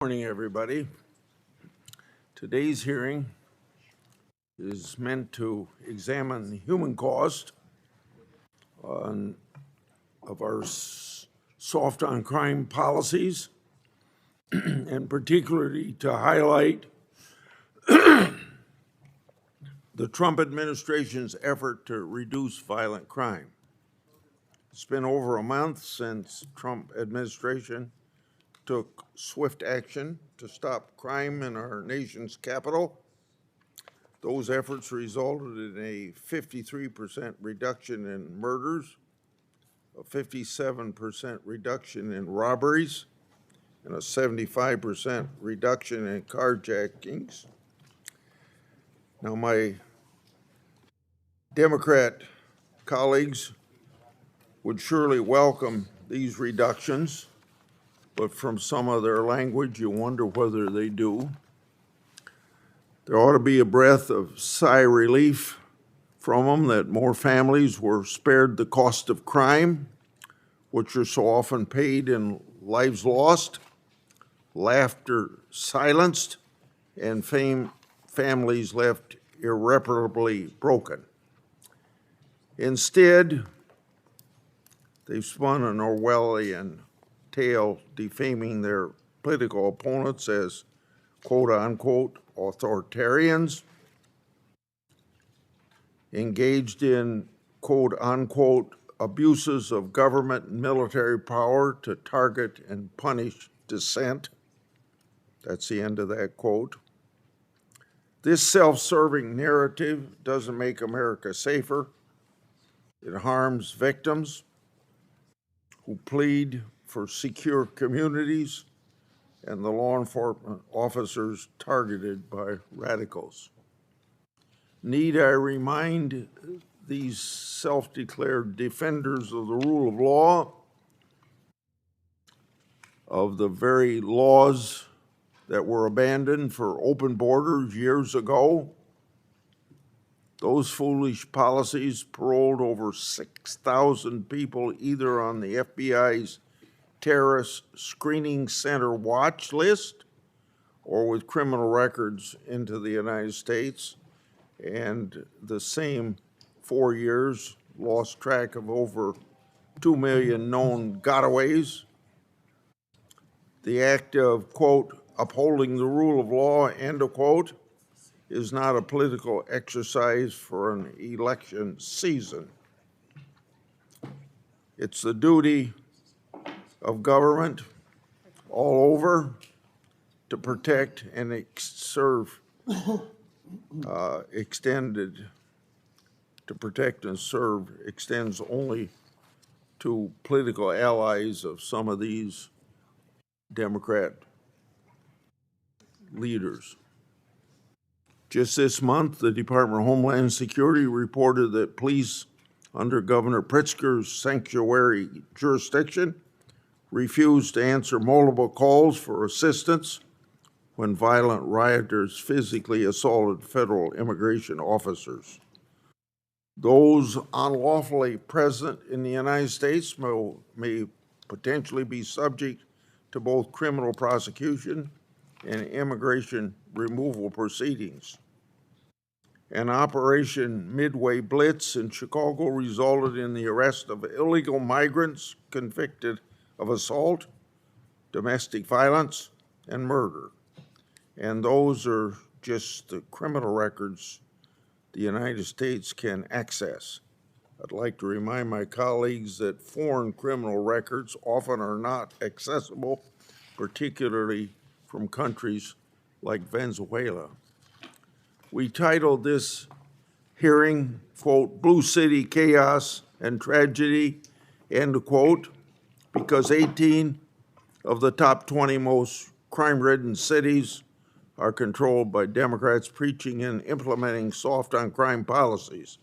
Morning, everybody. Today's hearing is meant to examine the human cost of our soft on crime policies, and particularly to highlight the Trump administration's effort to reduce violent crime. It's been over a month since Trump administration took swift action to stop crime in our nation's capital. Those efforts resulted in a 53% reduction in murders, a 57% reduction in robberies, and a 75% reduction in carjackings. Now, my Democrat colleagues would surely welcome these reductions, but from some of their language, you wonder whether they do. There ought to be a breath of sigh relief from them that more families were spared the cost of crime, which are so often paid in lives lost, laughter silenced, and families left irreparably broken. Instead, they've spun an Orwellian tale defaming their political opponents as quote-unquote authoritarians, engaged in quote-unquote abuses of government and military power to target and punish dissent. That's the end of that quote. This self-serving narrative doesn't make America safer. It harms victims who plead for secure communities and the law enforcement officers targeted by radicals. Need I remind these self-declared defenders of the rule of law of the very laws that were abandoned for open borders years ago? Those foolish policies paroled over 6,000 people either on the FBI's terrorist screening center watch list or with criminal records into the United States, and the same 4 years lost track of over 2 million known gotaways. The act of, quote, upholding the rule of law, end of quote, is not a political exercise for an election season. It's the duty of government all over to protect and extends only to political allies of some of these Democrat leaders. Just this month, the Department of Homeland Security reported that police under Governor Pritzker's sanctuary jurisdiction refused to answer multiple calls for assistance when violent rioters physically assaulted federal immigration officers. Those unlawfully present in the United States may potentially be subject to both criminal prosecution and immigration removal proceedings. An Operation Midway Blitz in Chicago resulted in the arrest of illegal migrants convicted of assault, domestic violence, and murder. And those are just the criminal records the United States can access. I'd like to remind my colleagues that foreign criminal records often are not accessible, particularly from countries like Venezuela. We titled this hearing, quote, Blue City Chaos and Tragedy, end quote, because 18 of the top 20 most crime-ridden cities are controlled by Democrats preaching and implementing soft on crime policies.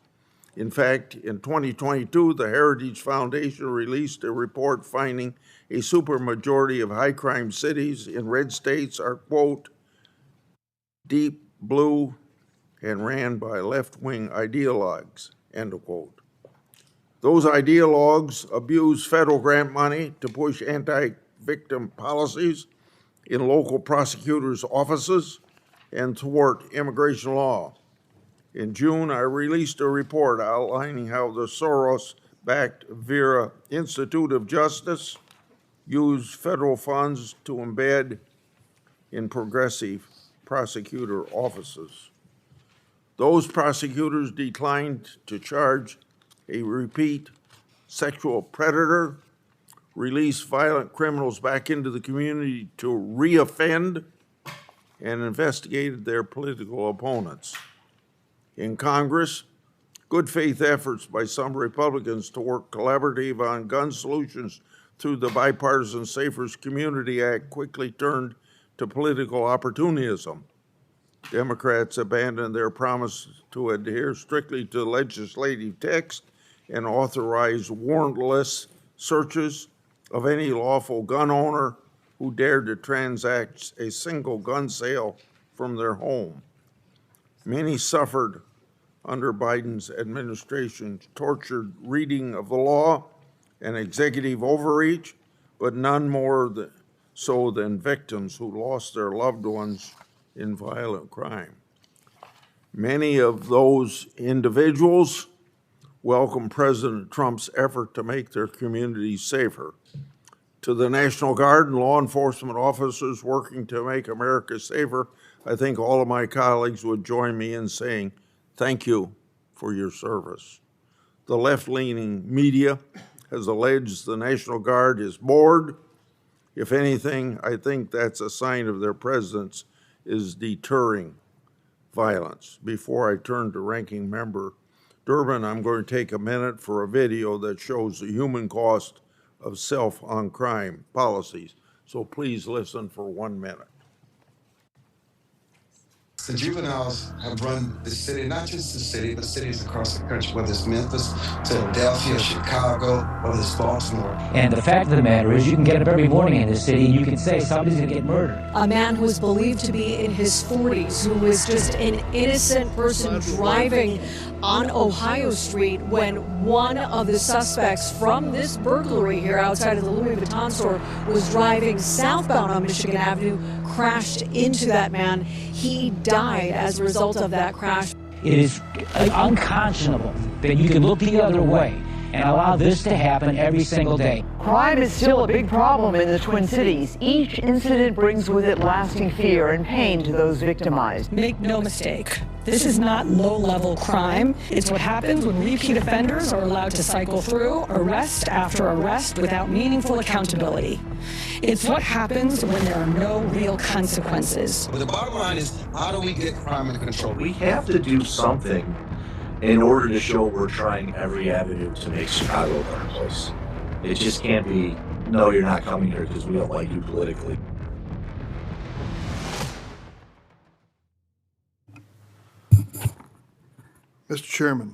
In fact, in 2022, the Heritage Foundation released a report finding a supermajority of high crime cities in red states are, quote, deep blue and ran by left-wing ideologues, end of quote. Those ideologues abuse federal grant money to push anti-victim policies in local prosecutors' offices and thwart immigration law. In June, I released a report outlining how the Soros-backed Vera Institute of Justice used federal funds to embed in progressive prosecutor offices. Those prosecutors declined to charge a repeat sexual predator, release violent criminals back into the community to reoffend, and investigated their political opponents. In Congress, good faith efforts by some Republicans to work collaborative on gun solutions through the bipartisan Safer Community Act quickly turned to political opportunism. Democrats abandoned their promise to adhere strictly to legislative text and authorize warrantless searches of any lawful gun owner who dared to transact a single gun sale from their home. Many suffered under Biden's administration's tortured reading of the law and executive overreach, but none more so than victims who lost their loved ones in violent crime. Many of those individuals welcome President Trump's effort to make their communities safer. To the National Guard and law enforcement officers working to make America safer, I think all of my colleagues would join me in saying thank you for your service. The left-leaning media has alleged the National Guard is bored. If anything, I think that's a sign of their presence is deterring violence. Before I turn to Ranking Member Durbin, I'm going to take a minute for a video that shows the human cost of self-on-crime policies. So please listen for 1 minute. The juveniles have run the city, not just the city, but cities across the country, whether it's Memphis, Philadelphia, Chicago, whether it's Baltimore. And the fact of the matter is, you can get up every morning in this city and you can say somebody's going to get murdered. A man who is believed to be in his 40s, who was just an innocent person driving on Ohio Street when one of the suspects from this burglary here outside of the Louis Vuitton store was driving southbound on Michigan Avenue, crashed into that man. He died as a result of that crash. It is unconscionable that you can look the other way and allow this to happen every single day. Crime is still a big problem in the Twin Cities. Each incident brings with it lasting fear and pain to those victimized. Make no mistake, this is not low-level crime. It's what happens when repeat offenders are allowed to cycle through arrest after arrest without meaningful accountability. It's what happens when there are no real consequences. But the bottom line is, how do we get crime under control? We have to do something in order to show we're trying every avenue to make Chicago a better place. It just can't be, no, you're not coming here because we don't like you politically. Mr. Chairman,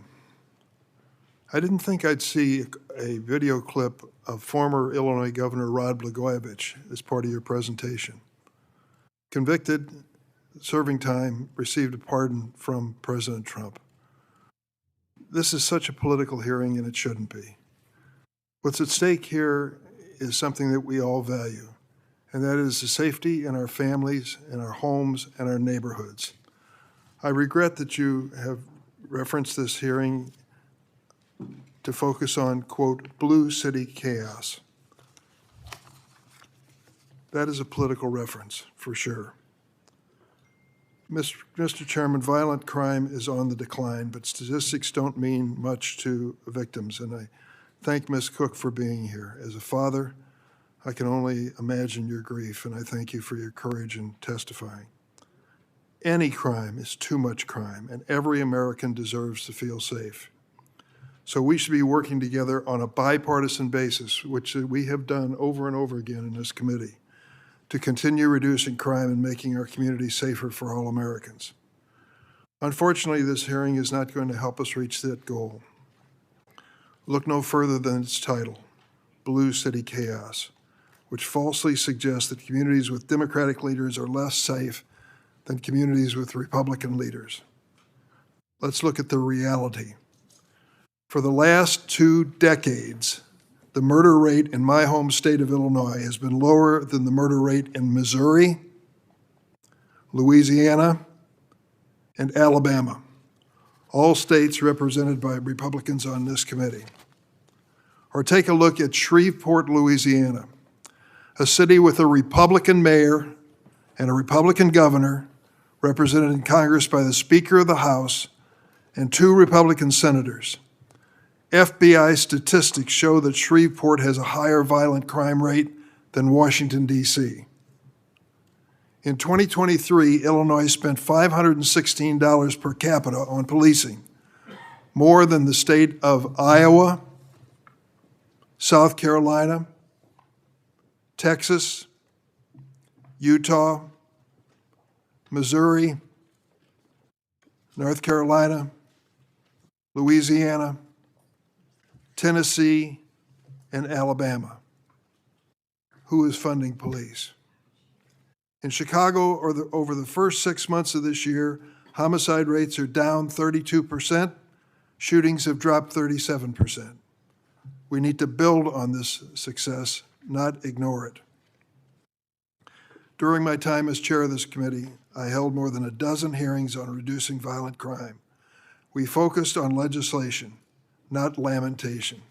I didn't think I'd see a video clip of former Illinois Governor Rod Blagojevich as part of your presentation. Convicted, serving time, received a pardon from President Trump. This is such a political hearing, and it shouldn't be. What's at stake here is something that we all value, and that is the safety in our families, in our homes, and our neighborhoods. I regret that you have referenced this hearing to focus on, quote, blue city chaos. That is a political reference, for sure. Mr. Chairman, violent crime is on the decline, but statistics don't mean much to victims, and I thank Ms. Cook for being here. As a father, I can only imagine your grief, and I thank you for your courage in testifying. Any crime is too much crime, and every American deserves to feel safe. So we should be working together on a bipartisan basis, which we have done over and over again in this committee, to continue reducing crime and making our community safer for all Americans. Unfortunately, this hearing is not going to help us reach that goal. Look no further than its title, Blue City Chaos, which falsely suggests that communities with Democratic leaders are less safe than communities with Republican leaders. Let's look at the reality. For the last 2 decades, the murder rate in my home state of Illinois has been lower than the murder rate in Missouri, Louisiana, and Alabama, all states represented by Republicans on this committee. Or take a look at Shreveport, Louisiana, a city with a Republican mayor and a Republican governor, represented in Congress by the Speaker of the House and 2 Republican senators. FBI statistics show that Shreveport has a higher violent crime rate than Washington, D.C. In 2023, Illinois spent $516 per capita on policing, more than the state of Iowa, South Carolina, Texas, Utah, Missouri, North Carolina, Louisiana, Tennessee, and Alabama. Who is funding police? In Chicago, over the first 6 months of this year, homicide rates are down 32%, shootings have dropped 37%. We need to build on this success, not ignore it. During my time as chair of this committee, I held more than a dozen hearings on reducing violent crime. We focused on legislation, not lamentation.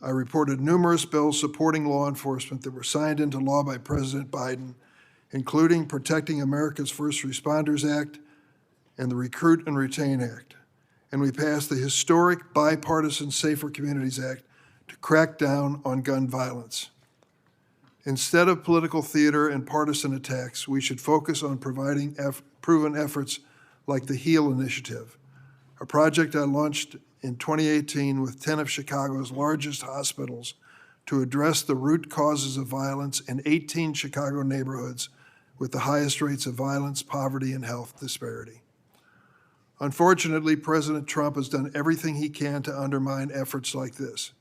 I reported numerous bills supporting law enforcement that were signed into law by President Biden, including Protecting America's First Responders Act and the Recruit and Retain Act. And we passed the historic Bipartisan Safer Communities Act to crack down on gun violence. Instead of political theater and partisan attacks, we should focus on providing proven efforts like the HEAL Initiative, a project I launched in 2018 with 10 of Chicago's largest hospitals to address the root causes of violence in 18 Chicago neighborhoods with the highest rates of violence, poverty, and health disparity. Unfortunately, President Trump has done everything he can to undermine efforts like this.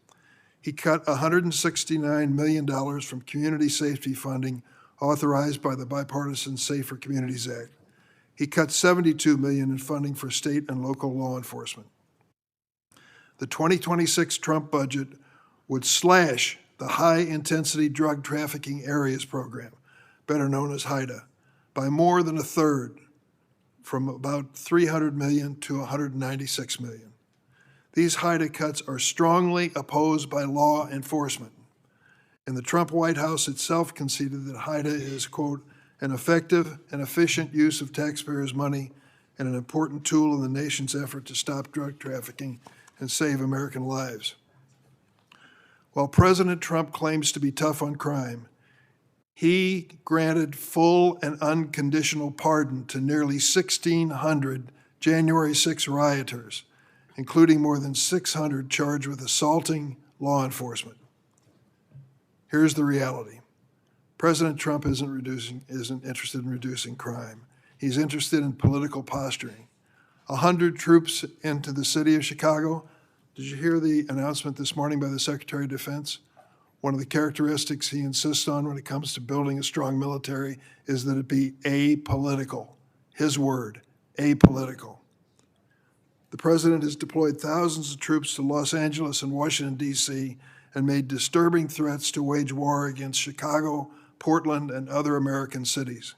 He cut $169 million from community safety funding authorized by the Bipartisan Safer Communities Act. He cut $72 million in funding for state and local law enforcement. The 2026 Trump budget would slash the High-Intensity Drug Trafficking Areas Program, better known as HIDA, by more than a third, from about $300 million to $196 million. These HIDA cuts are strongly opposed by law enforcement, and the Trump White House itself conceded that HIDA is, quote, an effective and efficient use of taxpayers' money and an important tool in the nation's effort to stop drug trafficking and save American lives. While President Trump claims to be tough on crime, he granted full and unconditional pardon to nearly 1,600 January 6 rioters, including more than 600 charged with assaulting law enforcement. Here's the reality. President Trump isn't interested in reducing crime. He's interested in political posturing. 100 troops into the city of Chicago. Did you hear the announcement this morning by the Secretary of Defense? One of the characteristics he insists on when it comes to building a strong military is that it be apolitical. His word, apolitical. The president has deployed thousands of troops to Los Angeles and Washington, D.C., and made disturbing threats to wage war against Chicago, Portland, and other American cities.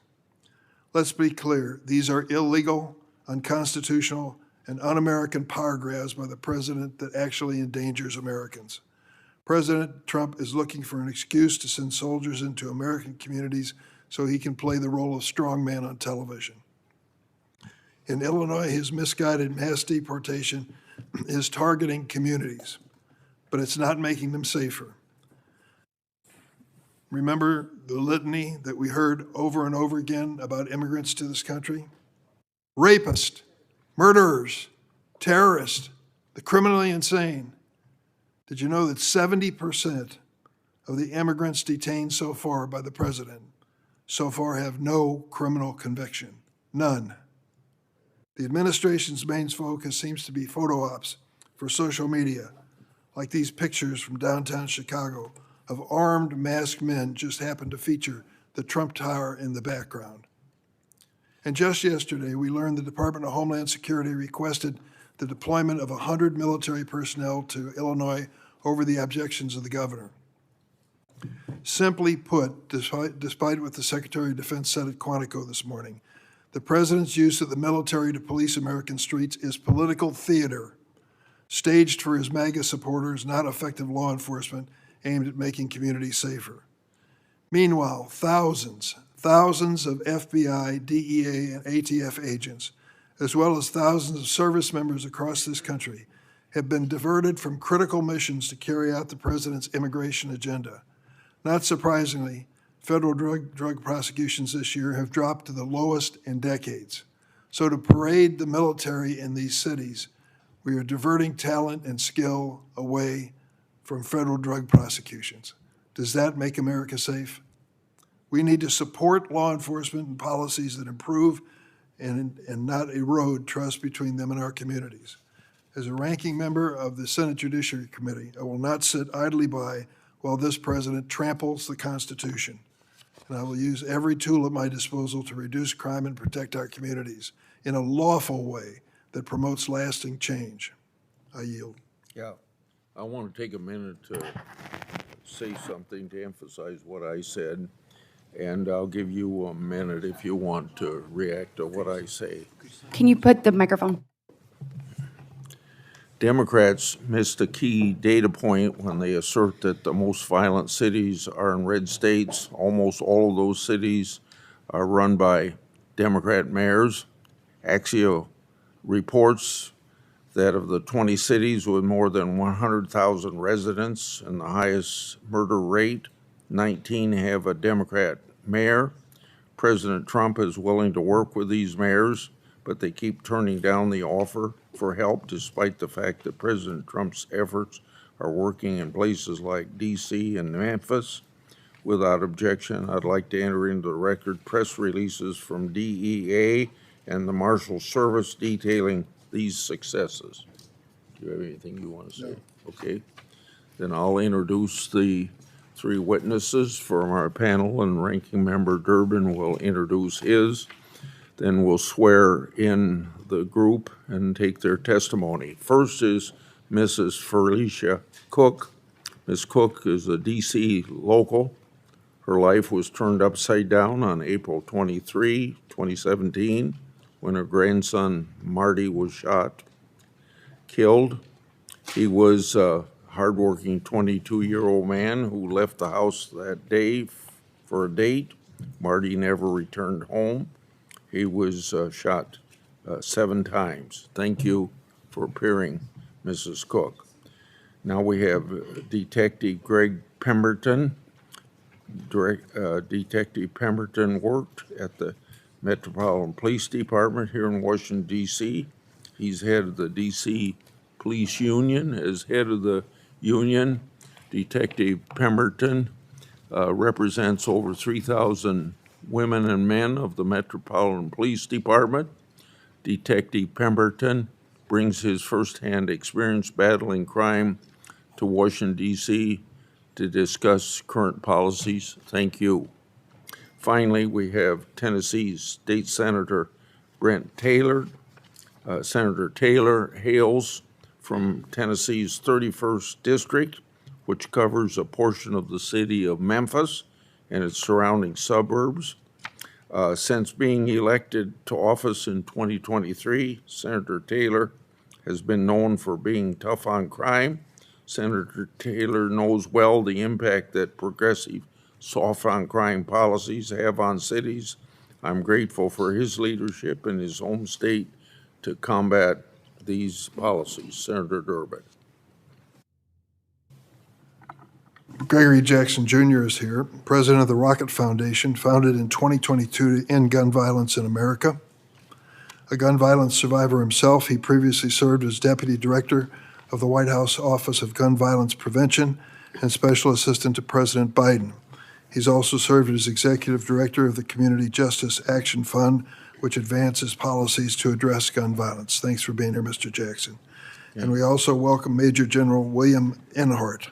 Let's be clear, these are illegal, unconstitutional, and un-American power grabs by the president that actually endangers Americans. President Trump is looking for an excuse to send soldiers into American communities so he can play the role of strongman on television. In Illinois, his misguided mass deportation is targeting communities, but it's not making them safer. Remember the litany that we heard over and over again about immigrants to this country? Rapists, murderers, terrorists, the criminally insane. Did you know that 70% of the immigrants detained so far by the president so far have no criminal conviction? None. The administration's main focus seems to be photo ops for social media, like these pictures from downtown Chicago of armed, masked men just happen to feature the Trump Tower in the background. And just yesterday, we learned the Department of Homeland Security requested the deployment of 100 military personnel to Illinois over the objections of the governor. Simply put, despite what the Secretary of Defense said at Quantico this morning, the president's use of the military to police American streets is political theater, staged for his MAGA supporters, not effective law enforcement aimed at making communities safer. Meanwhile, thousands of FBI, DEA, and ATF agents, as well as thousands of service members across this country, have been diverted from critical missions to carry out the president's immigration agenda. Not surprisingly, federal drug prosecutions this year have dropped to the lowest in decades. So to parade the military in these cities, we are diverting talent and skill away from federal drug prosecutions. Does that make America safe? We need to support law enforcement and policies that improve and not erode trust between them and our communities. As a ranking member of the Senate Judiciary Committee, I will not sit idly by while this president tramples the Constitution. And I will use every tool at my disposal to reduce crime and protect our communities in a lawful way that promotes lasting change. I yield. Yeah, I want to take a minute to say something to emphasize what I said, and I'll give you a minute if you want to react to what I say. Can you put the microphone? Democrats missed a key data point when they assert that the most violent cities are in red states. Almost all of those cities are run by Democrat mayors. Axio reports that of the 20 cities with more than 100,000 residents and the highest murder rate, 19 have a Democrat mayor. President Trump is willing to work with these mayors, but they keep turning down the offer for help despite the fact that President Trump's efforts are working in places like D.C. and Memphis. Without objection, I'd like to enter into the record press releases from DEA and the Marshals Service detailing these successes. Do you have anything you want to say? No. Okay. Then I'll introduce the three witnesses from our panel, and Ranking Member Durbin will introduce his. Then we'll swear in the group and take their testimony. First is Mrs. Forlesia Cook. Ms. Cook is a D.C. local. Her life was turned upside down on April 23, 2017, when her grandson Marty was shot, killed. He was a hardworking 22-year-old man who left the house that day for a date. Marty never returned home. He was shot 7 times. Thank you for appearing, Mrs. Cook. Now we have Detective Gregg Pemberton. Detective Pemberton worked at the Metropolitan Police Department here in Washington, D.C. He's head of the D.C. Police Union. As head of the union, Detective Pemberton represents over 3,000 women and men of the Metropolitan Police Department. Detective Pemberton brings his firsthand experience battling crime to Washington, D.C. to discuss current policies. Thank you. Finally, we have Tennessee's State Senator Brent Taylor. Senator Taylor hails from Tennessee's 31st District, which covers a portion of the city of Memphis and its surrounding suburbs. Since being elected to office in 2023, Senator Taylor has been known for being tough on crime. Senator Taylor knows well the impact that progressive soft on crime policies have on cities. I'm grateful for his leadership in his home state to combat these policies. Senator Durbin. Gregory Jackson Jr. is here, president of the Rocket Foundation, founded in 2022 to end gun violence in America. A gun violence survivor himself, he previously served as deputy director of the White House Office of Gun Violence Prevention and special assistant to President Biden. He's also served as executive director of the Community Justice Action Fund, which advances policies to address gun violence. Thanks for being here, Mr. Jackson. Yeah. And we also welcome Major General William Enyart,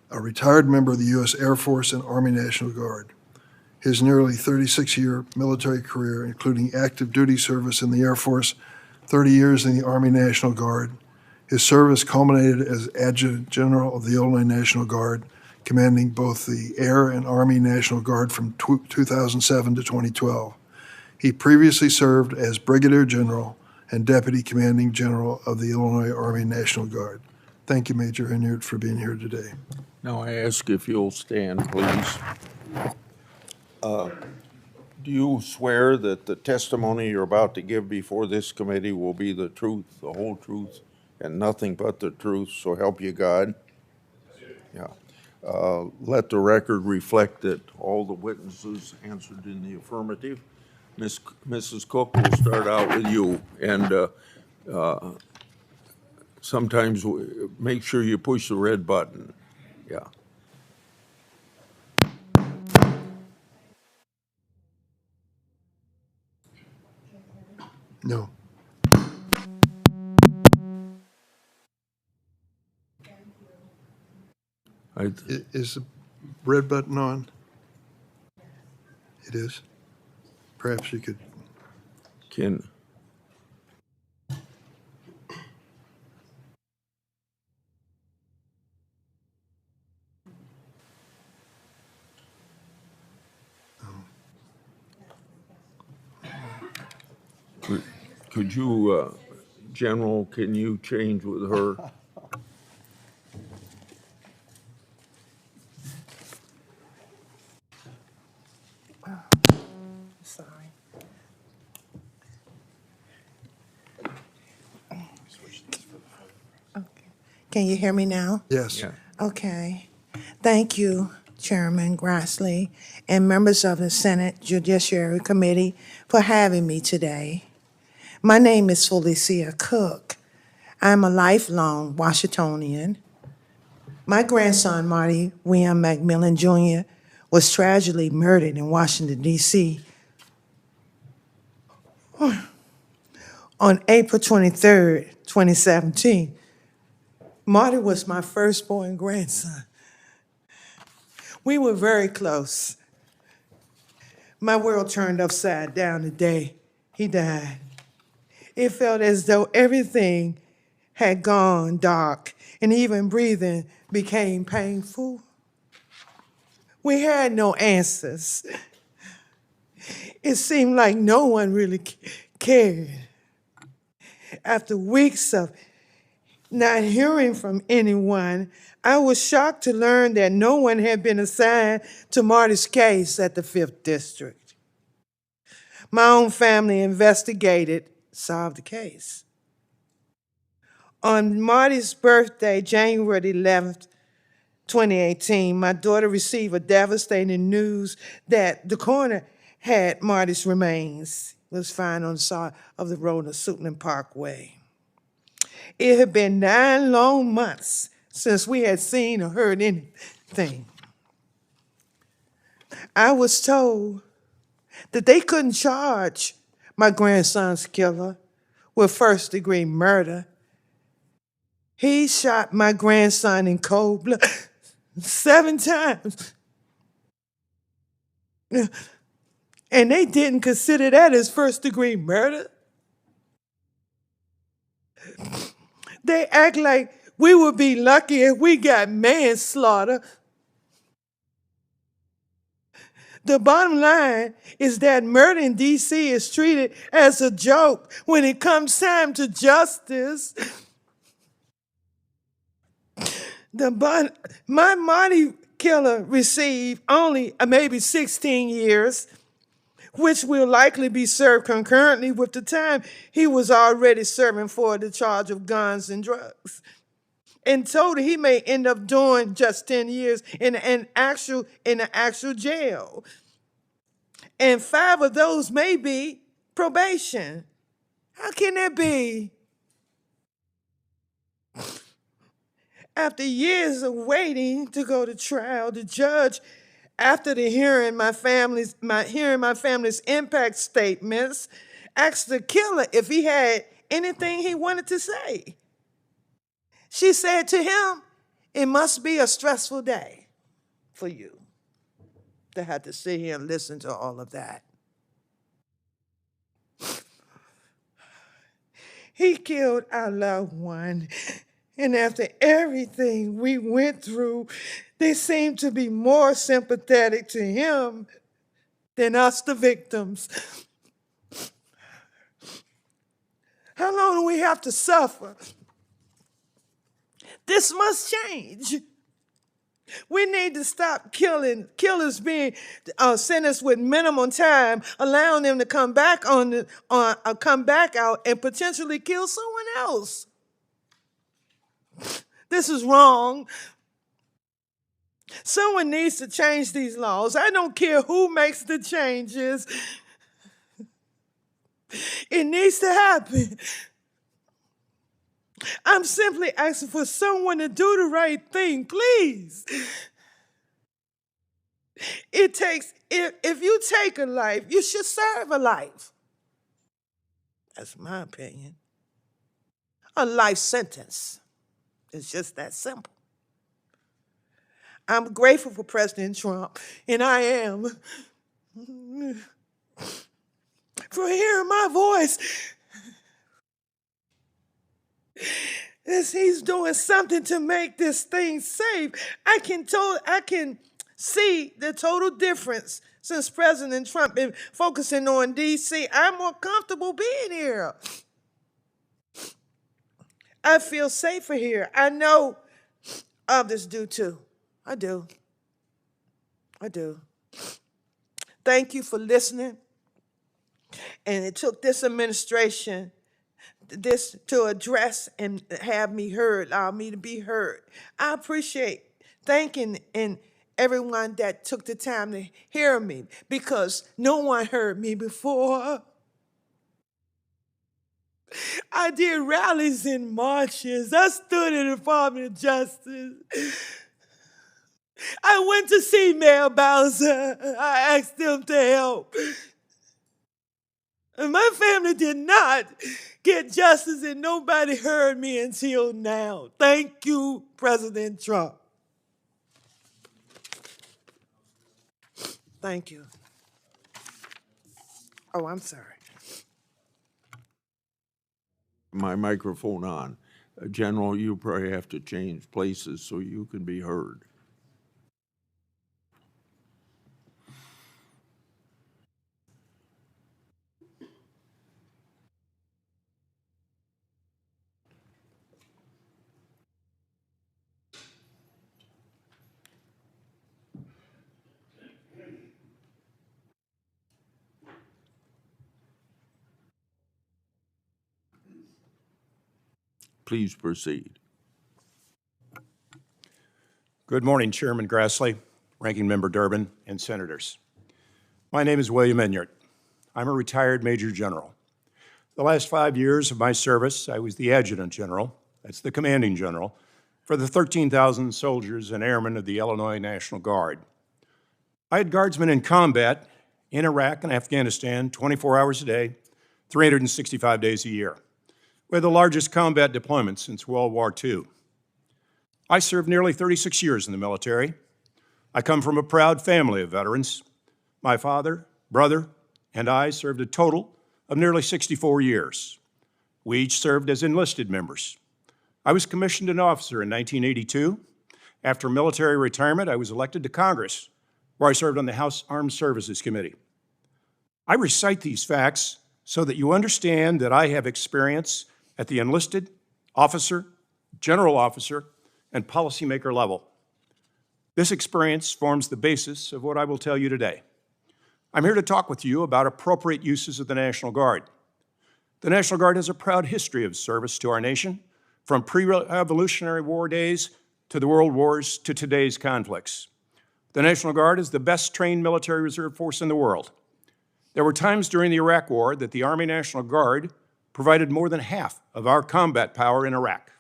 a retired member of the U.S. Air Force and Army National Guard. His nearly 36-year military career, including active duty service in the Air Force, 30 years in the Army National Guard, His service culminated as Adjutant General of the Illinois National Guard, commanding both the Air and Army National Guard from 2007 to 2012. He previously served as Brigadier General and Deputy Commanding General of the Illinois Army National Guard. Thank you, Major Enyart, for being here today. Now I ask if you'll stand, please. Do you swear that the testimony you're about to give before this committee will be the truth, the whole truth, and nothing but the truth, so help you God? Yeah. Let the record reflect that all the witnesses answered in the affirmative. Mrs. Cook, we'll start out with you. And sometimes make sure you push the red button. Yeah. No. Is the red button on? It is. Perhaps you could. Can. Could you, General, can you change with her? Sorry. Okay. Can you hear me now? Yes. Yeah. Okay. Thank you, Chairman Grassley, and members of the Senate Judiciary Committee for having me today. My name is Forlesia Cook. I'm a lifelong Washingtonian. My grandson, Marty William McMillan Jr., was tragically murdered in Washington, D.C. on April 23rd, 2017. Marty was my firstborn grandson. We were very close. My world turned upside down the day he died. It felt as though everything had gone dark, and even breathing became painful. We had no answers. It seemed like no one really cared. After weeks of not hearing from anyone, I was shocked to learn that no one had been assigned to Marty's case at the 5th District. My own family investigated, solved the case. On Marty's birthday, January 11th, 2018, my daughter received a devastating news that the coroner had Marty's remains. It was found on the side of the road on Suitland Parkway. It had been 9 long months since we had seen or heard anything. I was told that they couldn't charge my grandson's killer with first-degree murder. He shot my grandson in cold blood 7 times. And they didn't consider that as first-degree murder. They act like we would be lucky if we got manslaughter. The bottom line is that murder in D.C. is treated as a joke when it comes time to justice. My Marty killer received only maybe 16 years, which will likely be served concurrently with the time he was already serving for the charge of guns and drugs. In total, he may end up doing just 10 years in an actual jail. And 5 of those may be probation. How can that be? After years of waiting to go to trial, the judge, after hearing my family's impact statements, asked the killer if he had anything he wanted to say. She said to him, "It must be a stressful day for you to have to sit here and listen to all of that." He killed our loved one. And after everything we went through, they seem to be more sympathetic to him than us, the victims. How long do we have to suffer? This must change. We need to stop killers being sentenced with minimum time, allowing them to come back come back out and potentially kill someone else. This is wrong. Someone needs to change these laws. I don't care who makes the changes. It needs to happen. I'm simply asking for someone to do the right thing, please. If you take a life, you should serve a life. That's my opinion. A life sentence. It's just that simple. I'm grateful for President Trump, and I am, for hearing my voice. As he's doing something to make this thing safe. I can see the total difference since President Trump been focusing on D.C. I'm more comfortable being here. I feel safer here. I know others do too. I do. Thank you for listening. And it took this administration to address and have me heard, allow me to be heard. I appreciate thanking and everyone that took the time to hear me, because no one heard me before. I did rallies and marches. I stood in the Department of Justice. I went to see Mayor Bowser. I asked him to help. And my family did not get justice, and nobody heard me until now. Thank you, President Trump. Thank you. Oh, I'm sorry. My microphone on. General, you probably have to change places so you can be heard. Please proceed. Good morning, Chairman Grassley, Ranking Member Durbin, and Senators. My name is William Enyart. I'm a retired Major General. The last 5 years of my service, I was the Adjutant General, that's the Commanding General, for the 13,000 soldiers and airmen of the Illinois National Guard. I had guardsmen in combat in Iraq and Afghanistan 24 hours a day, 365 days a year. We had the largest combat deployment since World War II. I served nearly 36 years in the military. I come from a proud family of veterans. My father, brother, and I served a total of nearly 64 years. We each served as enlisted members. I was commissioned an officer in 1982. After military retirement, I was elected to Congress, where I served on the House Armed Services Committee. I recite these facts so that you understand that I have experience at the enlisted, officer, general officer, and policymaker level. This experience forms the basis of what I will tell you today. I'm here to talk with you about appropriate uses of the National Guard. The National Guard has a proud history of service to our nation, from pre-Revolutionary War days to the World Wars to today's conflicts. The National Guard is the best trained military reserve force in the world. There were times during the Iraq War that the Army National Guard provided more than half of our combat power in Iraq.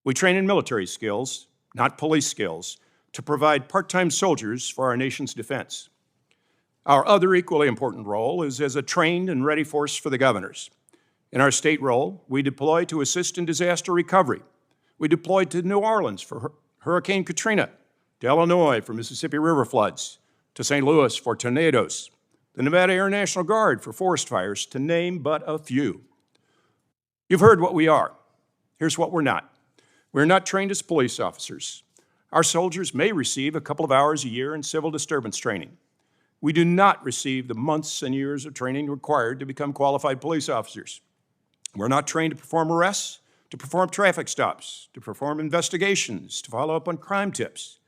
We train in military skills, not police skills, to provide part-time soldiers for our nation's defense. Our other equally important role is as a trained and ready force for the governors. In our state role, we deploy to assist in disaster recovery. We deployed to New Orleans for Hurricane Katrina, to Illinois for Mississippi River floods, to St. Louis for tornadoes, the Nevada Air National Guard for forest fires, to name but a few. You've heard what we are. Here's what we're not. We're not trained as police officers. Our soldiers may receive a couple of hours a year in civil disturbance training. We do not receive the months and years of training required to become qualified police officers. We're not trained to perform arrests, to perform traffic stops, to perform investigations, to follow up on crime tips.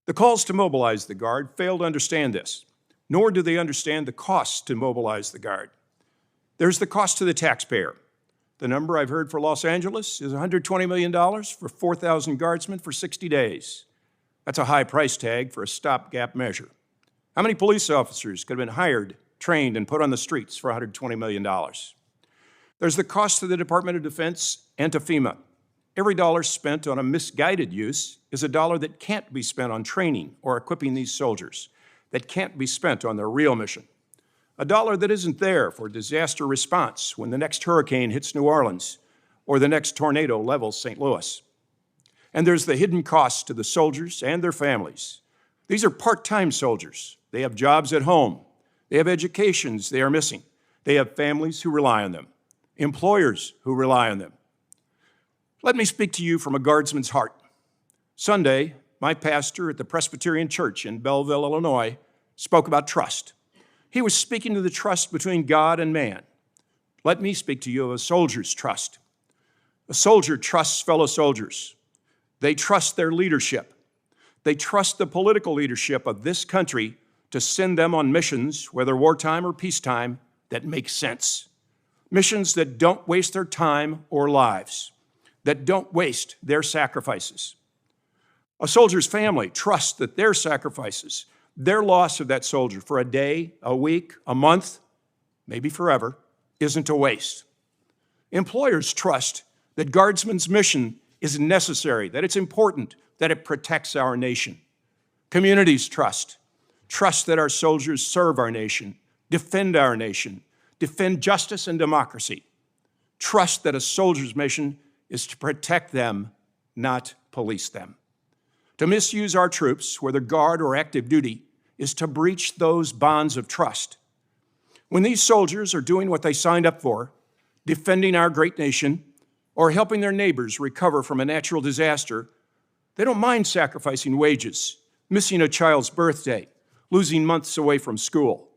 The calls to mobilize the Guard fail to understand this, nor do they understand the costs to mobilize the Guard. There's the cost to the taxpayer. The number I've heard for Los Angeles is $120 million for 4,000 guardsmen for 60 days. That's a high price tag for a stopgap measure. How many police officers could have been hired, trained, and put on the streets for $120 million? There's the cost to the Department of Defense and to FEMA. Every dollar spent on a misguided use is a dollar that can't be spent on training or equipping these soldiers, that can't be spent on their real mission. A dollar that isn't there for disaster response when the next hurricane hits New Orleans or the next tornado levels St. Louis. And there's the hidden costs to the soldiers and their families. These are part-time soldiers. They have jobs at home. They have educations they are missing. They have families who rely on them, employers who rely on them. Let me speak to you from a guardsman's heart. Sunday, my pastor at the Presbyterian Church in Belleville, Illinois, spoke about trust. He was speaking to the trust between God and man. Let me speak to you of a soldier's trust. A soldier trusts fellow soldiers. They trust their leadership. They trust the political leadership of this country to send them on missions, whether wartime or peacetime, that make sense. Missions that don't waste their time or lives, that don't waste their sacrifices. A soldier's family trusts that their sacrifices, their loss of that soldier for a day, a week, a month, maybe forever, isn't a waste. Employers trust that Guardsman's mission is necessary, that it's important, that it protects our nation. Communities trust that our soldiers serve our nation, defend justice and democracy. Trust that a soldier's mission is to protect them, not police them. To misuse our troops, whether guard or active duty, is to breach those bonds of trust. When these soldiers are doing what they signed up for, defending our great nation, or helping their neighbors recover from a natural disaster, they don't mind sacrificing wages, missing a child's birthday, losing months away from school.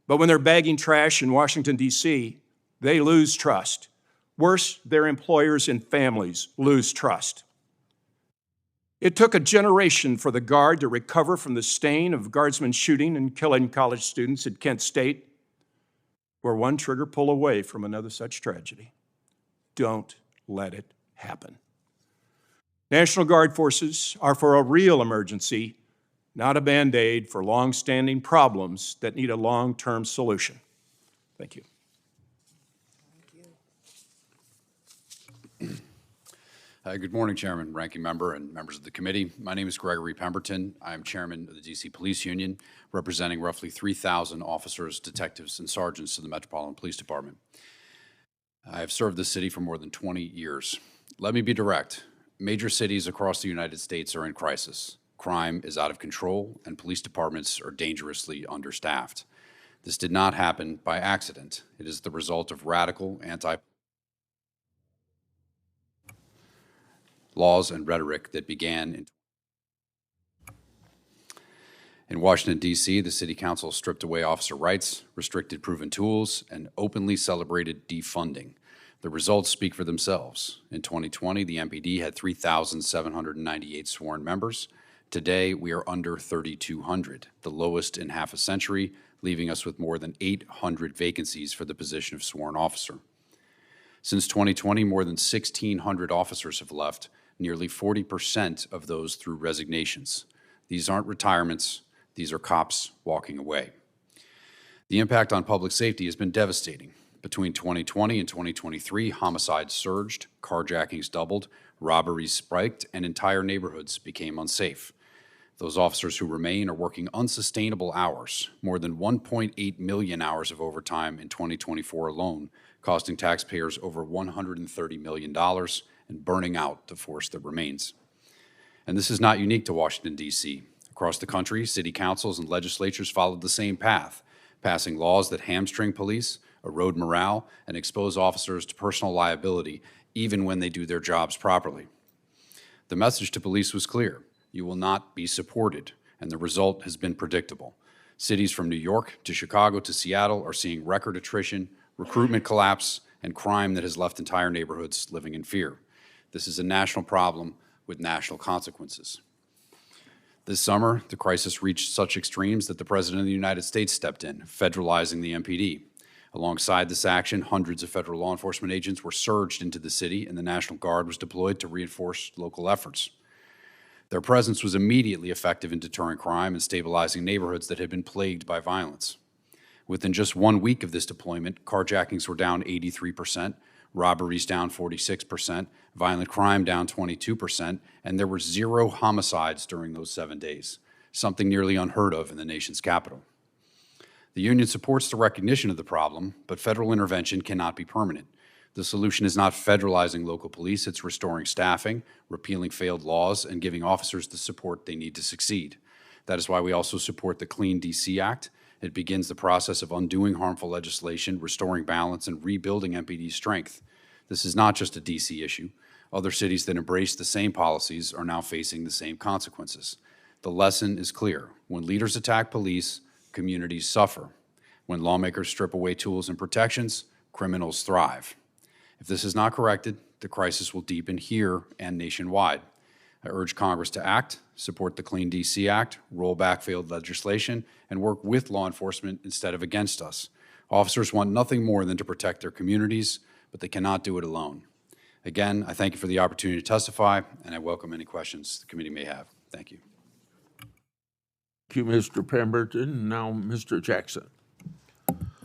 But when they're bagging trash in Washington, D.C., they lose trust. Worse, their employers and families lose trust. It took a generation for the Guard to recover from the stain of Guardsmen shooting and killing college students at Kent State. We're one trigger pull away from another such tragedy. Don't let it happen. National Guard forces are for a real emergency, not a Band-Aid for long-standing problems that need a long-term solution. Thank you. Good morning, Chairman, Ranking Member, and members of the committee. My name is Gregory Pemberton. I am Chairman of the D.C. Police Union, representing roughly 3,000 officers, detectives, and sergeants to the Metropolitan Police Department. I have served this city for more than 20 years. Let me be direct. Major cities across the United States are in crisis. Crime is out of control, and police departments are dangerously understaffed. This did not happen by accident. It is the result of radical laws and rhetoric that began in Washington, D.C., the City Council stripped away officer rights, restricted proven tools, and openly celebrated defunding. The results speak for themselves. In 2020, the MPD had 3,798 sworn members. Today, we are under 3,200, the lowest in half a century, leaving us with more than 800 vacancies for the position of sworn officer. Since 2020, more than 1,600 officers have left, nearly 40% of those through resignations. These aren't retirements, these are cops walking away. The impact on public safety has been devastating. Between 2020 and 2023, homicides surged, carjackings doubled, robberies spiked, and entire neighborhoods became unsafe. Those officers who remain are working unsustainable hours, more than 1.8 million hours of overtime in 2024 alone, costing taxpayers over $130 million and burning out the force that remains. And this is not unique to Washington, D.C. Across the country, city councils and legislatures followed the same path, passing laws that hamstring police, erode morale, and expose officers to personal liability even when they do their jobs properly. The message to police was clear: you will not be supported, and the result has been predictable. Cities from New York to Chicago to Seattle are seeing record attrition, recruitment collapse, and crime that has left entire neighborhoods living in fear. This is a national problem with national consequences. This summer, the crisis reached such extremes that the President of the United States stepped in, federalizing the MPD. Alongside this action, hundreds of federal law enforcement agents were surged into the city, and the National Guard was deployed to reinforce local efforts. Their presence was immediately effective in deterring crime and stabilizing neighborhoods that had been plagued by violence. Within just 1 week of this deployment, carjackings were down 83%, robberies down 46%, violent crime down 22%, and there were 0 homicides during those 7 days, something nearly unheard of in the nation's capital. The union supports the recognition of the problem, but federal intervention cannot be permanent. The solution is not federalizing local police, it's restoring staffing, repealing failed laws, and giving officers the support they need to succeed. That is why we also support the Clean DC Act. It begins the process of undoing harmful legislation, restoring balance, and rebuilding MPD's strength. This is not just a DC issue. Other cities that embrace the same policies are now facing the same consequences. The lesson is clear. When leaders attack police, communities suffer. When lawmakers strip away tools and protections, criminals thrive. If this is not corrected, the crisis will deepen here and nationwide. I urge Congress to act, support the Clean DC Act, roll back failed legislation, and work with law enforcement instead of against us. Officers want nothing more than to protect their communities, but they cannot do it alone. Again, I thank you for the opportunity to testify, and I welcome any questions the committee may have. Thank you. Thank you, Mr. Pemberton. Now, Mr. Jackson.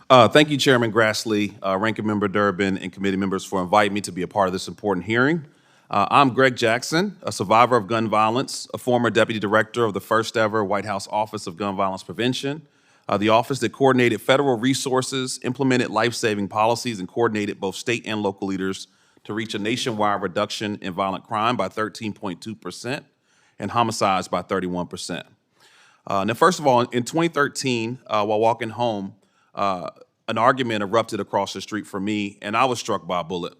Thank you, Chairman Grassley, Ranking Member Durbin, and committee members for inviting me to be a part of this important hearing. I'm Gregg Jackson, a survivor of gun violence, a former deputy director of the first ever White House Office of Gun Violence Prevention, the office that coordinated federal resources, implemented life-saving policies, and coordinated both state and local leaders to reach a nationwide reduction in violent crime by 13.2% and homicides by 31%. Now, first of all, in 2013, while walking home, an argument erupted across the street from me, and I was struck by a bullet.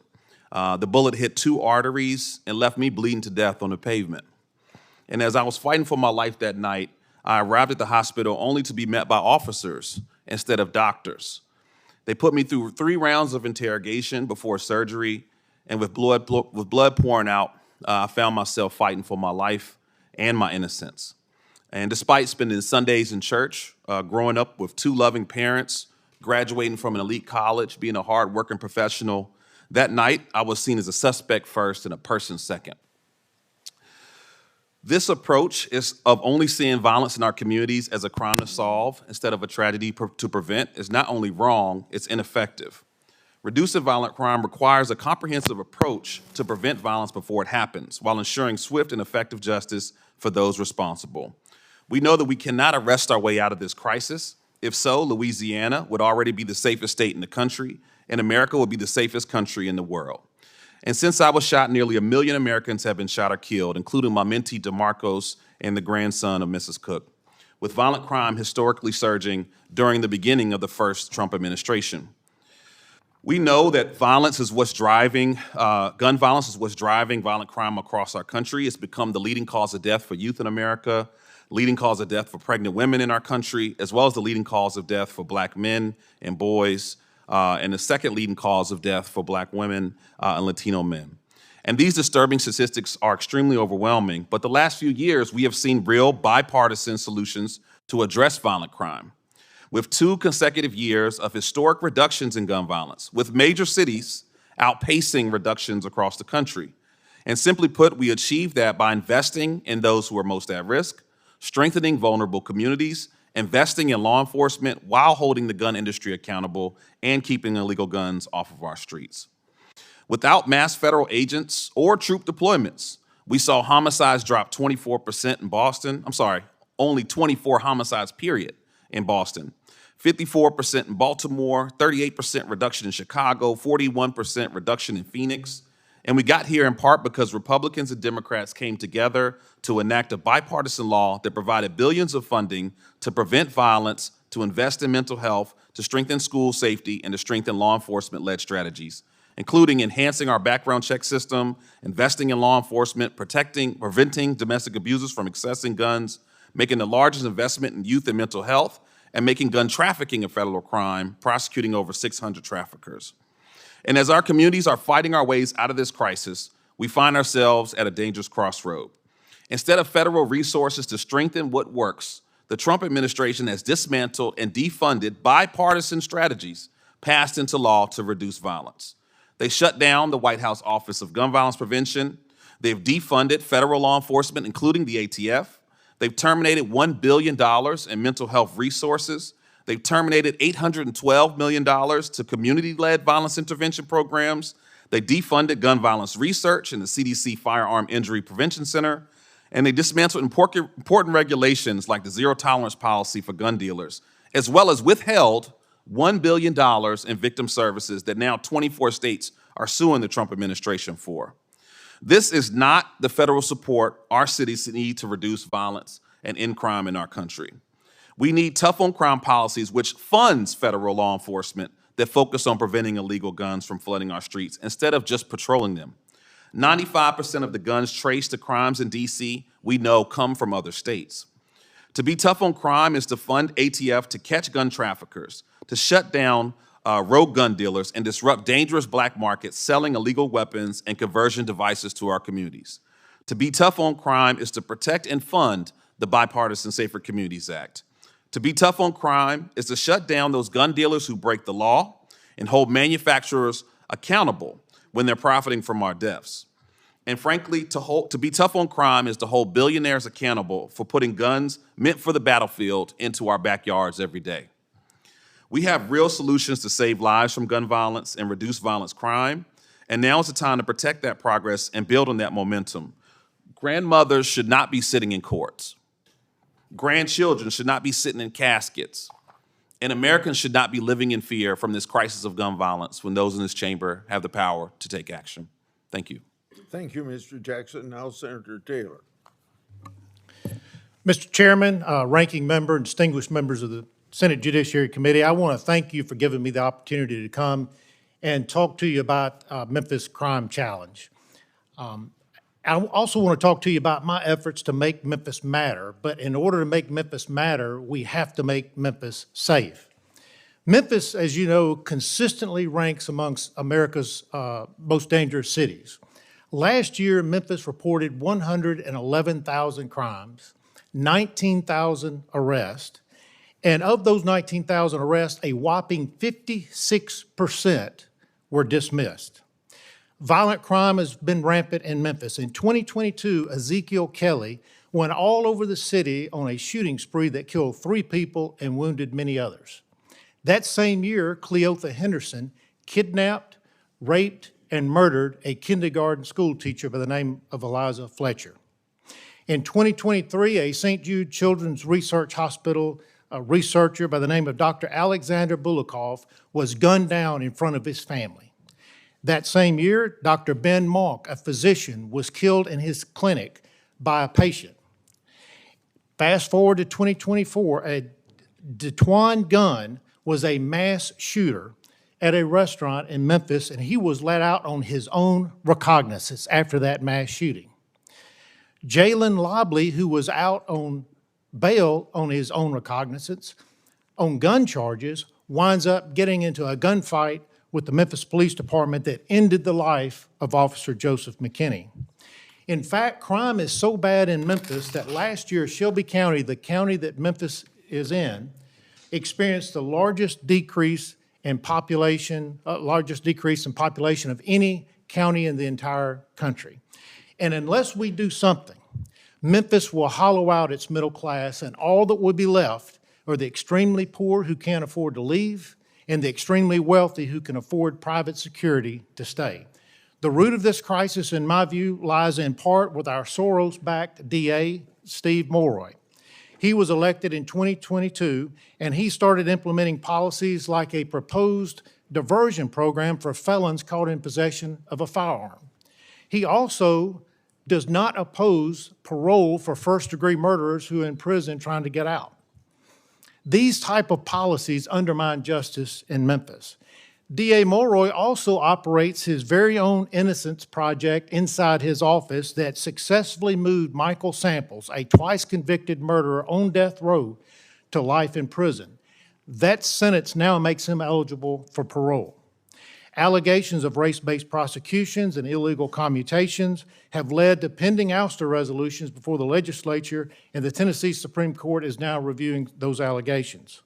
The bullet hit 2 arteries and left me bleeding to death on the pavement. And as I was fighting for my life that night, I arrived at the hospital only to be met by officers instead of doctors. They put me through 3 rounds of interrogation before surgery, and with blood pouring out, I found myself fighting for my life and my innocence. And despite spending Sundays in church, growing up with 2 loving parents, graduating from an elite college, being a hard-working professional, that night I was seen as a suspect first and a person second. This approach is of only seeing violence in our communities as a crime to solve instead of a tragedy to prevent is not only wrong, it's ineffective. Reducing violent crime requires a comprehensive approach to prevent violence before it happens, while ensuring swift and effective justice for those responsible. We know that we cannot arrest our way out of this crisis. If so, Louisiana would already be the safest state in the country, and America would be the safest country in the world. And since I was shot, nearly 1 million Americans have been shot or killed, including my mentee DeMarcos and the grandson of Mrs. Cook, with violent crime historically surging during the beginning of the first Trump administration. We know that violence is what's driving, gun violence is what's driving violent crime across our country. It's become the leading cause of death for youth in America, leading cause of death for pregnant women in our country, as well as the leading cause of death for Black men and boys, and the second leading cause of death for Black women and Latino men. And these disturbing statistics are extremely overwhelming, but the last few years we have seen real bipartisan solutions to address violent crime. With 2 consecutive years of historic reductions in gun violence, with major cities outpacing reductions across the country. And simply put, we achieved that by investing in those who are most at risk, strengthening vulnerable communities, investing in law enforcement while holding the gun industry accountable, and keeping illegal guns off of our streets. Without mass federal agents or troop deployments, we saw homicides drop 24% in Boston. Only 24 homicides, period, in Boston. 54% in Baltimore, 38% reduction in Chicago, 41% reduction in Phoenix. And we got here in part because Republicans and Democrats came together to enact a bipartisan law that provided billions of funding to prevent violence, to invest in mental health, to strengthen school safety, and to strengthen law enforcement-led strategies, including enhancing our background check system, investing in law enforcement, preventing domestic abusers from accessing guns, making the largest investment in youth and mental health, and making gun trafficking a federal crime, prosecuting over 600 traffickers. And as our communities are fighting our ways out of this crisis, we find ourselves at a dangerous crossroad. Instead of federal resources to strengthen what works, the Trump administration has dismantled and defunded bipartisan strategies passed into law to reduce violence. They shut down the White House Office of Gun Violence Prevention. They've defunded federal law enforcement, including the ATF. They've terminated $1 billion in mental health resources. They've terminated $812 million to community-led violence intervention programs. They defunded gun violence research and the CDC Firearm Injury Prevention Center. And they dismantled important regulations like the zero tolerance policy for gun dealers, as well as withheld $1 billion in victim services that now 24 states are suing the Trump administration for. This is not the federal support our cities need to reduce violence and end crime in our country. We need tough on crime policies which funds federal law enforcement that focus on preventing illegal guns from flooding our streets instead of just patrolling them. 95% of the guns traced to crimes in DC we know come from other states. To be tough on crime is to fund ATF to catch gun traffickers, to shut down rogue gun dealers, and disrupt dangerous black markets selling illegal weapons and conversion devices to our communities. To be tough on crime is to protect and fund the Bipartisan Safer Communities Act. To be tough on crime is to shut down those gun dealers who break the law and hold manufacturers accountable when they're profiting from our deaths. And frankly, to be tough on crime is to hold billionaires accountable for putting guns meant for the battlefield into our backyards every day. We have real solutions to save lives from gun violence and reduce violence crime, and now is the time to protect that progress and build on that momentum. Grandmothers should not be sitting in courts. Grandchildren should not be sitting in caskets. And Americans should not be living in fear from this crisis of gun violence when those in this chamber have the power to take action. Thank you. Thank you, Mr. Jackson. Now, Senator Taylor. Mr. Chairman, ranking member, and distinguished members of the Senate Judiciary Committee, I want to thank you for giving me the opportunity to come and talk to you about Memphis Crime Challenge. I also want to talk to you about my efforts to make Memphis matter, but in order to make Memphis matter, we have to make Memphis safe. Memphis, as you know, consistently ranks amongst America's most dangerous cities. Last year, Memphis reported 111,000 crimes, 19,000 arrests, and of those 19,000 arrests, a whopping 56% were dismissed. Violent crime has been rampant in Memphis. In 2022, Ezekiel Kelly went all over the city on a shooting spree that killed 3 people and wounded many others. That same year, Cleotha Henderson kidnapped, raped, and murdered a kindergarten school teacher by the name of Eliza Fletcher. In 2023, a St. Jude Children's Research Hospital researcher by the name of Dr. Alexander Bulikov was gunned down in front of his family. That same year, Dr. Ben Monk, a physician, was killed in his clinic by a patient. Fast forward to 2024, DeTwan Gunn was a mass shooter at a restaurant in Memphis, and he was let out on his own recognizance after that mass shooting. Jalen Lobley, who was out on bail on his own recognizance on gun charges, winds up getting into a gunfight with the Memphis Police Department that ended the life of Officer Joseph McKinney. In fact, crime is so bad in Memphis that last year, Shelby County, the county that Memphis is in, experienced the largest decrease in population of any county in the entire country. And unless we do something, Memphis will hollow out its middle class, and all that will be left are the extremely poor who can't afford to leave and the extremely wealthy who can afford private security to stay. The root of this crisis, in my view, lies in part with our Soros-backed DA, Steve Mulroy. He was elected in 2022, and he started implementing policies like a proposed diversion program for felons caught in possession of a firearm. He also does not oppose parole for first-degree murderers who are in prison trying to get out. These type of policies undermine justice in Memphis. DA Mulroy also operates his very own Innocence Project inside his office that successfully moved Michael Samples, a twice convicted murderer on death row, to life in prison. That sentence now makes him eligible for parole. Allegations of race-based prosecutions and illegal commutations have led to pending ouster resolutions before the legislature, and the Tennessee Supreme Court is now reviewing those allegations.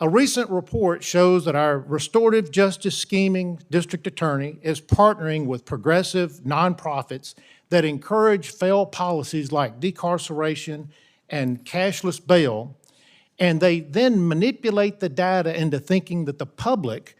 A recent report shows that our restorative justice scheming district attorney is partnering with progressive nonprofits that encourage failed policies like decarceration and cashless bail, and they then manipulate the data into thinking that the public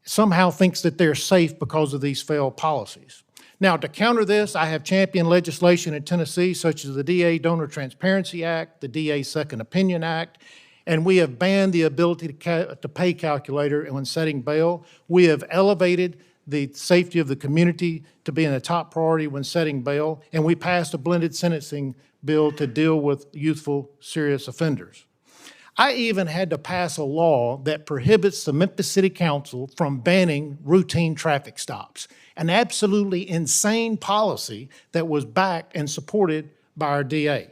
somehow thinks that they're safe because of these failed policies. Now, to counter this, I have championed legislation in Tennessee, such as the DA Donor Transparency Act, the DA Second Opinion Act, and we have banned the ability to pay calculator when setting bail. We have elevated the safety of the community to being a top priority when setting bail, and we passed a blended sentencing bill to deal with youthful serious offenders. I even had to pass a law that prohibits the Memphis City Council from banning routine traffic stops, an absolutely insane policy that was backed and supported by our DA.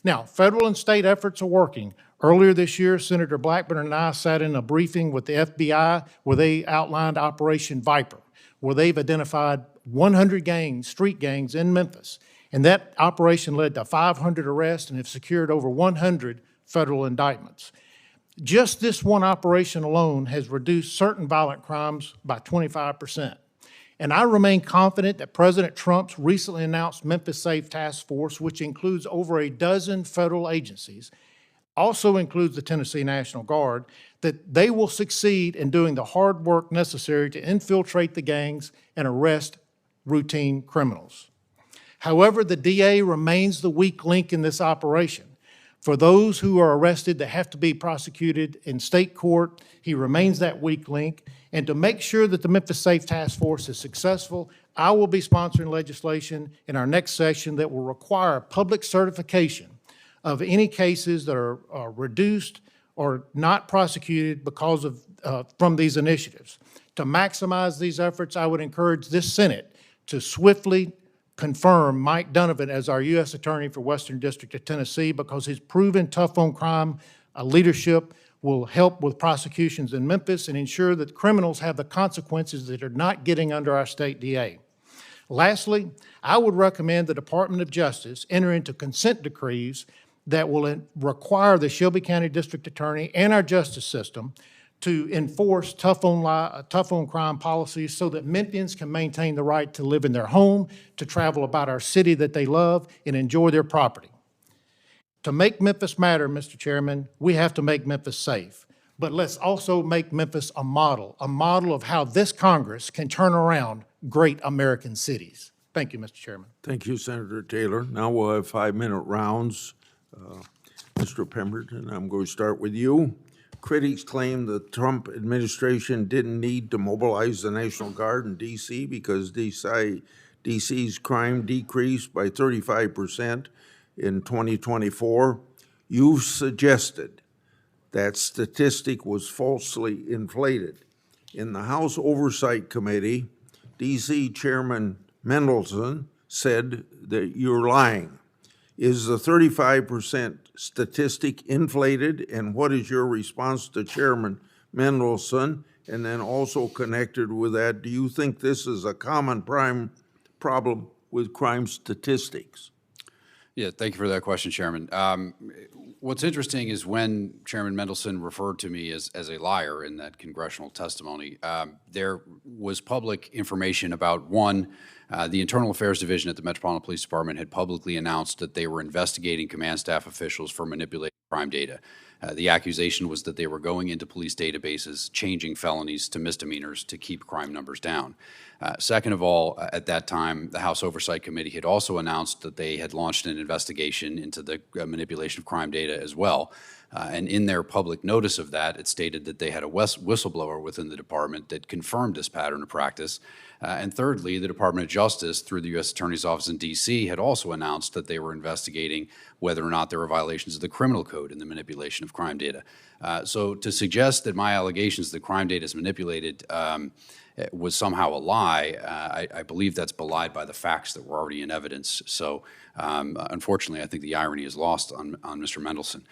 Now, federal and state efforts are working. Earlier this year, Senator Blackburn and I sat in a briefing with the FBI where they outlined Operation Viper, where they've identified 100 gangs, street gangs in Memphis. And that operation led to 500 arrests and have secured over 100 federal indictments. Just this one operation alone has reduced certain violent crimes by 25%. And I remain confident that President Trump's recently announced Memphis Safe Task Force, which includes over a dozen federal agencies, also includes the Tennessee National Guard, that they will succeed in doing the hard work necessary to infiltrate the gangs and arrest routine criminals. However, the DA remains the weak link in this operation. For those who are arrested that have to be prosecuted in state court, he remains that weak link. And to make sure that the Memphis Safe Task Force is successful, I will be sponsoring legislation in our next session that will require public certification of any cases that are reduced or not prosecuted because of from these initiatives. To maximize these efforts, I would encourage this Senate to swiftly confirm Mike Donovan as our U.S. Attorney for Western District of Tennessee, because his proven tough on crime leadership will help with prosecutions in Memphis and ensure that criminals have the consequences that are not getting under our state DA. Lastly, I would recommend the Department of Justice enter into consent decrees that will require the Shelby County District Attorney and our justice system to enforce tough on crime policies so that Memphians can maintain the right to live in their home, to travel about our city that they love, and enjoy their property. To make Memphis matter, Mr. Chairman, we have to make Memphis safe. But let's also make Memphis a model of how this Congress can turn around great American cities. Thank you, Mr. Chairman. Thank you, Senator Taylor. Now we'll have 5-minute rounds. Mr. Pemberton, I'm going to start with you. Critics claim the Trump administration didn't need to mobilize the National Guard in D.C. because D.C.'s crime decreased by 35% in 2024. You've suggested that statistic was falsely inflated. In the House Oversight Committee, D.C. Chairman Mendelson said that you're lying. Is the 35% statistic inflated, and what is your response to Chairman Mendelson? And then also connected with that, do you think this is a common problem with crime statistics? Yeah, thank you for that question, Chairman. What's interesting is when Chairman Mendelson referred to me as a liar in that congressional testimony, there was public information about, one, the Internal Affairs Division at the Metropolitan Police Department had publicly announced that they were investigating command staff officials for manipulating crime data. The accusation was that they were going into police databases, changing felonies to misdemeanors to keep crime numbers down. Second of all, at that time, the House Oversight Committee had also announced that they had launched an investigation into the manipulation of crime data as well. And in their public notice of that, it stated that they had a whistleblower within the department that confirmed this pattern of practice. And thirdly, the Department of Justice, through the U.S. Attorney's Office in D.C., had also announced that they were investigating whether or not there were violations of the criminal code in the manipulation of crime data. So to suggest that my allegations that crime data is manipulated was somehow a lie, I believe that's belied by the facts that were already in evidence. So unfortunately, I think the irony is lost on Mr. Mendelson.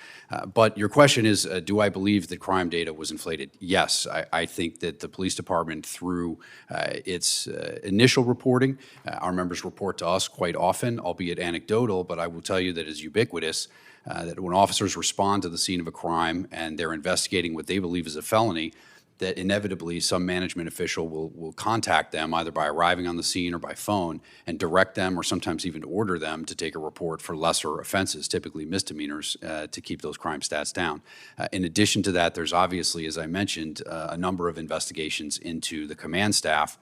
But your question is, do I believe that crime data was inflated? Yes, I think that the police department, through its initial reporting, our members report to us quite often, albeit anecdotal, but I will tell you that it's ubiquitous. That when officers respond to the scene of a crime and they're investigating what they believe is a felony, that inevitably some management official will contact them either by arriving on the scene or by phone and direct them or sometimes even order them to take a report for lesser offenses, typically misdemeanors, to keep those crime stats down. In addition to that, there's obviously, as I mentioned, a number of investigations into the command staff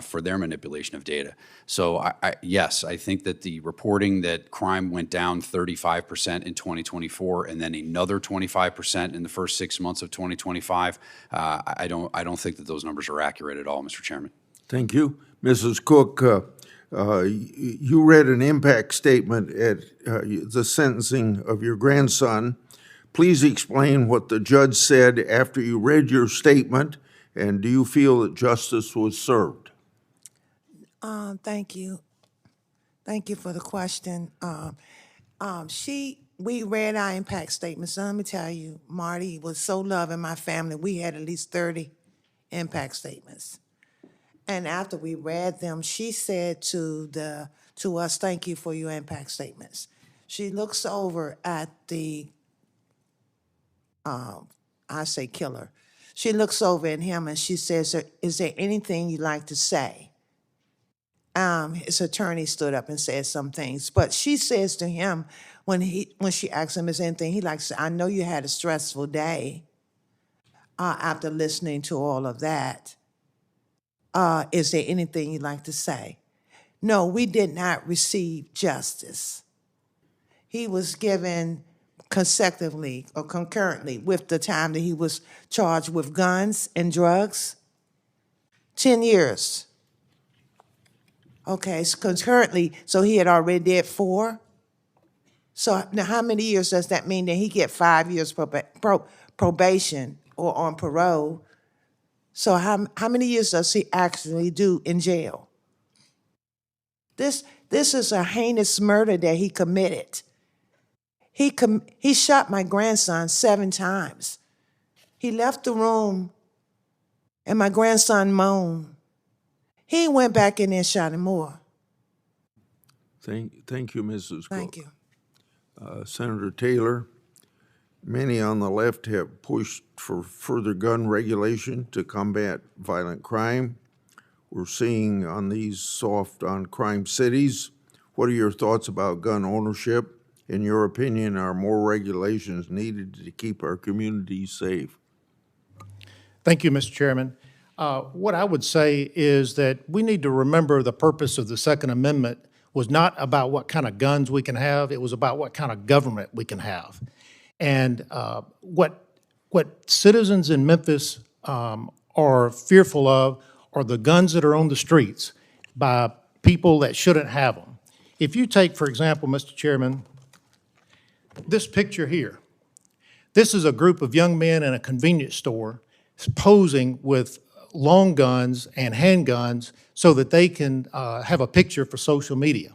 for their manipulation of data. So yes, I think that the reporting that crime went down 35% in 2024 and then another 25% in the first 6 months of 2025, I don't think that those numbers are accurate at all, Mr. Chairman. Thank you. Mrs. Cook, you read an impact statement at the sentencing of your grandson. Please explain what the judge said after you read your statement, and do you feel that justice was served? Thank you. Thank you for the question. We read our impact statement. So let me tell you, Marty was so loving my family. We had at least 30 impact statements. And after we read them, she said to us, "Thank you for your impact statements." She looks over at the, I say killer. She looks over at him and she says, "Is there anything you'd like to say?" His attorney stood up and said some things, but she says to him, when she asks him, "Is there anything he'd like to say?" "I know you had a stressful day after listening to all of that. Is there anything you'd like to say?" No, we did not receive justice. He was given consecutively or concurrently with the time that he was charged with guns and drugs, 10 years. Okay, so concurrently, so he had already did 4. So now how many years does that mean? That he get 5 years probation or on parole? So how many years does he actually do in jail? This is a heinous murder that he committed. He shot my grandson 7 times. He left the room and my grandson moaned. He went back in there and shot him more. Thank you, Mrs. Cook. Thank you. Senator Taylor, many on the left have pushed for further gun regulation to combat violent crime. We're seeing on these soft on crime cities. What are your thoughts about gun ownership? In your opinion, are more regulations needed to keep our communities safe? Thank you, Mr. Chairman. What I would say is that we need to remember the purpose of the Second Amendment was not about what kind of guns we can have, it was about what kind of government we can have. And what citizens in Memphis are fearful of are the guns that are on the streets by people that shouldn't have them. If you take, for example, Mr. Chairman, this picture here, this is a group of young men in a convenience store posing with long guns and handguns so that they can have a picture for social media.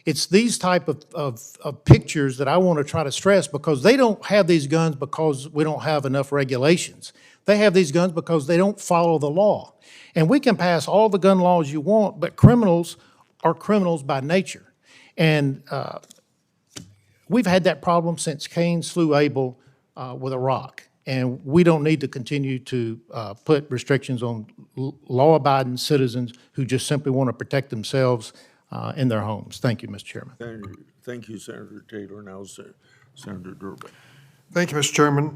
It's these type of pictures that I want to try to stress, because they don't have these guns because we don't have enough regulations. They have these guns because they don't follow the law. And we can pass all the gun laws you want, but criminals are criminals by nature. And we've had that problem since Cain slew Abel with a rock. And we don't need to continue to put restrictions on law-abiding citizens who just simply want to protect themselves in their homes. Thank you, Mr. Chairman. Thank you, Senator Taylor. Now, Senator Durbin. Thank you, Mr. Chairman.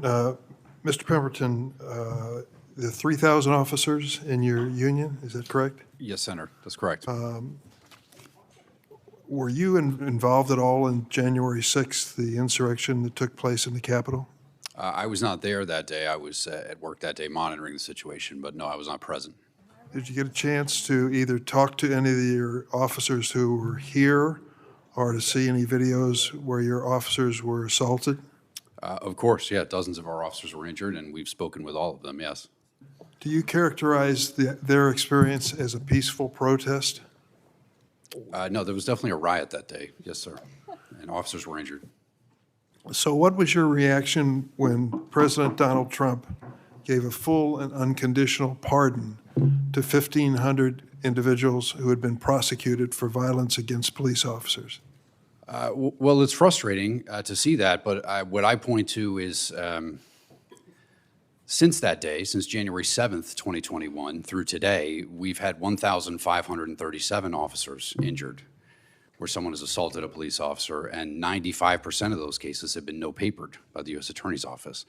Mr. Pemberton, the 3,000 officers in your union, is that correct? Yes, Senator, that's correct. Were you involved at all in January 6th, the insurrection that took place in the Capitol? I was not there that day. I was at work that day monitoring the situation, but no, I was not present. Did you get a chance to either talk to any of your officers who were here or to see any videos where your officers were assaulted? Of course, yeah, dozens of our officers were injured, and we've spoken with all of them, yes. Do you characterize their experience as a peaceful protest? No, there was definitely a riot that day, yes, sir, and officers were injured. So what was your reaction when President Donald Trump gave a full and unconditional pardon to 1,500 individuals who had been prosecuted for violence against police officers? Well, it's frustrating to see that, but what I point to is since that day, since January 7th, 2021 through today, we've had 1,537 officers injured where someone has assaulted a police officer, and 95% of those cases have been no-papered by the U.S. Attorney's Office.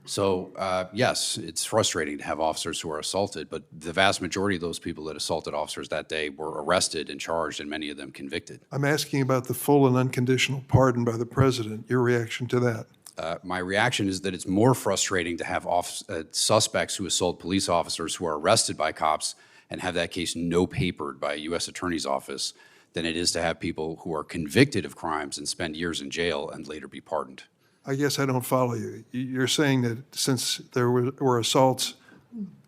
So, yes, it's frustrating to have officers who are assaulted, but the vast majority of those people that assaulted officers that day were arrested and charged, and many of them convicted. I'm asking about the full and unconditional pardon by the president. Your reaction to that? My reaction is that it's more frustrating to have suspects who assault police officers who are arrested by cops and have that case no-papered by a U.S. Attorney's Office than it is to have people who are convicted of crimes and spend years in jail and later be pardoned. I guess I don't follow you. You're saying that since there were assaults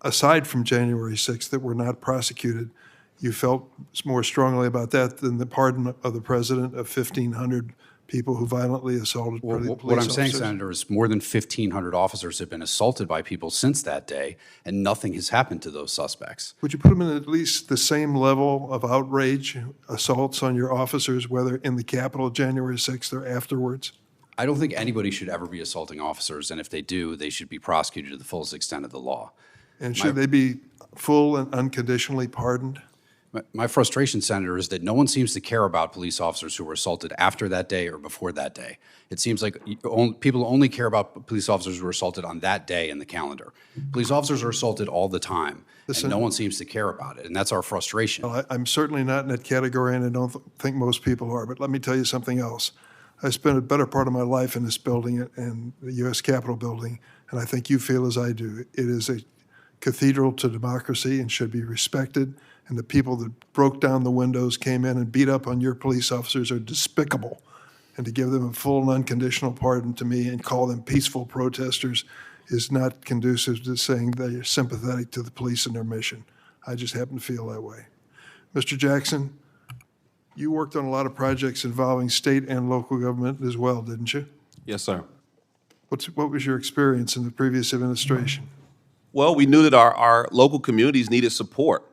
aside from January 6th that were not prosecuted, you felt more strongly about that than the pardon of the president of 1,500 people who violently assaulted police officers? What I'm saying, Senator, is more than 1,500 officers have been assaulted by people since that day, and nothing has happened to those suspects. Would you put them in at least the same level of outrage, assaults on your officers, whether in the Capitol January 6th or afterwards? I don't think anybody should ever be assaulting officers, and if they do, they should be prosecuted to the fullest extent of the law. And should they be full and unconditionally pardoned? My frustration, Senator, is that no one seems to care about police officers who were assaulted after that day or before that day. It seems like people only care about police officers who were assaulted on that day in the calendar. Police officers are assaulted all the time, and no one seems to care about it, and that's our frustration. Well, I'm certainly not in that category, and I don't think most people are, but let me tell you something else. I spent a better part of my life in this building, and the U.S. Capitol building, and I think you feel as I do. It is a cathedral to democracy and should be respected. And the people that broke down the windows, came in and beat up on your police officers are despicable. And to give them a full and unconditional pardon to me and call them peaceful protesters is not conducive to saying they're sympathetic to the police and their mission. I just happen to feel that way. Mr. Jackson, you worked on a lot of projects involving state and local government as well, didn't you? Yes, sir. What was your experience in the previous administration? Well, we knew that our local communities needed support.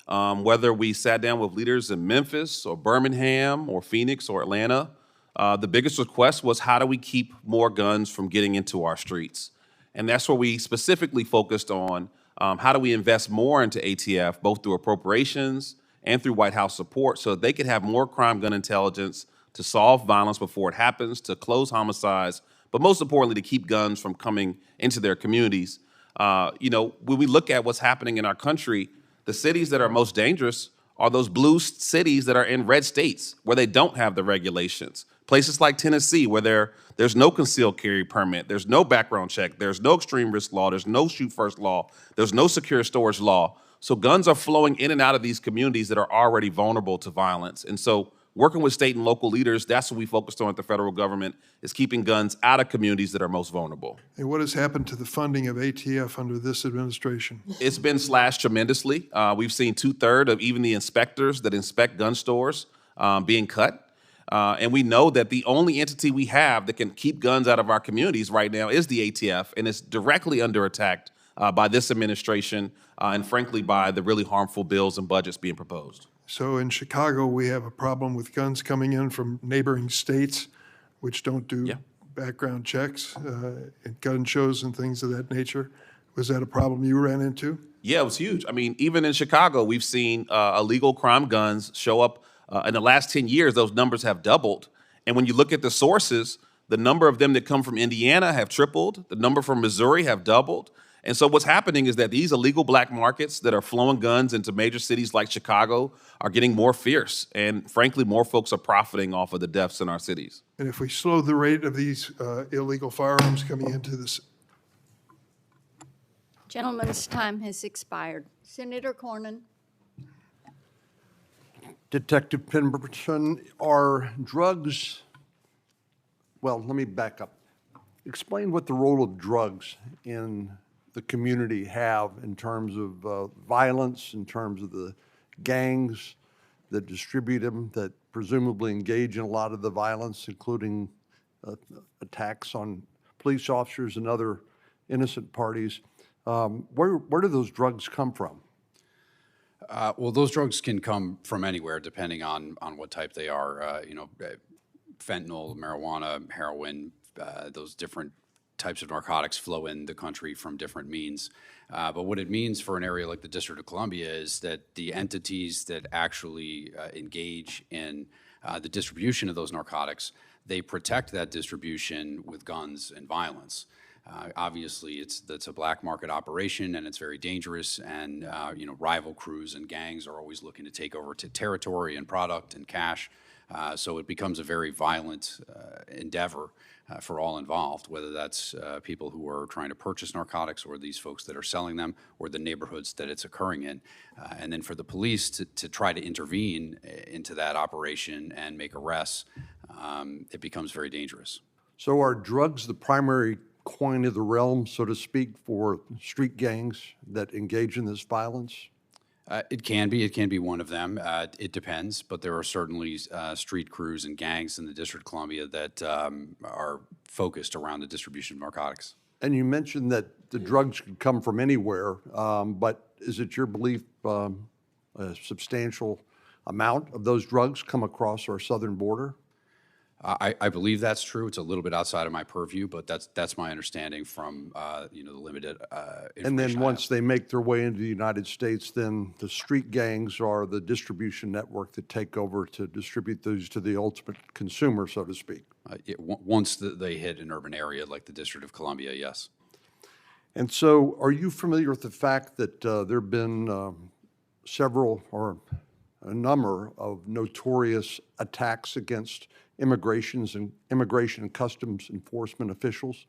Whether we sat down with leaders in Memphis or Birmingham or Phoenix or Atlanta, the biggest request was how do we keep more guns from getting into our streets? And that's where we specifically focused on how do we invest more into ATF, both through appropriations and through White House support, so that they could have more crime gun intelligence to solve violence before it happens, to close homicides, but most importantly, to keep guns from coming into their communities. When we look at what's happening in our country, the cities that are most dangerous are those blue cities that are in red states where they don't have the regulations. Places like Tennessee where there's no concealed carry permit, there's no background check, there's no extreme risk law, there's no shoot first law, there's no secure storage law. So guns are flowing in and out of these communities that are already vulnerable to violence. And so working with state and local leaders, that's what we focused on at the federal government, is keeping guns out of communities that are most vulnerable. And what has happened to the funding of ATF under this administration? It's been slashed tremendously. We've seen 2/3 of even the inspectors that inspect gun stores being cut. And we know that the only entity we have that can keep guns out of our communities right now is the ATF, and it's directly under attack by this administration and frankly by the really harmful bills and budgets being proposed. So in Chicago, we have a problem with guns coming in from neighboring states, which don't do background checks and gun shows and things of that nature. Was that a problem you ran into? Yeah, it was huge. I mean, even in Chicago, we've seen illegal crime guns show up. In the last 10 years, those numbers have doubled. And when you look at the sources, the number of them that come from Indiana have tripled. The number from Missouri have doubled. And so what's happening is that these illegal black markets that are flowing guns into major cities like Chicago are getting more fierce. And frankly, more folks are profiting off of the deaths in our cities. And if we slow the rate of these illegal firearms coming into this. Gentleman's time has expired. Senator Cornyn. Detective Pemberton, are drugs, well, let me back up. Explain what the role of drugs in the community have in terms of violence, in terms of the gangs that distribute them, that presumably engage in a lot of the violence, including attacks on police officers and other innocent parties. Where do those drugs come from? Well, those drugs can come from anywhere, depending on what type they are. Fentanyl, marijuana, heroin, those different types of narcotics flow in the country from different means. But what it means for an area like the District of Columbia is that the entities that actually engage in the distribution of those narcotics, they protect that distribution with guns and violence. Obviously, that's a black market operation, and it's very dangerous. And rival crews and gangs are always looking to take over territory and product and cash. So it becomes a very violent endeavor for all involved, whether that's people who are trying to purchase narcotics, or these folks that are selling them, or the neighborhoods that it's occurring in. And then for the police to try to intervene into that operation and make arrests, it becomes very dangerous. So are drugs the primary coin of the realm, so to speak, for street gangs that engage in this violence? It can be one of them. It depends, but there are certainly street crews and gangs in the District of Columbia that are focused around the distribution of narcotics. And you mentioned that the drugs could come from anywhere, but is it your belief a substantial amount of those drugs come across our southern border? I believe that's true. It's a little bit outside of my purview, but that's my understanding from the limited information. And then once they make their way into the United States, then the street gangs are the distribution network that take over to distribute those to the ultimate consumer, so to speak. Once they hit an urban area like the District of Columbia, yes. And so are you familiar with the fact that there have been several or a number of notorious attacks against immigration and customs enforcement officials?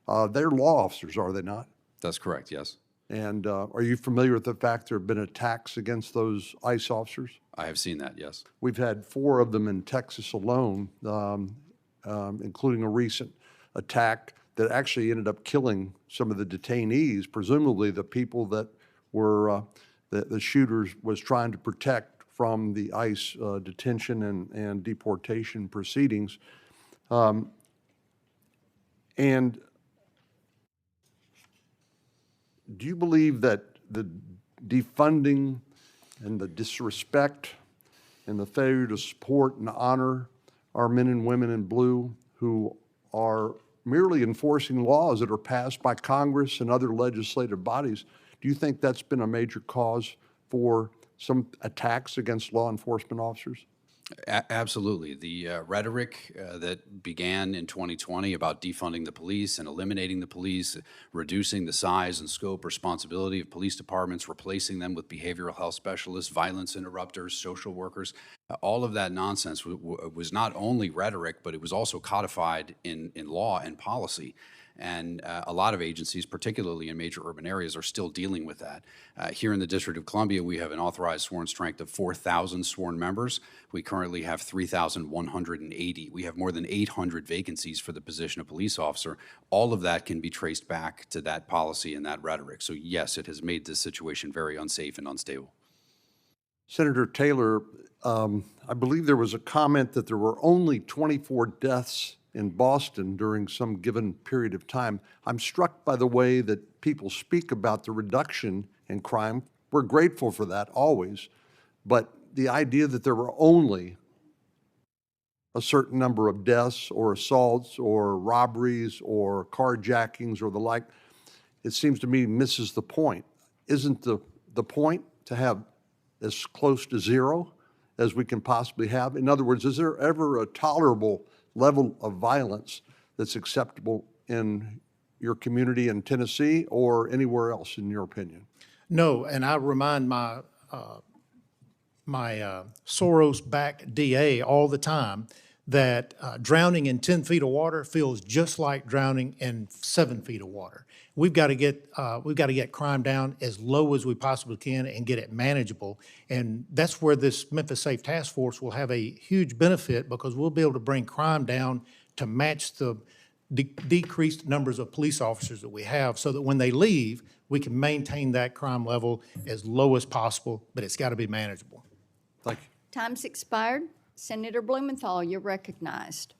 They're law officers, are they not? That's correct, yes. And are you familiar with the fact there have been attacks against those ICE officers? I have seen that, yes. We've had 4 of them in Texas alone, including a recent attack that actually ended up killing some of the detainees, presumably the people that were the shooters was trying to protect from the ICE detention and deportation proceedings. And do you believe that the defunding and the disrespect and the failure to support and honor our men and women in blue who are merely enforcing laws that are passed by Congress and other legislative bodies, do you think that's been a major cause for some attacks against law enforcement officers? Absolutely. The rhetoric that began in 2020 about defunding the police and eliminating the police, reducing the size and scope, responsibility of police departments, replacing them with behavioral health specialists, violence interrupters, social workers, all of that nonsense was not only rhetoric, but it was also codified in law and policy. And a lot of agencies, particularly in major urban areas, are still dealing with that. Here in the District of Columbia, we have an authorized sworn strength of 4,000 sworn members. We currently have 3,180. We have more than 800 vacancies for the position of police officer. All of that can be traced back to that policy and that rhetoric. So yes, it has made this situation very unsafe and unstable. Senator Taylor, I believe there was a comment that there were only 24 deaths in Boston during some given period of time. I'm struck by the way that people speak about the reduction in crime. We're grateful for that always, but the idea that there were only a certain number of deaths or assaults or robberies or carjackings or the like, it seems to me misses the point. Isn't the point to have as close to zero as we can possibly have? In other words, is there ever a tolerable level of violence that's acceptable in your community in Tennessee or anywhere else, in your opinion? No, and I remind my Soros-backed DA all the time that drowning in 10 feet of water feels just like drowning in 7 feet of water. We've got to get crime down as low as we possibly can and get it manageable. And that's where this Memphis Safe Task Force will have a huge benefit, because we'll be able to bring crime down to match the decreased numbers of police officers that we have, so that when they leave, we can maintain that crime level as low as possible, but it's got to be manageable. Thank you. Time's expired. Senator Blumenthal, you're recognized.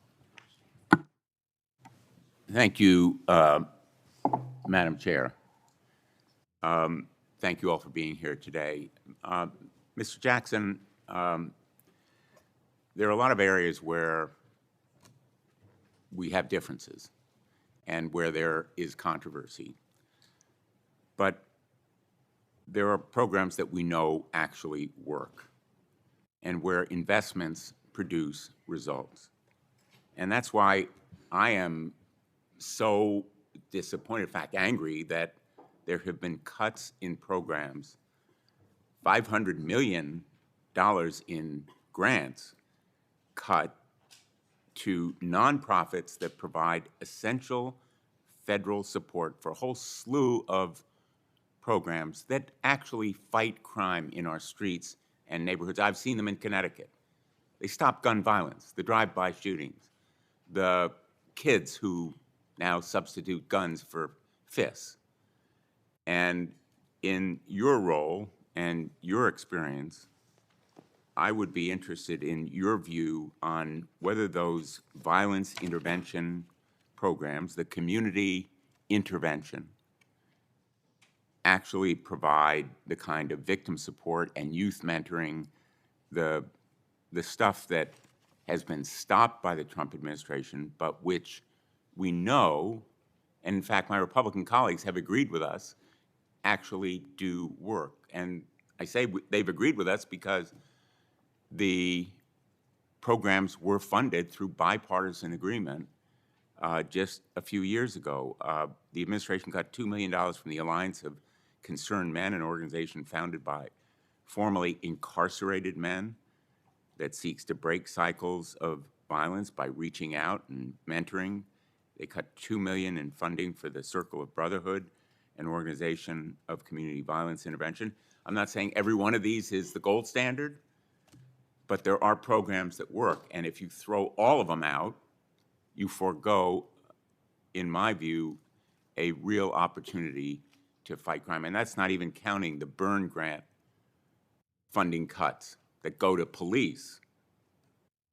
Thank you, Madam Chair. Thank you all for being here today. Mr. Jackson, there are a lot of areas where we have differences and where there is controversy. But there are programs that we know actually work and where investments produce results. And that's why I am so disappointed, in fact angry, that there have been cuts in programs, $500 million in grants cut to nonprofits that provide essential federal support for a whole slew of programs that actually fight crime in our streets and neighborhoods. I've seen them in Connecticut. They stop gun violence, the drive-by shootings, the kids who now substitute guns for fists. And in your role and your experience, I would be interested in your view on whether those violence intervention programs, the community intervention, actually provide the kind of victim support and youth mentoring, the stuff that has been stopped by the Trump administration, but which we know, and in fact my Republican colleagues have agreed with us, actually do work. And I say they've agreed with us because the programs were funded through bipartisan agreement just a few years ago. The administration got $2 million from the Alliance of Concerned Men, an organization founded by formerly incarcerated men that seeks to break cycles of violence by reaching out and mentoring. They cut $2 million in funding for the Circle of Brotherhood, an organization of community violence intervention. I'm not saying every one of these is the gold standard, but there are programs that work. And if you throw all of them out, you forego, in my view, a real opportunity to fight crime. And that's not even counting the burn grant funding cuts that go to police.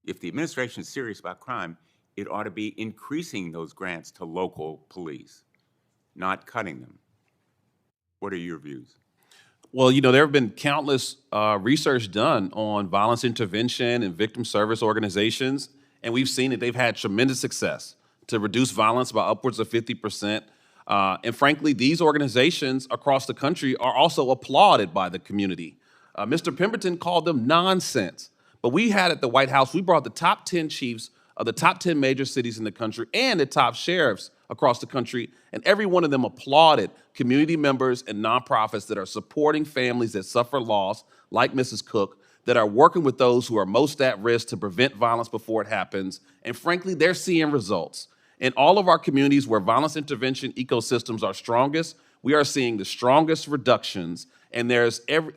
If the administration is serious about crime, it ought to be increasing those grants to local police, not cutting them. What are your views? Well, you know, there have been countless research done on violence intervention and victim service organizations, and we've seen that they've had tremendous success to reduce violence by upwards of 50%. And frankly, these organizations across the country are also applauded by the community. Mr. Pemberton called them nonsense. But we had at the White House, we brought the top 10 chiefs of the top 10 major cities in the country and the top sheriffs across the country, and every one of them applauded community members and nonprofits that are supporting families that suffer loss, like Mrs. Cook, that are working with those who are most at risk to prevent violence before it happens. And frankly, they're seeing results. In all of our communities where violence intervention ecosystems are strongest, we are seeing the strongest reductions. And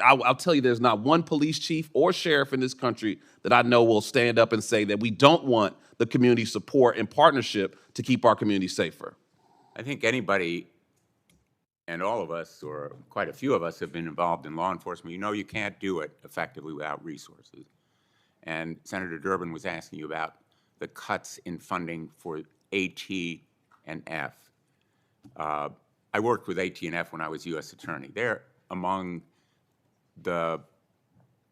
I'll tell you, there's not one police chief or sheriff in this country that I know will stand up and say that we don't want the community support and partnership to keep our community safer. I think anybody, and all of us, or quite a few of us, have been involved in law enforcement. You know you can't do it effectively without resources. And Senator Durbin was asking you about the cuts in funding for AT and F. I worked with AT and F when I was U.S. Attorney. They're among the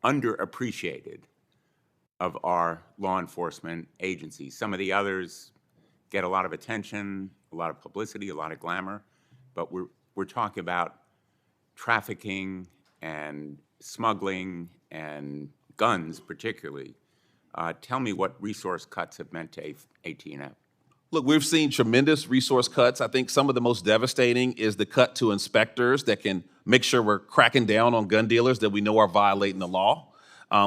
underappreciated of our law enforcement agencies. Some of the others get a lot of attention, a lot of publicity, a lot of glamour, but we're talking about trafficking and smuggling and guns particularly. Tell me what resource cuts have meant to AT&F. Look, we've seen tremendous resource cuts. I think some of the most devastating is the cut to inspectors that can make sure we're cracking down on gun dealers that we know are violating the law.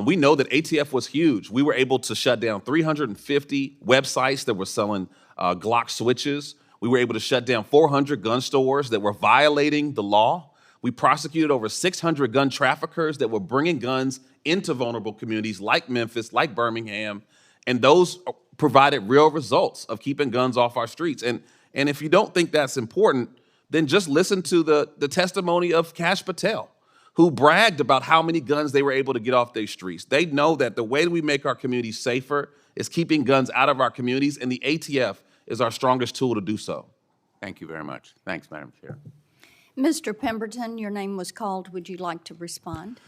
We know that ATF was huge. We were able to shut down 350 websites that were selling Glock switches. We were able to shut down 400 gun stores that were violating the law. We prosecuted over 600 gun traffickers that were bringing guns into vulnerable communities like Memphis, like Birmingham, and those provided real results of keeping guns off our streets. And if you don't think that's important, then just listen to the testimony of Kash Patel, who bragged about how many guns they were able to get off their streets. They know that the way we make our communities safer is keeping guns out of our communities, and the ATF is our strongest tool to do so. Thank you very much. Thanks, Madam Chair. Mr. Pemberton, your name was called. Would you like to respond?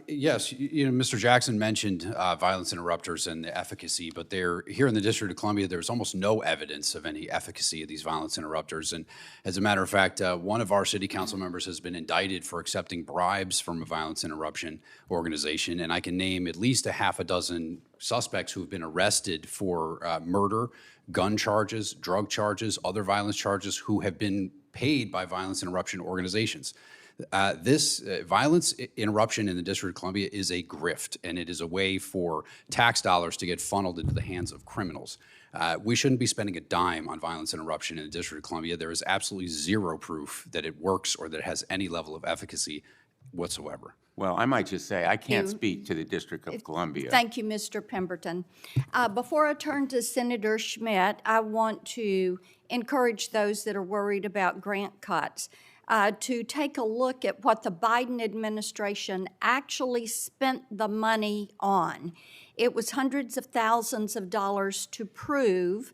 Yes, Mr. Jackson mentioned violence interrupters and the efficacy, but here in the District of Columbia, there's almost no evidence of any efficacy of these violence interrupters. And as a matter of fact, one of our city council members has been indicted for accepting bribes from a violence interruption organization, and I can name at least a half a dozen suspects who have been arrested for murder, gun charges, drug charges, other violence charges, who have been paid by violence interruption organizations. This violence interruption in the District of Columbia is a grift, and it is a way for tax dollars to get funneled into the hands of criminals. We shouldn't be spending a dime on violence interruption in the District of Columbia. There is absolutely zero proof that it works or that it has any level of efficacy whatsoever. Well, I might just say I can't speak to the District of Columbia. Thank you, Mr. Pemberton. Before I turn to Senator Schmidt, I want to encourage those that are worried about grant cuts to take a look at what the Biden administration actually spent the money on. It was hundreds of thousands of dollars to prove,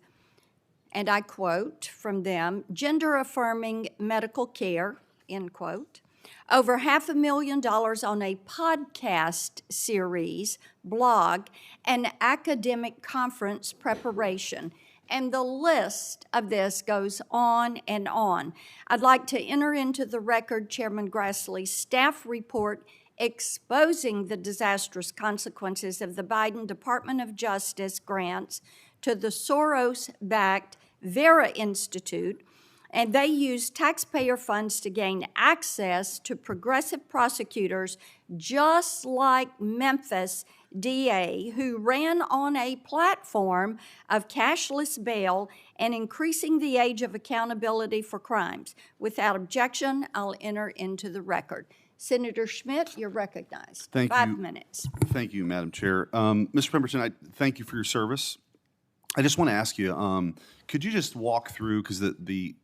and I quote from them, gender-affirming medical care, end quote. Over $500,000 on a podcast series, blog, and academic conference preparation. And the list of this goes on and on. I'd like to enter into the record Chairman Grassley's staff report exposing the disastrous consequences of the Biden Department of Justice grants to the Soros-backed Vera Institute, and they used taxpayer funds to gain access to progressive prosecutors just like Memphis DA, who ran on a platform of cashless bail and increasing the age of accountability for crimes. Without objection, I'll enter into the record. Senator Schmidt, you're recognized. Thank you. 5 minutes. Thank you, Madam Chair. Mr. Pemberton, I thank you for your service. I just want to ask you, could you just walk through, because the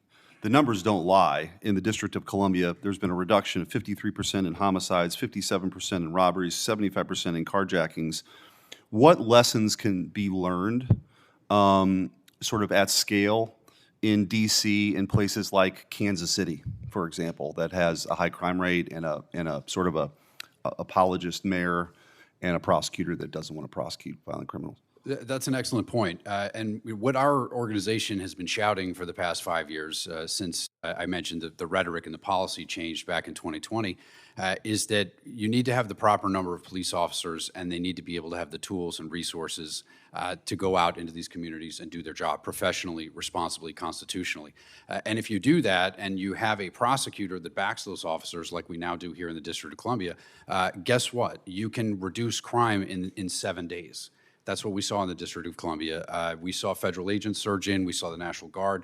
numbers don't lie. In the District of Columbia, there's been a reduction of 53% in homicides, 57% in robberies, 75% in carjackings. What lessons can be learned sort of at scale in D.C. and places like Kansas City, for example, that has a high crime rate and a sort of a apologist mayor and a prosecutor that doesn't want to prosecute violent criminals? That's an excellent point. And what our organization has been shouting for the past 5 years, since I mentioned that the rhetoric and the policy changed back in 2020, is that you need to have the proper number of police officers, and they need to be able to have the tools and resources to go out into these communities and do their job professionally, responsibly, constitutionally. And if you do that, and you have a prosecutor that backs those officers, like we now do here in the District of Columbia, guess what? You can reduce crime in 7 days. That's what we saw in the District of Columbia. We saw federal agents surge in. We saw the National Guard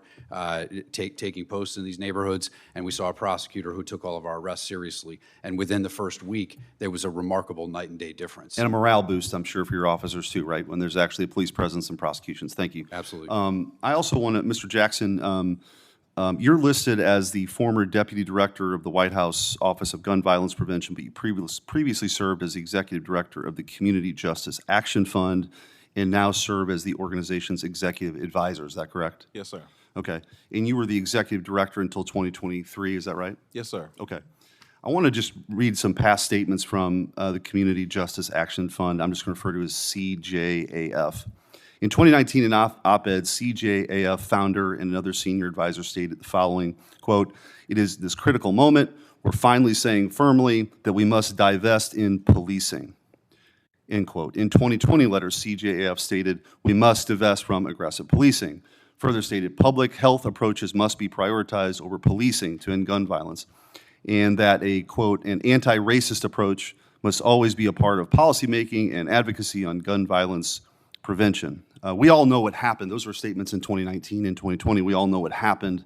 taking posts in these neighborhoods, and we saw a prosecutor who took all of our arrests seriously. And within the first week, there was a remarkable night and day difference. And a morale boost, I'm sure, for your officers too, right? When there's actually a police presence and prosecutions. Thank you. Absolutely. I also want to, Mr. Jackson, you're listed as the former Deputy Director of the White House Office of Gun Violence Prevention, but you previously served as the Executive Director of the Community Justice Action Fund and now serve as the organization's Executive Advisor. Is that correct? Yes, sir. Okay. And you were the Executive Director until 2023, is that right? Yes, sir. Okay. I want to just read some past statements from the Community Justice Action Fund. I'm just going to refer to as CJAF. In 2019, an op-ed, CJAF founder and another senior advisor stated the following, quote, "It is this critical moment. We're finally saying firmly that we must divest in policing," end quote. In 2020 letter, CJAF stated, "We must divest from aggressive policing." further stated public health approaches must be prioritized over policing to end gun violence, and that a, quote, an anti-racist approach must always be a part of policymaking and advocacy on gun violence prevention. We all know what happened. Those were statements in 2019 and 2020. We all know what happened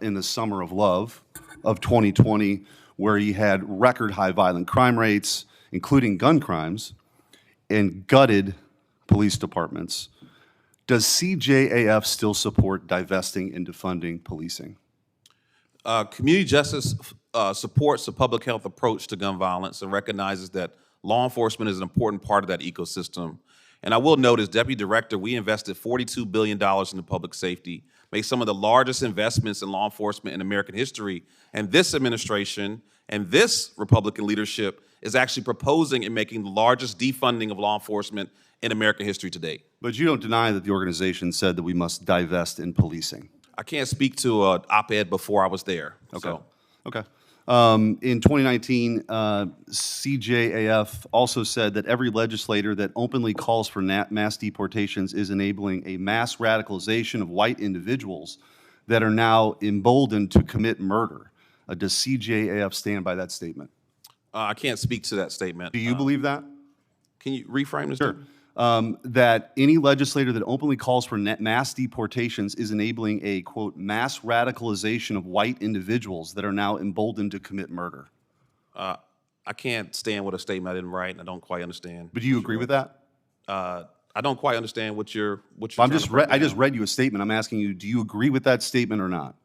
in the summer of love of 2020, where you had record high violent crime rates, including gun crimes, and gutted police departments. Does CJAF still support divesting and defunding policing? Community justice supports the public health approach to gun violence and recognizes that law enforcement is an important part of that ecosystem. And I will note, as Deputy Director, we invested $42 billion into public safety, made some of the largest investments in law enforcement in American history. And this administration and this Republican leadership is actually proposing and making the largest defunding of law enforcement in American history to date. But you don't deny that the organization said that we must divest in policing. I can't speak to an op-ed before I was there. Okay. So. Okay. In 2019, CJAF also said that every legislator that openly calls for mass deportations is enabling a mass radicalization of white individuals that are now emboldened to commit murder. Does CJAF stand by that statement? I can't speak to that statement. Do you believe that? Can you reframe this? Sure. That any legislator that openly calls for mass deportations is enabling a, quote, mass radicalization of white individuals that are now emboldened to commit murder. I can't stand with a statement I didn't write, and I don't quite understand. But do you agree with that? I don't quite understand what you're I just read you a statement. I'm asking you, do you agree with that statement or not?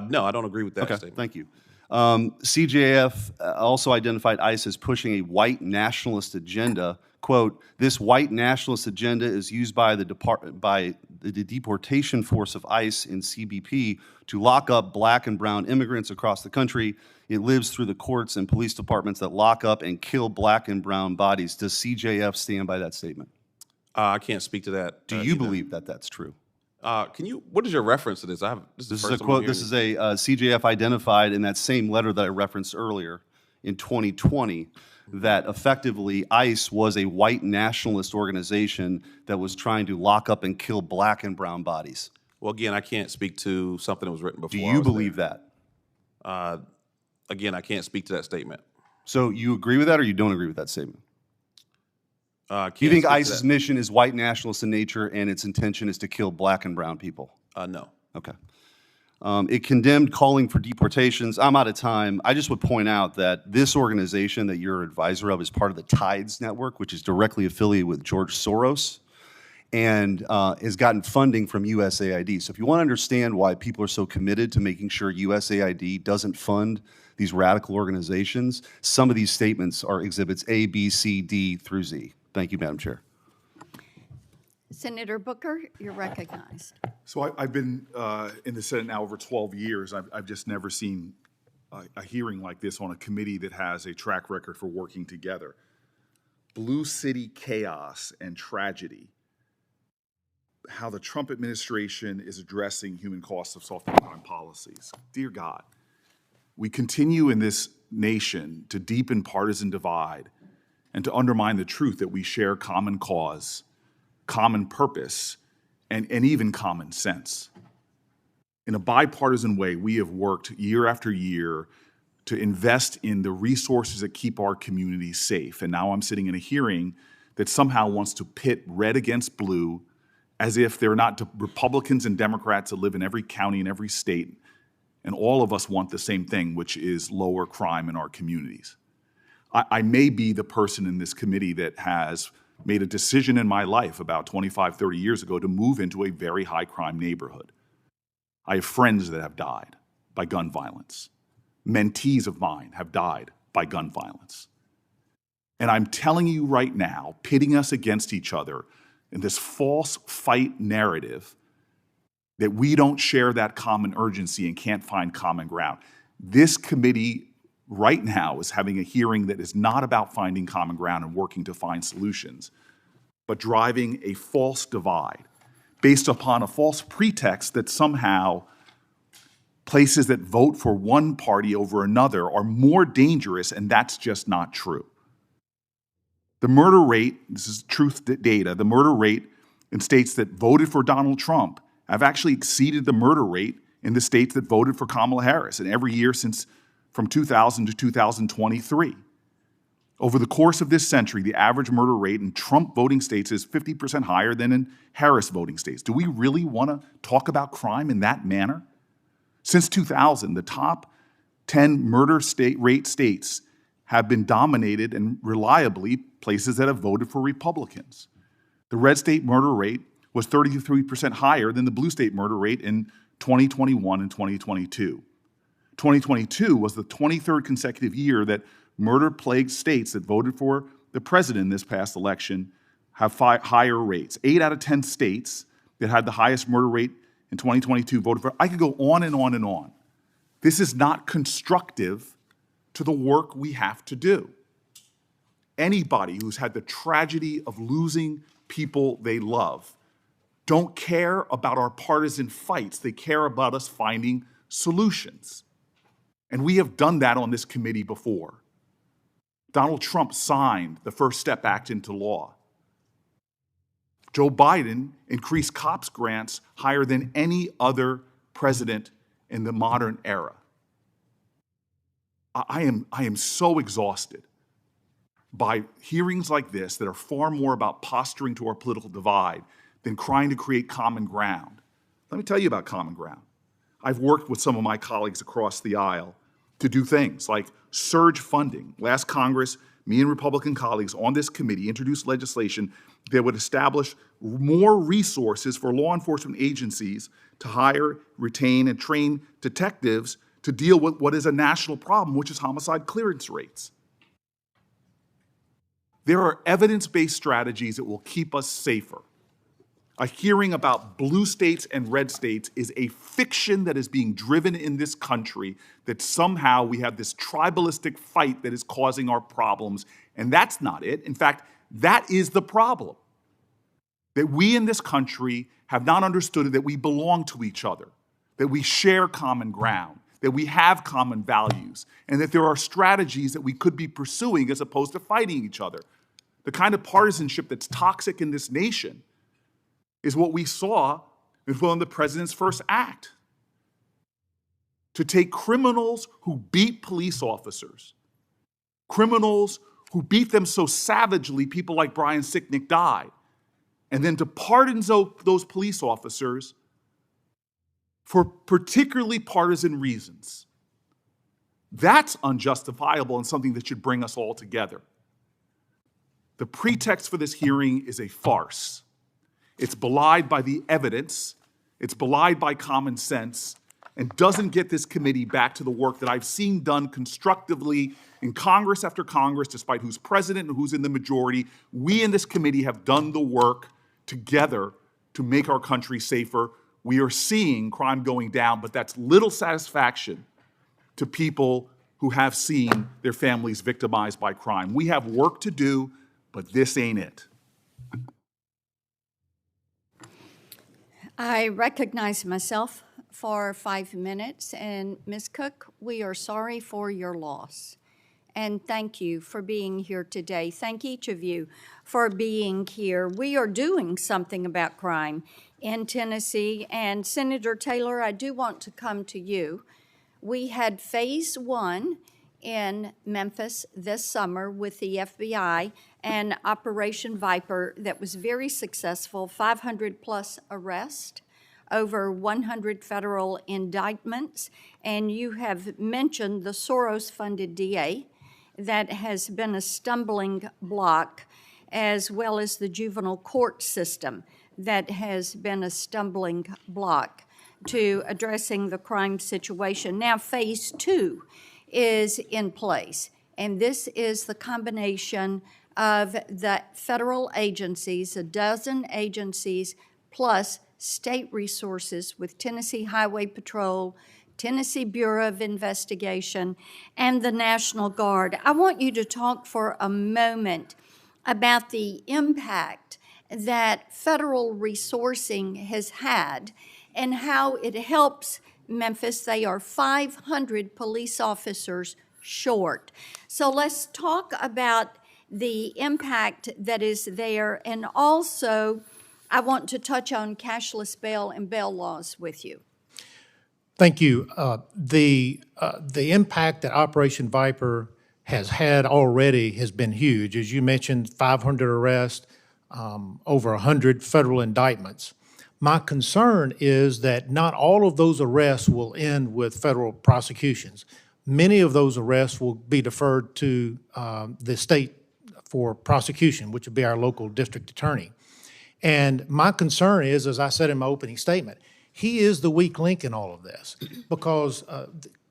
No, I don't agree with that statement. Thank you. CJAF also identified ICE as pushing a white nationalist agenda. Quote, this white nationalist agenda is used by the deportation force of ICE and CBP to lock up black and brown immigrants across the country. It lives through the courts and police departments that lock up and kill black and brown bodies. Does CJAF stand by that statement? I can't speak to that. Do you believe that that's true? What is your reference to this? This is a quote. This is a CJAF identified in that same letter that I referenced earlier in 2020 that effectively ICE was a white nationalist organization that was trying to lock up and kill black and brown bodies. Well, again, I can't speak to something that was written before. Do you believe that? Again, I can't speak to that statement. So you agree with that or you don't agree with that statement? Do you think ICE's mission is white nationalist in nature and its intention is to kill black and brown people? No. Okay. It condemned calling for deportations. I'm out of time. I just would point out that this organization that you're advisor of is part of the Tides Network, which is directly affiliated with George Soros and has gotten funding from USAID. So if you want to understand why people are so committed to making sure USAID doesn't fund these radical organizations, some of these statements are exhibits A, B, C, D through Z. Thank you, Madam Chair. Senator Booker, you're recognized. So I've been in the Senate now over 12 years. I've just never seen a hearing like this on a committee that has a track record for working together. Blue City chaos and tragedy, how the Trump administration is addressing human costs of soft crime policies. Dear God, we continue in this nation to deepen partisan divide and to undermine the truth that we share common cause, common purpose, and even common sense. In a bipartisan way, we have worked year after year to invest in the resources that keep our communities safe. And now I'm sitting in a hearing that somehow wants to pit red against blue as if they're not Republicans and Democrats that live in every county and every state. And all of us want the same thing, which is lower crime in our communities. I may be the person in this committee that has made a decision in my life about 25, 30 years ago to move into a very high crime neighborhood. I have friends that have died by gun violence. Mentees of mine have died by gun violence. And I'm telling you right now, pitting us against each other in this false fight narrative that we don't share that common urgency and can't find common ground. This committee right now is having a hearing that is not about finding common ground and working to find solutions, but driving a false divide based upon a false pretext that somehow places that vote for one party over another are more dangerous, and that's just not true. The murder rate, this is truth data, the murder rate in states that voted for Donald Trump have actually exceeded the murder rate in the states that voted for Kamala Harris in every year since from 2000 to 2023. Over the course of this century, the average murder rate in Trump voting states is 50% higher than in Harris voting states. Do we really want to talk about crime in that manner? Since 2000, the top 10 murder rate states have been dominated and reliably places that have voted for Republicans. The red state murder rate was 33% higher than the blue state murder rate in 2021 and 2022. 2022 was the 23rd consecutive year that murder-plagued states that voted for the president in this past election have higher rates. 8 out of 10 states that had the highest murder rate in 2022 voted for. I could go on and on and on. This is not constructive to the work we have to do. Anybody who's had the tragedy of losing people they love don't care about our partisan fights. They care about us finding solutions. And we have done that on this committee before. Donald Trump signed the First Step Act into law. Joe Biden increased COPS grants higher than any other president in the modern era. I am so exhausted by hearings like this that are far more about posturing to our political divide than trying to create common ground. Let me tell you about common ground. I've worked with some of my colleagues across the aisle to do things like surge funding. Last Congress, me and Republican colleagues on this committee introduced legislation that would establish more resources for law enforcement agencies to hire, retain, and train detectives to deal with what is a national problem, which is homicide clearance rates. There are evidence-based strategies that will keep us safer. A hearing about blue states and red states is a fiction that is being driven in this country, that somehow we have this tribalistic fight that is causing our problems, and that's not it. In fact, that is the problem. That we in this country have not understood that we belong to each other, that we share common ground, that we have common values, and that there are strategies that we could be pursuing as opposed to fighting each other. The kind of partisanship that's toxic in this nation is what we saw in the president's first act. To take criminals who beat police officers, criminals who beat them so savagely, people like Brian Sicknick died, and then to pardon those police officers for particularly partisan reasons. That's unjustifiable and something that should bring us all together. The pretext for this hearing is a farce. It's belied by the evidence, it's belied by common sense, and doesn't get this committee back to the work that I've seen done constructively in Congress after Congress, despite who's president and who's in the majority. We in this committee have done the work together to make our country safer. We are seeing crime going down, but that's little satisfaction to people who have seen their families victimized by crime. We have work to do, but this ain't it. I recognize myself for 5 minutes, and Ms. Cook, we are sorry for your loss. And thank you for being here today. Thank each of you for being here. We are doing something about crime in Tennessee, and Senator Taylor, I do want to come to you. We had phase 1 in Memphis this summer with the FBI and Operation Viper that was very successful, 500 plus arrests, over 100 federal indictments, and you have mentioned the Soros-funded DA that has been a stumbling block, as well as the juvenile court system that has been a stumbling block to addressing the crime situation. Now, phase 2 is in place, and this is the combination of the federal agencies, a dozen agencies, plus state resources with Tennessee Highway Patrol, Tennessee Bureau of Investigation, and the National Guard. I want you to talk for a moment about the impact that federal resourcing has had and how it helps Memphis. They are 500 police officers short. So let's talk about the impact that is there, and also I want to touch on cashless bail and bail laws with you. Thank you. The impact that Operation Viper has had already has been huge. As you mentioned, 500 arrests, over 100 federal indictments. My concern is that not all of those arrests will end with federal prosecutions. Many of those arrests will be deferred to the state for prosecution, which would be our local district attorney. And my concern is, as I said in my opening statement, he is the weak link in all of this, because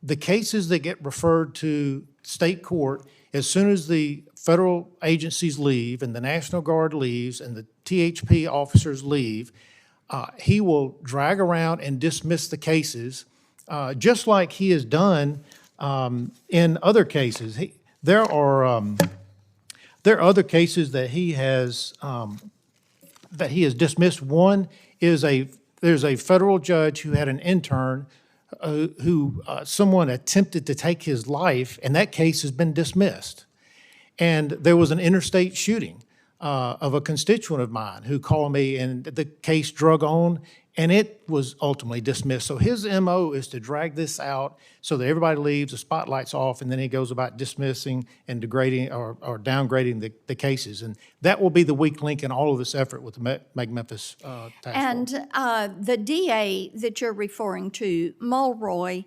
the cases that get referred to state court, as soon as the federal agencies leave and the National Guard leaves and the THP officers leave, he will drag around and dismiss the cases, just like he has done in other cases. There are other cases that he has dismissed. One is there's a federal judge who had an intern who someone attempted to take his life, and that case has been dismissed. And there was an interstate shooting of a constituent of mine who called me, and the case drug on, and it was ultimately dismissed. So his MO is to drag this out so that everybody leaves, the spotlight's off, and then he goes about dismissing and degrading or downgrading the cases. And that will be the weak link in all of this effort with the Make Memphis task force. And the DA that you're referring to, Mulroy,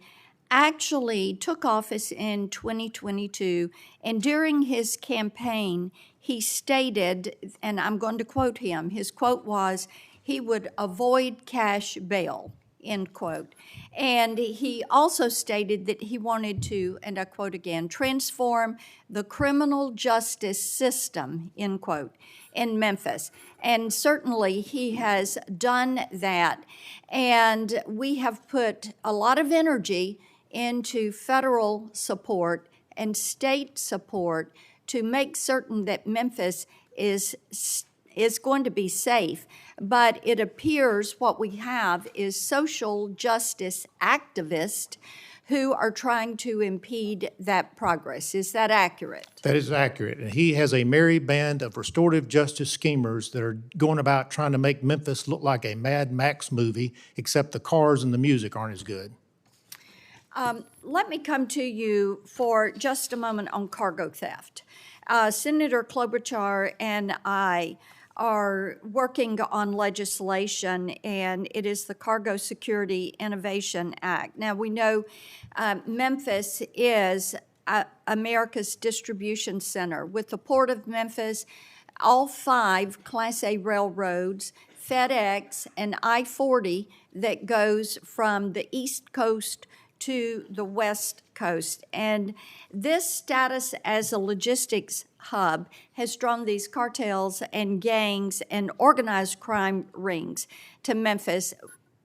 actually took office in 2022, and during his campaign, he stated, and I'm going to quote him, his quote was, he would avoid cash bail, end quote. And he also stated that he wanted to, and I quote again, transform the criminal justice system, end quote, in Memphis. And certainly he has done that. And we have put a lot of energy into federal support and state support to make certain that Memphis is going to be safe. But it appears what we have is social justice activists who are trying to impede that progress. Is that accurate? That is accurate. And he has a merry band of restorative justice schemers that are going about trying to make Memphis look like a Mad Max movie, except the cars and the music aren't as good. Let me come to you for just a moment on cargo theft. Senator Klobuchar and I are working on legislation, and it is the Cargo Security Innovation Act. Now, we know Memphis is America's distribution center. With the Port of Memphis, all 5 Class A railroads, FedEx, and I-40 that goes from the East Coast to the West Coast. And this status as a logistics hub has drawn these cartels and gangs and organized crime rings to Memphis,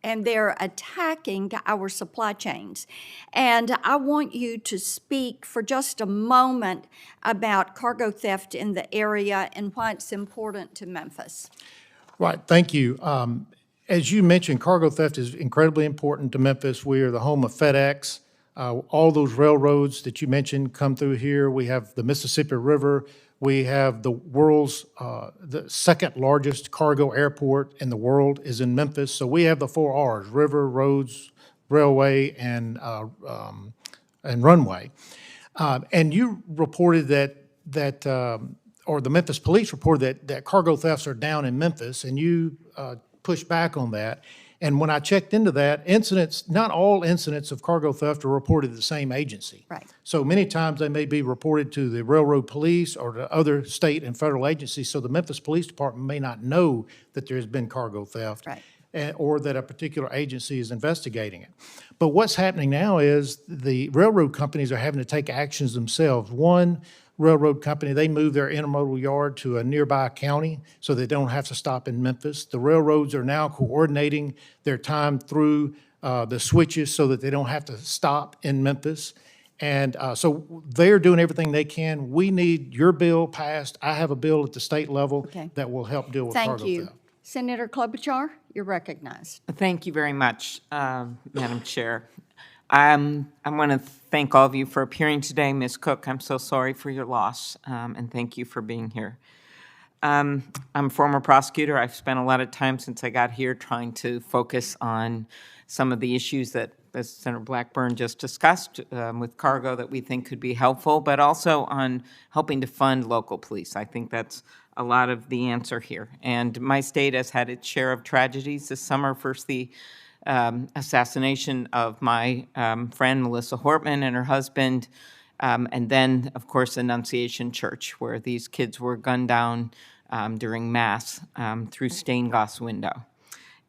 and they're attacking our supply chains. And I want you to speak for just a moment about cargo theft in the area and why it's important to Memphis. Right, thank you. As you mentioned, cargo theft is incredibly important to Memphis. We are the home of FedEx. All those railroads that you mentioned come through here. We have the Mississippi River. We have the world's, the second largest cargo airport in the world is in Memphis. So we have the 4 R's, river, roads, railway, and runway. And you reported or the Memphis police reported that cargo thefts are down in Memphis, and you pushed back on that. And when I checked into that, not all incidents of cargo theft are reported to the same agency. Right. So many times they may be reported to the railroad police or to other state and federal agencies. So the Memphis Police Department may not know that there's been cargo theft. Right. Or that a particular agency is investigating it. But what's happening now is the railroad companies are having to take actions themselves. One railroad company, they moved their intermodal yard to a nearby county so they don't have to stop in Memphis. The railroads are now coordinating their time through the switches so that they don't have to stop in Memphis. And so they're doing everything they can. We need your bill passed. I have a bill at the state level that will help deal with cargo theft. Thank you. Senator Klobuchar, you're recognized. Thank you very much, Madam Chair. I want to thank all of you for appearing today. Ms. Cook, I'm so sorry for your loss, and thank you for being here. I'm a former prosecutor. I've spent a lot of time since I got here trying to focus on some of the issues that as Senator Blackburn just discussed with cargo that we think could be helpful, but also on helping to fund local police. I think that's a lot of the answer here. And my state has had its share of tragedies this summer. First, the assassination of my friend Melissa Hortman and her husband, and then, of course, Annunciation Church, where these kids were gunned down during Mass through stained glass window.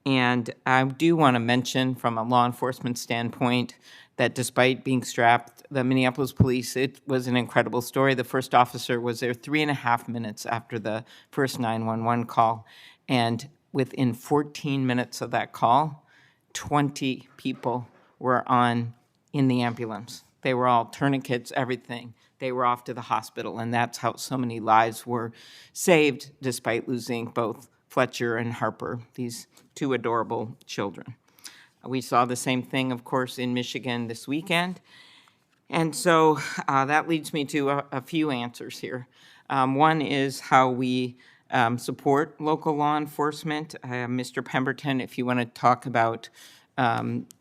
And I do want to mention from a law enforcement standpoint that despite being strapped, the Minneapolis police, it was an incredible story. The first officer was there 3.5 minutes after the first 911 call. And within 14 minutes of that call, 20 people were in the ambulance. They were all tourniquets, everything. They were off to the hospital, and that's how so many lives were saved despite losing both Fletcher and Harper, these two adorable children. We saw the same thing, of course, in Michigan this weekend. And so that leads me to a few answers here. One is how we support local law enforcement. Mr. Pemberton, if you want to talk about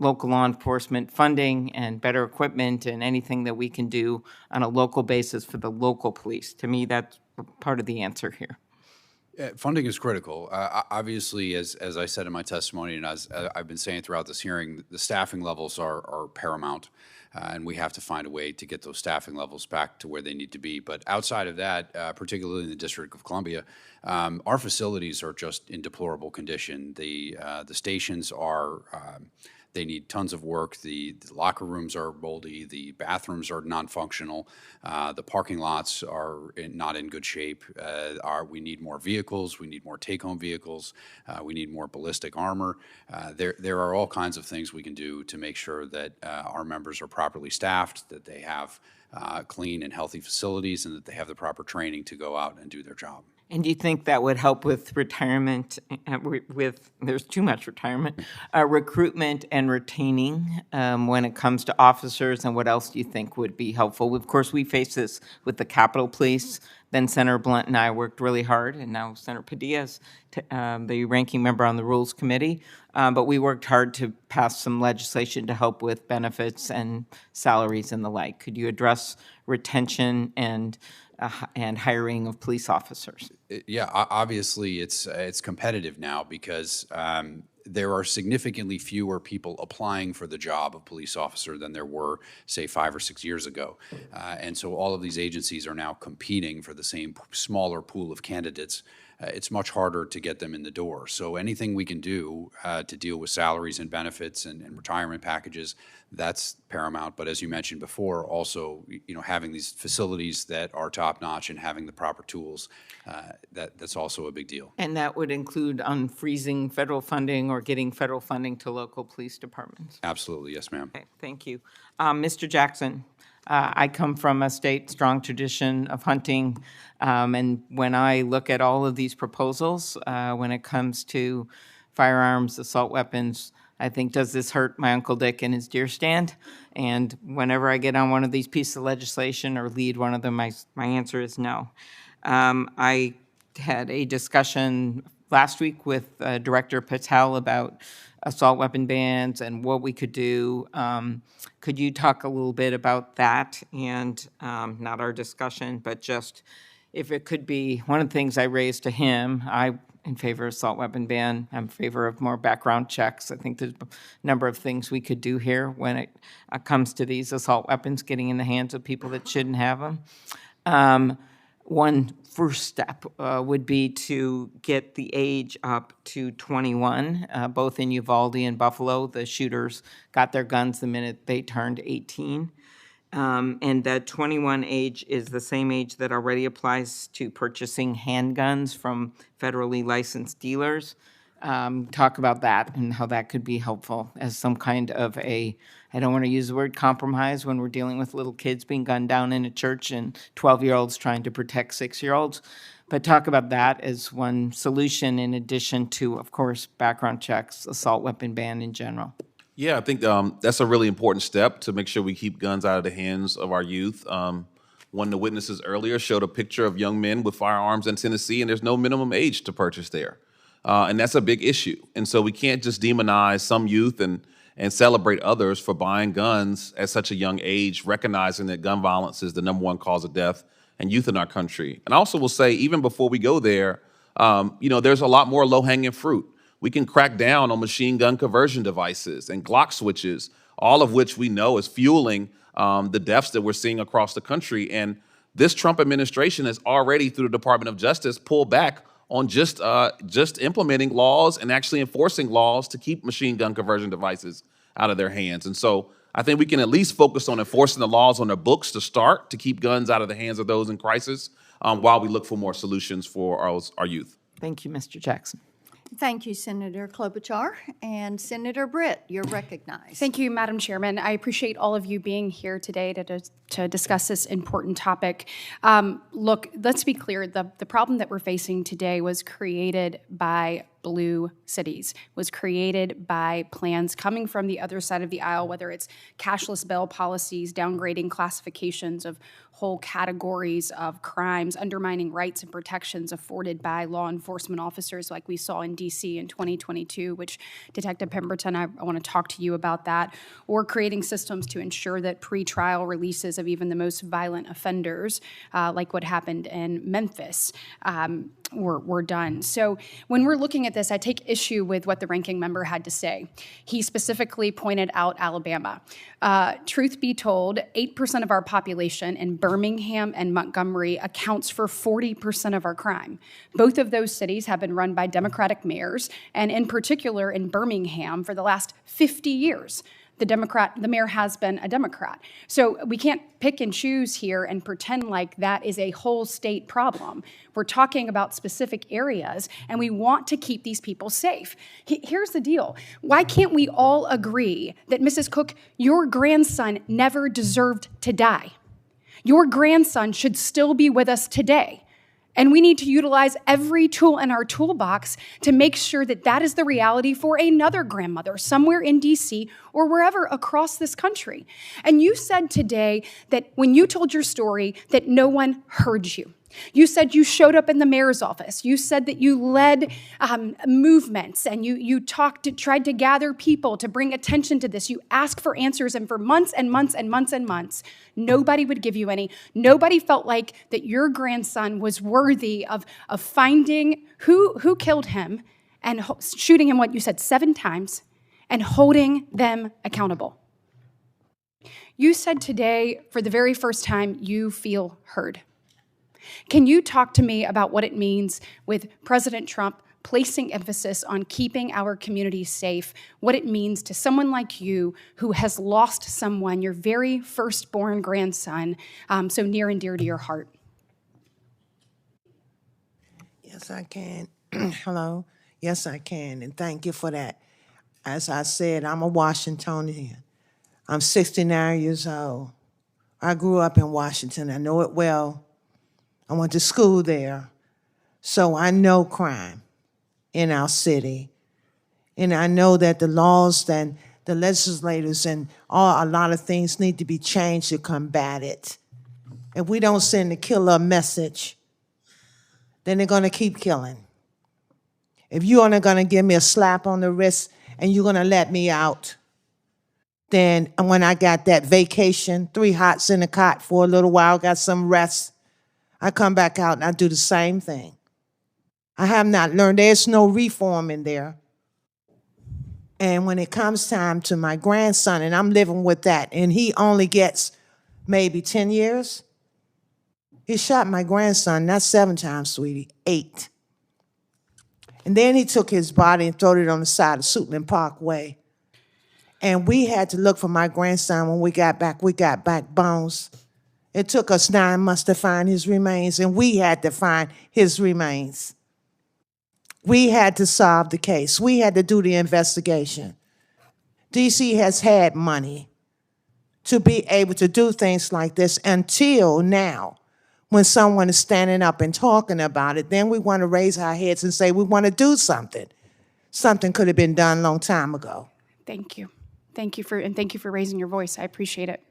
local law enforcement funding and better equipment and anything that we can do on a local basis for the local police. To me, that's part of the answer here. Funding is critical. Obviously, as I said in my testimony, and as I've been saying throughout this hearing, the staffing levels are paramount, and we have to find a way to get those staffing levels back to where they need to be. But outside of that, particularly in the District of Columbia, our facilities are just in deplorable condition. The stations are they need tons of work. The locker rooms are moldy. The bathrooms are non-functional. The parking lots are not in good shape. We need more vehicles. We need more take-home vehicles. We need more ballistic armor. There are all kinds of things we can do to make sure that our members are properly staffed, that they have clean and healthy facilities, and that they have the proper training to go out and do their job. And do you think that would help with retirement, there's too much retirement, recruitment and retaining when it comes to officers, and what else do you think would be helpful? Of course, we face this with the Capitol Police. Then Senator Blunt and I worked really hard, and now Senator Padilla's the ranking member on the Rules Committee. But we worked hard to pass some legislation to help with benefits and salaries and the like. Could you address retention and hiring of police officers? Yeah, obviously it's competitive now because there are significantly fewer people applying for the job of police officer than there were, say, 5 or 6 years ago. And so all of these agencies are now competing for the same smaller pool of candidates. It's much harder to get them in the door. So anything we can do to deal with salaries and benefits and retirement packages, that's paramount. But as you mentioned before, also having these facilities that are top-notch and having the proper tools, that's also a big deal. And that would include unfreezing federal funding or getting federal funding to local police departments? Absolutely, yes, ma'am. Okay, thank you. Mr. Jackson, I come from a state strong tradition of hunting, and when I look at all of these proposals, when it comes to firearms, assault weapons, I think, does this hurt my Uncle Dick and his deer stand? And whenever I get on one of these pieces of legislation or lead one of them, my answer is no. I had a discussion last week with Director Patel about assault weapon bans and what we could do. Could you talk a little bit about that and not our discussion, but just if it could be, one of the things I raised to him, I'm in favor of assault weapon ban. I'm in favor of more background checks. I think there's a number of things we could do here when it comes to these assault weapons getting in the hands of people that shouldn't have them. One first step would be to get the age up to 21. Both in Uvalde and Buffalo, the shooters got their guns the minute they turned 18. And that 21 age is the same age that already applies to purchasing handguns from federally licensed dealers. Talk about that and how that could be helpful as some kind of I don't want to use the word compromise when we're dealing with little kids being gunned down in a church and 12-year-olds trying to protect 6-year-olds. But talk about that as one solution in addition to, of course, background checks, assault weapon ban in general. Yeah, I think that's a really important step to make sure we keep guns out of the hands of our youth. One of the witnesses earlier showed a picture of young men with firearms in Tennessee, and there's no minimum age to purchase there. And that's a big issue. And so we can't just demonize some youth and celebrate others for buying guns at such a young age, recognizing that gun violence is the #1 cause of death and youth in our country. And I also will say, even before we go there, there's a lot more low-hanging fruit. We can crack down on machine gun conversion devices and Glock switches, all of which we know is fueling the deaths that we're seeing across the country. And this Trump administration has already, through the Department of Justice, pulled back on just implementing laws and actually enforcing laws to keep machine gun conversion devices out of their hands. And so I think we can at least focus on enforcing the laws on their books to start to keep guns out of the hands of those in crisis while we look for more solutions for our youth. Thank you, Mr. Jackson. Thank you, Senator Klobuchar. And Senator Britt, you're recognized. Thank you, Madam Chairman. I appreciate all of you being here today to discuss this important topic. Look, let's be clear. The problem that we're facing today was created by blue cities, was created by plans coming from the other side of the aisle, whether it's cashless bail policies, downgrading classifications of whole categories of crimes, undermining rights and protections afforded by law enforcement officers like we saw in D.C. in 2022, which Detective Pemberton, I want to talk to you about that, or creating systems to ensure that pretrial releases of even the most violent offenders, like what happened in Memphis, were done. So when we're looking at this, I take issue with what the ranking member had to say. He specifically pointed out Alabama. Truth be told, 8% of our population in Birmingham and Montgomery accounts for 40% of our crime. Both of those cities have been run by Democratic mayors, and in particular in Birmingham for the last 50 years. The mayor has been a Democrat. So we can't pick and choose here and pretend like that is a whole state problem. We're talking about specific areas, and we want to keep these people safe. Here's the deal. Why can't we all agree that, Mrs. Cook, your grandson never deserved to die? Your grandson should still be with us today. And we need to utilize every tool in our toolbox to make sure that that is the reality for another grandmother somewhere in D.C. or wherever across this country. And you said today that when you told your story that no one heard you. You said you showed up in the mayor's office. You said that you led movements and you tried to gather people to bring attention to this. You asked for answers, and for months and months and months and months, nobody would give you any. Nobody felt like that your grandson was worthy of finding who killed him and shooting him, what you said, 7 times, and holding them accountable. You said today, for the very first time, you feel heard. Can you talk to me about what it means with President Trump placing emphasis on keeping our communities safe, what it means to someone like you who has lost someone, your very firstborn grandson, so near and dear to your heart? Yes, I can. Hello. Yes, I can, and thank you for that. As I said, I'm a Washingtonian. I'm 69 years old. I grew up in Washington. I know it well. I went to school there, so I know crime in our city. And I know that the laws and the legislators and a lot of things need to be changed to combat it. If we don't send the killer a message, then they're going to keep killing. If you're only going to give me a slap on the wrist and you're going to let me out, then when I got that vacation, 3 hots in a cot for a little while, got some rest, I come back out and I do the same thing. I have not learned. There's no reform in there. And when it comes time to my grandson, and I'm living with that, and he only gets maybe 10 years, he shot my grandson, not 7 times, sweetie, 8. And then he took his body and threw it on the side of Suitland Parkway. And we had to look for my grandson. When we got back bones. It took us 9 months to find his remains, and we had to find his remains. We had to solve the case. We had to do the investigation. D.C. has had money to be able to do things like this until now. When someone is standing up and talking about it, then we want to raise our heads and say we want to do something. Something could have been done a long time ago. Thank you. Thank you for raising your voice. I appreciate it.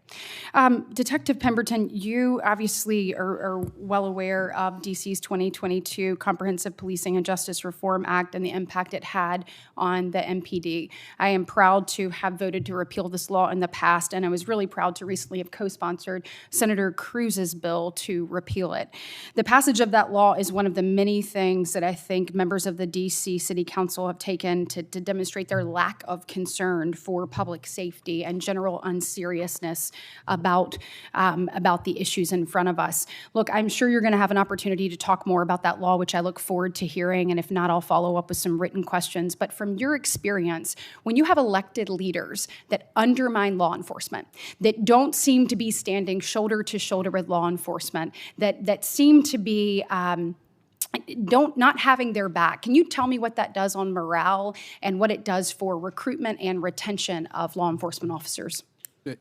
Detective Pemberton, you obviously are well aware of DC's 2022 Comprehensive Policing and Justice Reform Act and the impact it had on the MPD. I am proud to have voted to repeal this law in the past, and I was really proud to recently have co-sponsored Senator Cruz's bill to repeal it. The passage of that law is one of the many things that I think members of the DC City Council have taken to demonstrate their lack of concern for public safety and general unseriousness about the issues in front of us. Look, I'm sure you're going to have an opportunity to talk more about that law, which I look forward to hearing, and if not, I'll follow up with some written questions. But from your experience, when you have elected leaders that undermine law enforcement, that don't seem to be standing shoulder to shoulder with law enforcement, that seem to be not having their back, can you tell me what that does on morale and what it does for recruitment and retention of law enforcement officers?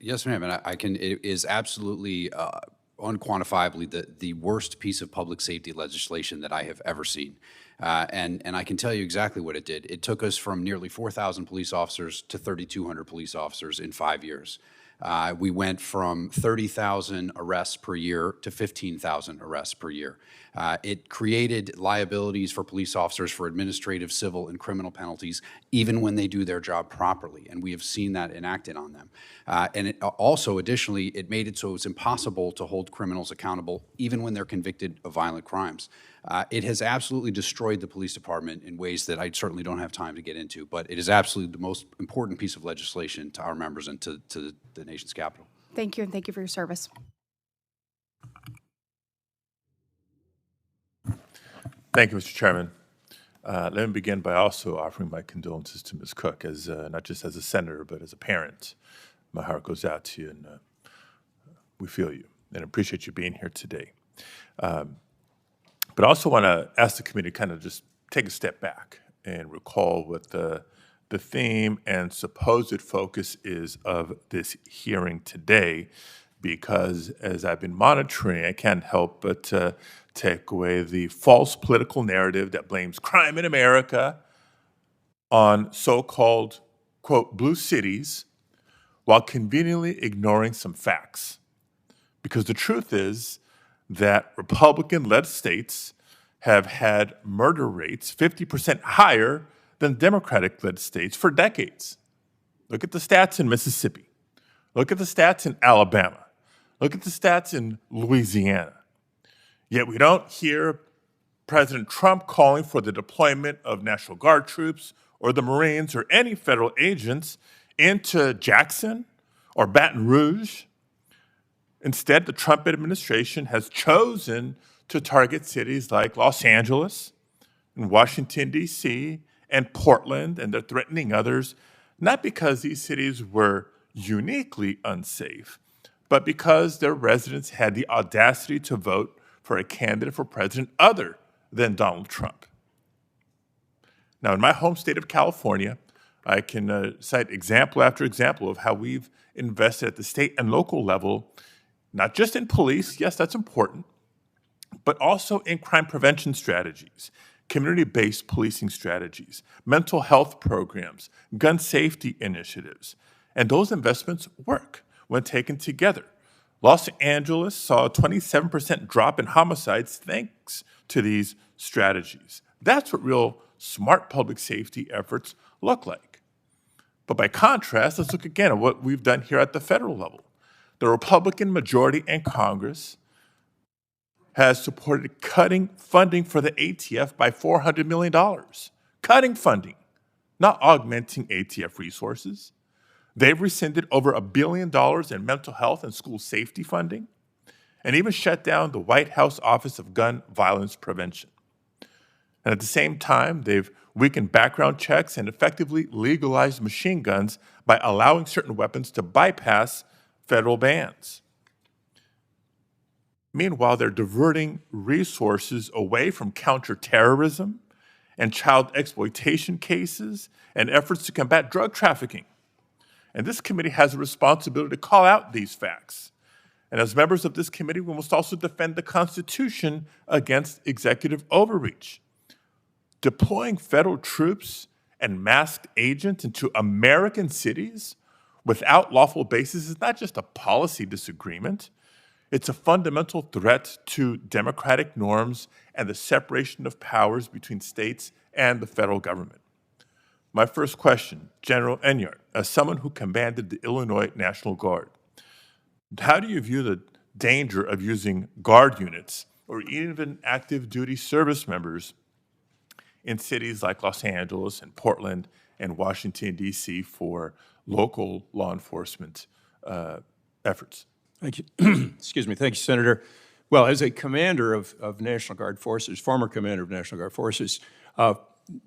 Yes, ma'am, and I can. It is absolutely unquantifiably the worst piece of public safety legislation that I have ever seen, and I can tell you exactly what it did. It took us from nearly 4,000 police officers to 3,200 police officers in 5 years. We went from 30,000 arrests per year to 15,000 arrests per year. It created liabilities for police officers for administrative, civil, and criminal penalties, even when they do their job properly, and we have seen that enacted on them. And it also, additionally, it made it so it's impossible to hold criminals accountable, even when they're convicted of violent crimes. It has absolutely destroyed the police department in ways that I certainly don't have time to get into, but it is absolutely the most important piece of legislation to our members and to the nation's capital. Thank you, and thank you for your service. Thank you, Mr. Chairman. Let me begin by also offering my condolences to Ms. Cook, as not just as a senator, but as a parent. My heart goes out to you, and we feel you and appreciate you being here today. But I also want to ask the committee to kind of just take a step back and recall what the theme and supposed focus is of this hearing today, because as I've been monitoring, I can't help but take away the false political narrative that blames crime in America on so-called, quote, blue cities, while conveniently ignoring some facts. Because the truth is that Republican-led states have had murder rates 50% higher than Democratic-led states for decades. Look at the stats in Mississippi. Look at the stats in Alabama. Look at the stats in Louisiana. Yet we don't hear President Trump calling for the deployment of National Guard troops or the Marines or any federal agents into Jackson or Baton Rouge. Instead, the Trump administration has chosen to target cities like Los Angeles and Washington, D.C., and Portland, and they're threatening others, not because these cities were uniquely unsafe, but because their residents had the audacity to vote for a candidate for president other than Donald Trump. Now, in my home state of California, I can cite example after example of how we've invested at the state and local level, not just in police, yes, that's important, but also in crime prevention strategies, community-based policing strategies, mental health programs, gun safety initiatives. And those investments work when taken together. Los Angeles saw a 27% drop in homicides thanks to these strategies. That's what real smart public safety efforts look like. But by contrast, let's look again at what we've done here at the federal level. The Republican majority in Congress has supported cutting funding for the ATF by $400 million. Cutting funding, not augmenting ATF resources. They've rescinded over $1 billion in mental health and school safety funding, and even shut down the White House Office of Gun Violence Prevention. And at the same time, they've weakened background checks and effectively legalized machine guns by allowing certain weapons to bypass federal bans. Meanwhile, they're diverting resources away from counterterrorism and child exploitation cases and efforts to combat drug trafficking. And this committee has a responsibility to call out these facts. And as members of this committee, we must also defend the Constitution against executive overreach. Deploying federal troops and masked agents into American cities without lawful basis is not just a policy disagreement. It's a fundamental threat to democratic norms and the separation of powers between states and the federal government. My first question, General Enyart, as someone who commanded the Illinois National Guard, how do you view the danger of using Guard units or even active duty service members in cities like Los Angeles and Portland and Washington, D.C. for local law enforcement efforts? Thank you. Excuse me. Thank you, Senator. Well, as a commander of National Guard forces, former commander of National Guard forces,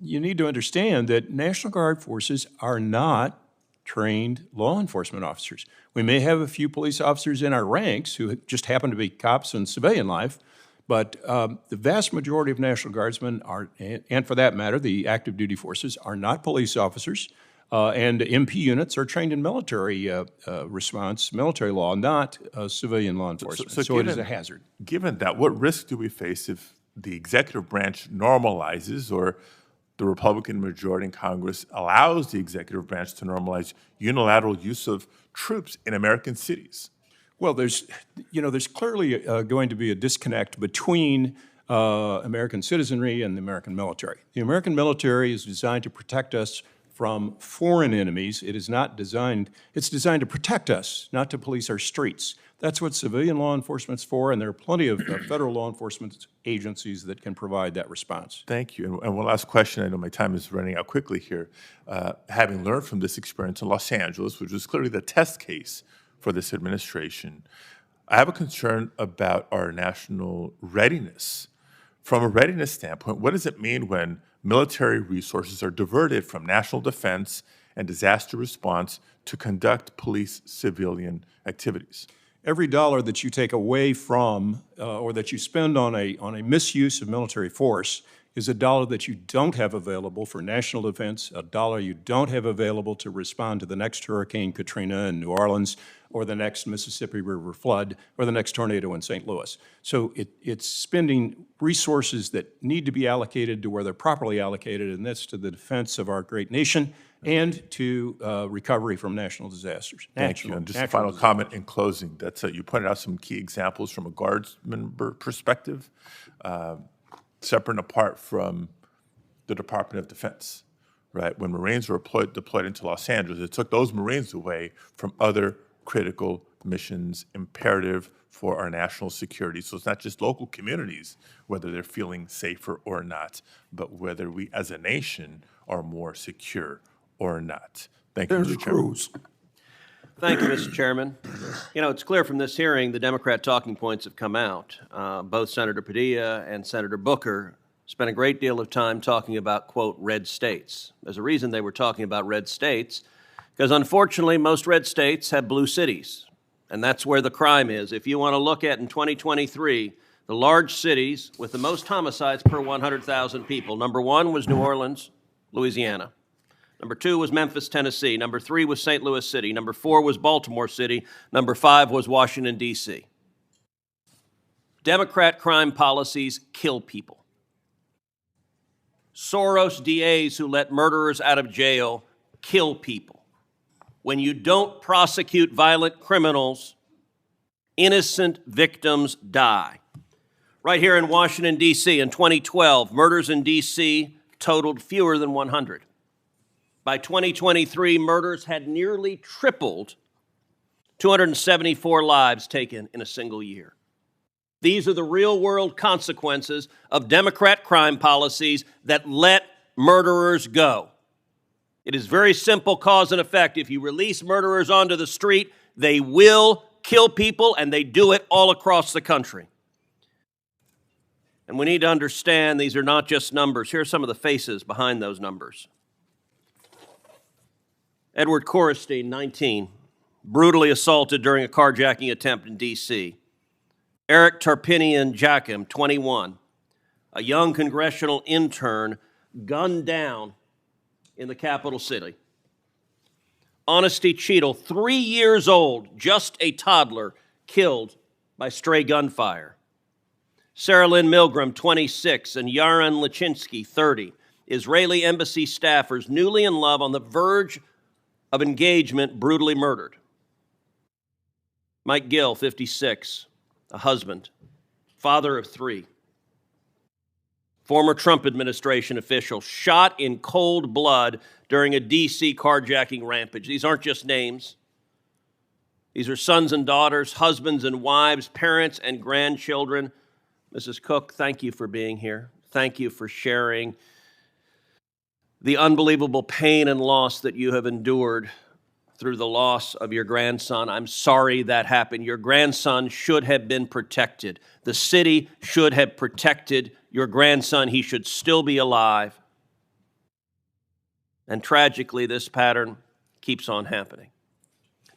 you need to understand that National Guard forces are not trained law enforcement officers. We may have a few police officers in our ranks who just happen to be cops in civilian life, but the vast majority of National Guardsmen are, and for that matter, the active duty forces, are not police officers. And MP units are trained in military response, military law, not civilian law enforcement. So it is a hazard. Given that, what risk do we face if the executive branch normalizes or the Republican majority in Congress allows the executive branch to normalize unilateral use of troops in American cities? Well, there's clearly going to be a disconnect between American citizenry and the American military. The American military is designed to protect us from foreign enemies. It is not designed, it's designed to protect us, not to police our streets. That's what civilian law enforcement's for, and there are plenty of federal law enforcement agencies that can provide that response. Thank you. And one last question. I know my time is running out quickly here. Having learned from this experience in Los Angeles, which was clearly the test case for this administration, I have a concern about our national readiness. From a readiness standpoint, what does it mean when military resources are diverted from national defense and disaster response to conduct police civilian activities? Every dollar that you take away from or that you spend on a misuse of military force is a dollar that you don't have available for national defense, a dollar you don't have available to respond to the next Hurricane Katrina in New Orleans, or the next Mississippi River flood, or the next tornado in St. Louis. So it's spending resources that need to be allocated to where they're properly allocated, and that's to the defense of our great nation and to recovery from national disasters. Thank you. And just a final comment in closing. That's you pointed out some key examples from a Guards member perspective, separate and apart from the Department of Defense, right? When Marines were deployed into Los Angeles, it took those Marines away from other critical missions imperative for our national security. So it's not just local communities, whether they're feeling safer or not, but whether we as a nation are more secure or not. Thank you, Mr. Chairman. Thank you, Mr. Chairman. You know, it's clear from this hearing the Democrat talking points have come out. Both Senator Padilla and Senator Booker spent a great deal of time talking about, quote, red states. There's a reason they were talking about red states, because unfortunately most red states have blue cities, and that's where the crime is. If you want to look at in 2023, the large cities with the most homicides per 100,000 people, number 1 was New Orleans, Louisiana. Number 2 was Memphis, Tennessee. Number 3 was St. Louis City. Number 4 was Baltimore City. Number 5 was Washington, D.C. Democrat crime policies kill people. Soros DAs who let murderers out of jail kill people. When you don't prosecute violent criminals, innocent victims die. Right here in Washington, D.C., in 2012, murders in D.C. totaled fewer than 100. By 2023, murders had nearly tripled, 274 lives taken in a single year. These are the real-world consequences of Democrat crime policies that let murderers go. It is very simple cause and effect. If you release murderers onto the street, they will kill people, and they do it all across the country. And we need to understand these are not just numbers. Here are some of the faces behind those numbers. Edward Korestein, 19, brutally assaulted during a carjacking attempt in D.C. Eric Tarpinian Jackim, 21, a young congressional intern gunned down in the capital city. Honesty Cheadle, 3 years old, just a toddler, killed by stray gunfire. Sarah Lynn Milgram, 26, and Yaron Lachinsky, 30, Israeli embassy staffers newly in love on the verge of engagement brutally murdered. Mike Gill, 56, a husband, father of 3. Former Trump administration official shot in cold blood during a D.C. carjacking rampage. These aren't just names. These are sons and daughters, husbands and wives, parents and grandchildren. Mrs. Cook, thank you for being here. Thank you for sharing the unbelievable pain and loss that you have endured through the loss of your grandson. I'm sorry that happened. Your grandson should have been protected. The city should have protected your grandson. He should still be alive. And tragically, this pattern keeps on happening.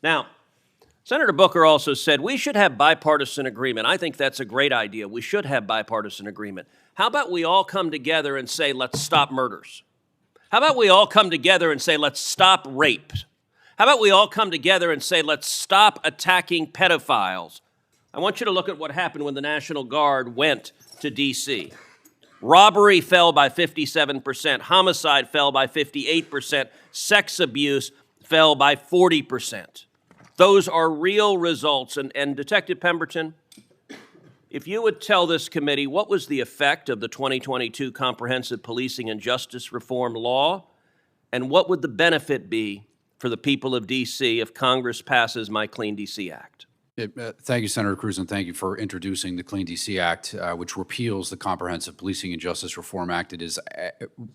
Now, Senator Booker also said we should have bipartisan agreement. I think that's a great idea. We should have bipartisan agreement. How about we all come together and say, let's stop murders? How about we all come together and say, let's stop rape? How about we all come together and say, let's stop attacking pedophiles? I want you to look at what happened when the National Guard went to D.C. Robbery fell by 57%. Homicide fell by 58%. Sex abuse fell by 40%. Those are real results. And Detective Pemberton, if you would tell this committee what was the effect of the 2022 Comprehensive Policing and Justice Reform Law, and what would the benefit be for the people of D.C. if Congress passes my Clean D.C. Act? Thank you, Senator Cruz, and thank you for introducing the Clean D.C. Act, which repeals the Comprehensive Policing and Justice Reform Act. It is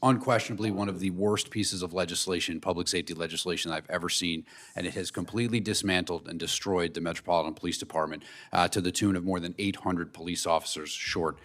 unquestionably one of the worst pieces of legislation, public safety legislation I've ever seen, and it has completely dismantled and destroyed the Metropolitan Police Department to the tune of more than 800 police officers short.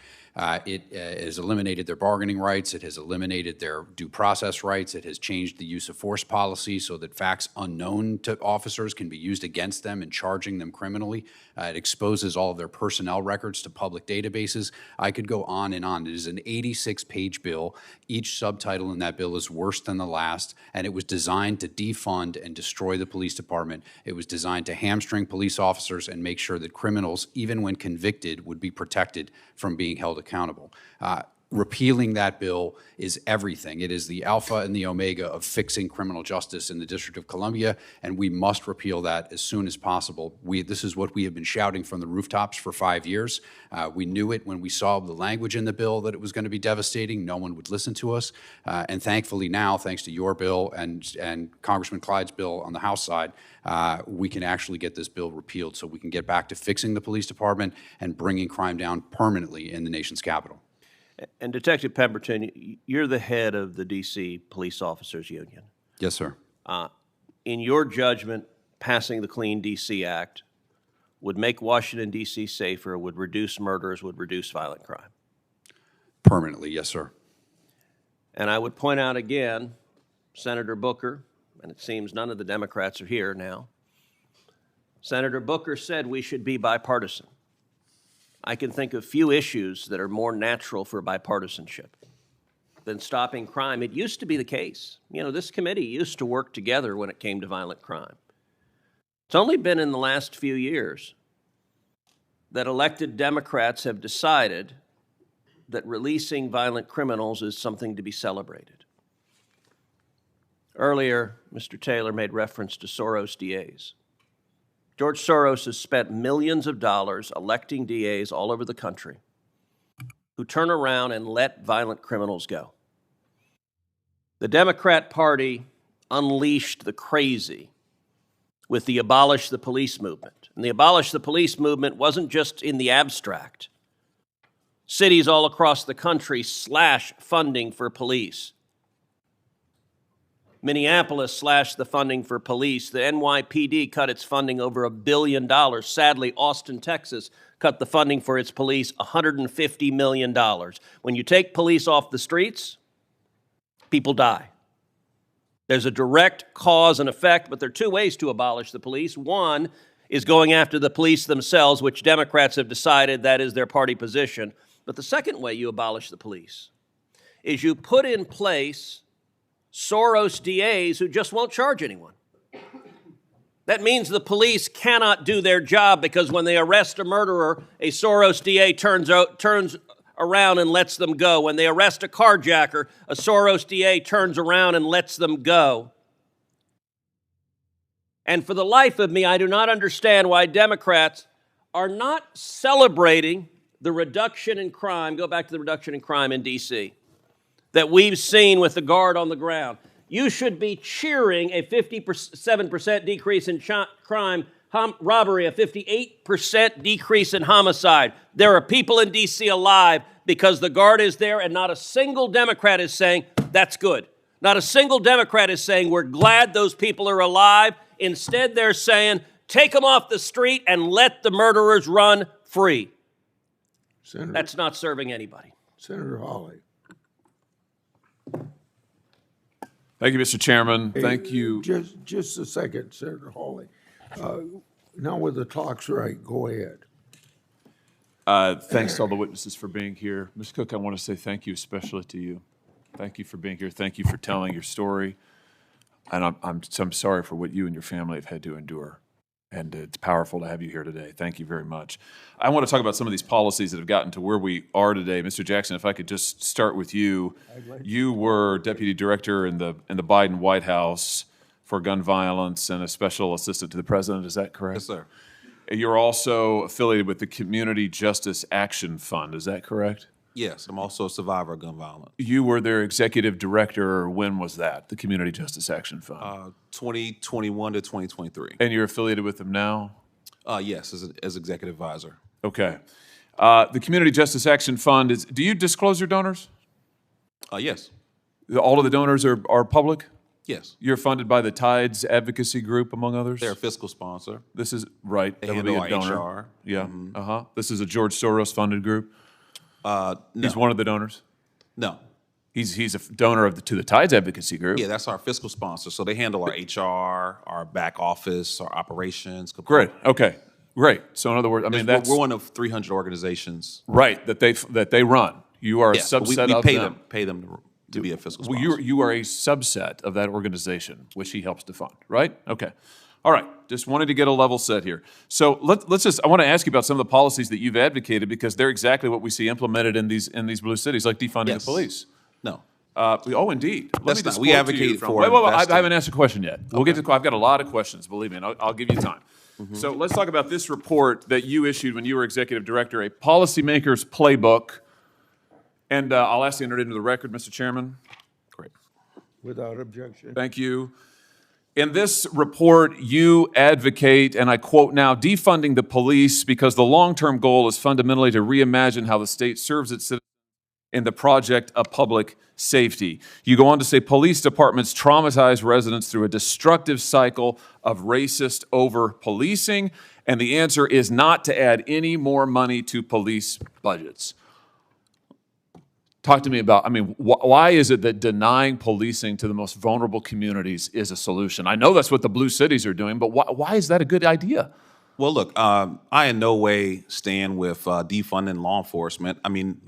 It has eliminated their bargaining rights. It has eliminated their due process rights. It has changed the use of force policy so that facts unknown to officers can be used against them in charging them criminally. It exposes all of their personnel records to public databases. I could go on and on. It is an 86-page bill. Each subtitle in that bill is worse than the last, and it was designed to defund and destroy the police department. It was designed to hamstring police officers and make sure that criminals, even when convicted, would be protected from being held accountable. Repealing that bill is everything. It is the alpha and the omega of fixing criminal justice in the District of Columbia, and we must repeal that as soon as possible. This is what we have been shouting from the rooftops for 5 years. We knew it when we saw the language in the bill that it was going to be devastating. No one would listen to us. And thankfully now, thanks to your bill and Congressman Clyde's bill on the House side, we can actually get this bill repealed so we can get back to fixing the police department and bringing crime down permanently in the nation's capital. And Detective Pemberton, you're the head of the D.C. Police Officers Union. Yes, sir. In your judgment, passing the Clean D.C. Act would make Washington, D.C. safer, would reduce murders, would reduce violent crime? Permanently, yes, sir. And I would point out again, Senator Booker, and it seems none of the Democrats are here now, Senator Booker said we should be bipartisan. I can think of few issues that are more natural for bipartisanship than stopping crime. It used to be the case. You know, this committee used to work together when it came to violent crime. It's only been in the last few years that elected Democrats have decided that releasing violent criminals is something to be celebrated. Earlier, Mr. Taylor made reference to Soros DAs. George Soros has spent millions of dollars electing DAs all over the country who turn around and let violent criminals go. The Democrat Party unleashed the crazy with the Abolish the Police movement. And the Abolish the Police movement wasn't just in the abstract. Cities all across the country slash funding for police. Minneapolis slashed the funding for police. The NYPD cut its funding over $1 billion. Sadly, Austin, Texas cut the funding for its police $150 million. When you take police off the streets, people die. There's a direct cause and effect, but there are two ways to abolish the police. One is going after the police themselves, which Democrats have decided that is their party position. But the second way you abolish the police is you put in place Soros DAs who just won't charge anyone. That means the police cannot do their job because when they arrest a murderer, a Soros DA turns around and lets them go. When they arrest a carjacker, a Soros DA turns around and lets them go. And for the life of me, I do not understand why Democrats are not celebrating the reduction in crime, go back to the reduction in crime in D.C., that we've seen with the guard on the ground. You should be cheering a 57% decrease in crime, robbery, a 58% decrease in homicide. There are people in D.C. alive because the guard is there, and not a single Democrat is saying, that's good. Not a single Democrat is saying, we're glad those people are alive. Instead, they're saying, take them off the street and let the murderers run free. Senator, that's not serving anybody. Senator Hawley. Thank you, Mr. Chairman. Hey, Thank you. Just a second, Senator Hawley. Now with the talk's right, go ahead. Thanks to all the witnesses for being here. Ms. Cook, I want to say thank you especially to you. Thank you for being here. Thank you for telling your story. And I'm sorry for what you and your family have had to endure. And it's powerful to have you here today. Thank you very much. I want to talk about some of these policies that have gotten to where we are today. Mr. Jackson, if I could just start with you. You were Deputy Director in the Biden White House for gun violence and a special assistant to the president. Is that correct? Yes, sir. You're also affiliated with the Community Justice Action Fund. Is that correct? Yes, I'm also a survivor of gun violence. You were their executive director. When was that, the Community Justice Action Fund? 2021 to 2023. And you're affiliated with them now? Yes, as executive advisor. Okay. The Community Justice Action Fund is, do you disclose your donors? Yes. All of the donors are public? Yes. You're funded by the Tides Advocacy Group, among others? They're a fiscal sponsor. This is, right. They That would handle be a our donor. HR. Yeah. This is a George Soros funded group? No. He's one of the donors? No. He's a donor to the Tides Advocacy Group. Yeah, that's our fiscal sponsor. So they handle our HR, our back office, our operations. Great. Okay. Great. So in other words, I mean, we're one of 300 organizations. Right, that they run. You are a subset of we them. pay them to be a fiscal sponsor. Well, you are a subset of that organization, which he helps to fund, right? Okay. All right. Just wanted to get a level set here. So let's just, I want to ask you about some of the policies that you've advocated because they're exactly what we see implemented in these blue cities, like defunding the police. No. Oh, indeed. That's not. We advocate for Wait, I investing. haven't asked a question yet. We'll get to. I've got a lot of questions. Believe me, and I'll give you time. So let's talk about this report that you issued when you were executive director, a policymaker's playbook. And I'll ask you to enter it into the record, Mr. Chairman. Great. Without objection. Thank you. In this report, you advocate, and I quote now, defunding the police because the long-term goal is fundamentally to reimagine how the state serves its citizens in the project of public safety. You go on to say police departments traumatize residents through a destructive cycle of racist over-policing, and the answer is not to add any more money to police budgets. Talk to me about, I mean, why is it that denying policing to the most vulnerable communities is a solution? I know that's what the blue cities are doing, but why is that a good idea? Well, look, I in no way stand with defunding law enforcement. I mean,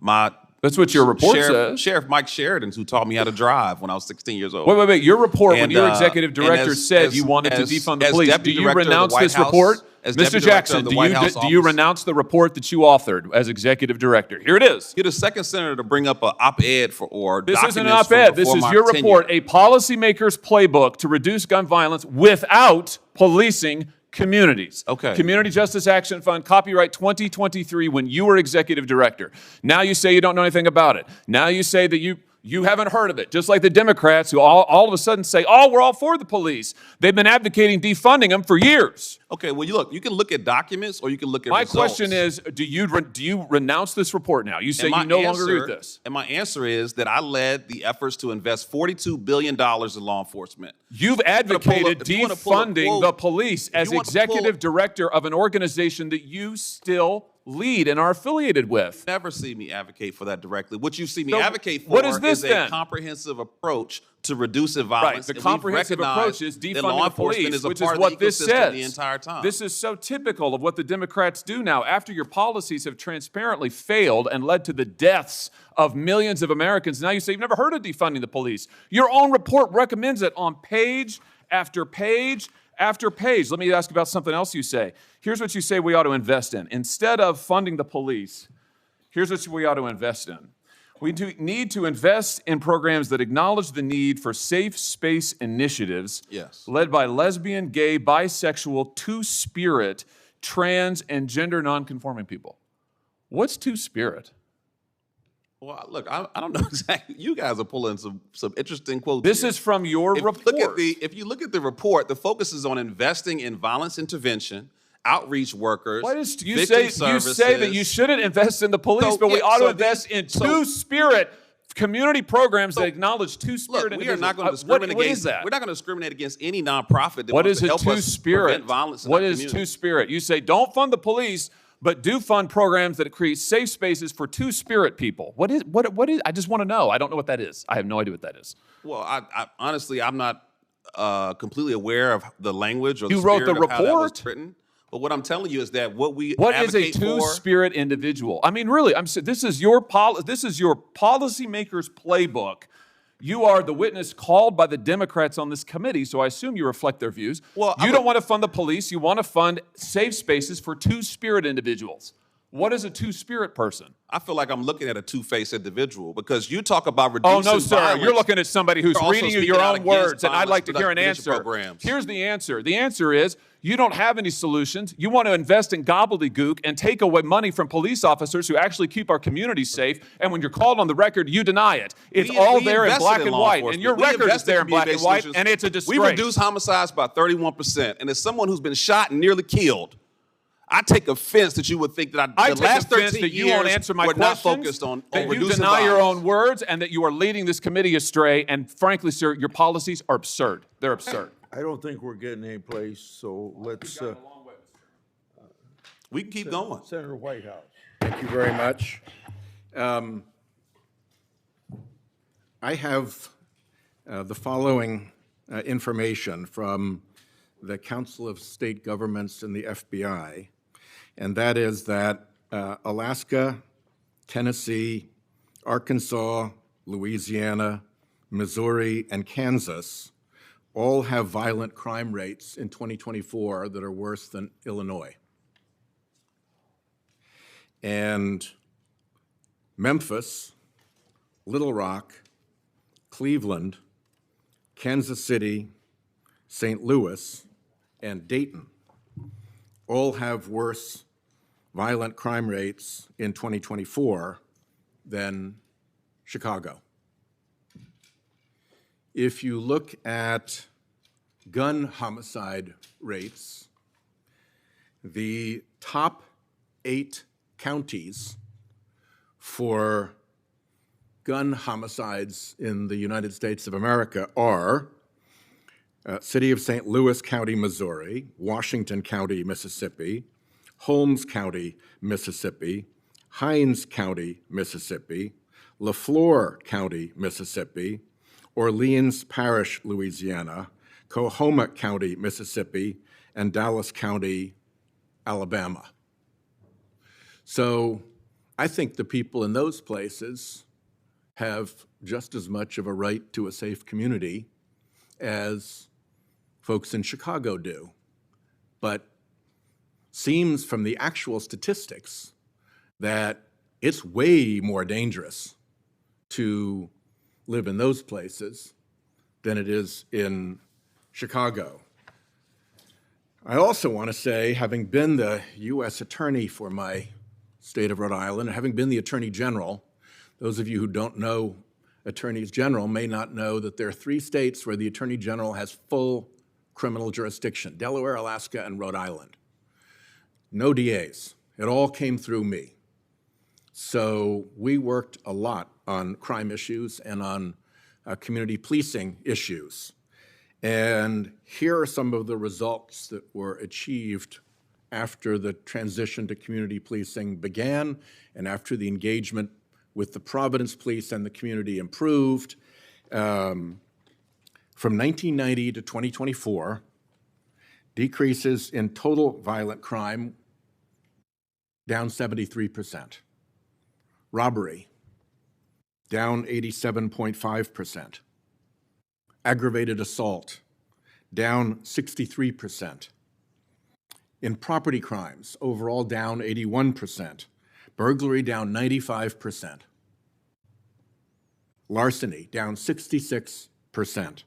that's what your report says. Sheriff Mike Sheridan, who taught me how to drive when I was 16 years old. Wait. Your report, when you were executive director, said you wanted to defund the police. Do you renounce this report? Mr. Jackson, do you renounce the report that you authored as executive director? Here it is. You're the second senator to bring up an op-ed or this documents isn't an op-ed. This is your report, a policymaker's playbook to reduce gun violence without policing communities. Okay. Community Justice Action Fund, copyright 2023, when you were executive director. Now you say you don't know anything about it. Now you say that you haven't heard of it, just like the Democrats who all of a sudden say, oh, we're all for the police. They've been advocating defunding them for years. Okay, well, you can look at documents or you can look at My results. question is, do you renounce this report now? You say you no longer agree with this. And my answer is that I led the efforts to invest $42 billion in law enforcement. You've advocated defunding the police as executive director of an organization that you still lead and are affiliated with. Never see me advocate for that directly. What you see me advocate for what is this, a then? comprehensive approach to reducing violence. Right. The comprehensive approach is defunding the police, which is what this says. The entire time. This is so typical of what the Democrats do now. After your policies have transparently failed and led to the deaths of millions of Americans, now you say you've never heard of defunding the police. Your own report recommends it on page after page after page. Let me ask about something else you say. Here's what you say we ought to invest in. Instead of funding the police, here's what we ought to invest in. We need to invest in programs that acknowledge the need for safe space initiatives led by lesbian, gay, bisexual, two-spirit, trans, and gender nonconforming people. What's two-spirit? Well, look, I don't know exactly. You guys are pulling some interesting quotes. This here. is from your report. If you look at the report, the focus is on investing in violence intervention, outreach workers. What is you victim say? You say services. that you shouldn't invest in the police, but we ought to invest in two-spirit community programs that acknowledge two-spirit. Look, we are not going to discriminate what against. is that? We're not going to discriminate against any nonprofit that What wants is to a help us two-spirit? prevent violence in What our is community. two-spirit? You say don't fund the police, but do fund programs that create safe spaces for two-spirit people. What is? I just want to know. I don't know what that is. I have no idea what that is. Well, I honestly, I'm not completely aware of the language or You the wrote spirit the of how that was report? written. But what I'm telling you is that what we What is a advocate for. two-spirit individual? I mean, really, this is your policymaker's playbook. You are the witness called by the Democrats on this committee, so I assume you reflect their views. Well, you don't want to fund the police. You want to fund safe spaces for two-spirit individuals. What is a two-spirit person? I feel like I'm looking at a two-faced individual because you talk about reducing Oh, no, sir. violence. You're looking at somebody who's You're also reading you speaking your out own against words, and I'd like to hear an violence answer. programs. Here's the answer. The answer is you don't have any solutions. You want to invest in gobbledygook and take away money from police officers who actually keep our communities safe, and when you're called on the record, you deny it. It's all there in black and white, and your record is there in black and white, and it's a disgrace. We reduced homicides by 31%, and as someone who's been shot and nearly killed, I take offense that you would think that I the take last offense 13 that you years won't answer my we're not questions, focused on that you reducing deny your violence. own words, and that you are leading this committee astray. And frankly, sir, your policies are absurd. They're absurd. I don't think we're getting any place, so let's. We can keep going. Senator Whitehouse. Thank you very much. I have the following information from the Council of State Governments and the FBI, and that is that Alaska, Tennessee, Arkansas, Louisiana, Missouri, and Kansas all have violent crime rates in 2024 that are worse than Illinois. And Memphis, Little Rock, Cleveland, Kansas City, St. Louis, and Dayton all have worse violent crime rates in 2024 than Chicago. If you look at gun homicide rates, the top 8 counties for gun homicides in the United States of America are City of St. Louis County, Missouri, Washington County, Mississippi, Holmes County, Mississippi, Hinds County, Mississippi, LaFleur County, Mississippi, Orleans Parish, Louisiana, Coahoma County, Mississippi, and Dallas County, Alabama. So I think the people in those places have just as much of a right to a safe community as folks in Chicago do. But seems from the actual statistics that it's way more dangerous to live in those places than it is in Chicago. I also want to say, having been the U.S. Attorney for my state of Rhode Island, and having been the Attorney General, those of you who don't know Attorneys General may not know that there are 3 states where the Attorney General has full criminal jurisdiction: Delaware, Alaska, and Rhode Island. No DAs. It all came through me. So we worked a lot on crime issues and on community policing issues. And here are some of the results that were achieved after the transition to community policing began and after the engagement with the Providence Police and the community improved. From 1990 to 2024, decreases in total violent crime down 73%. Robbery down 87.5%. Aggravated assault down 63%. In property crimes, overall down 81%. Burglary down 95%. Larceny, down 66%.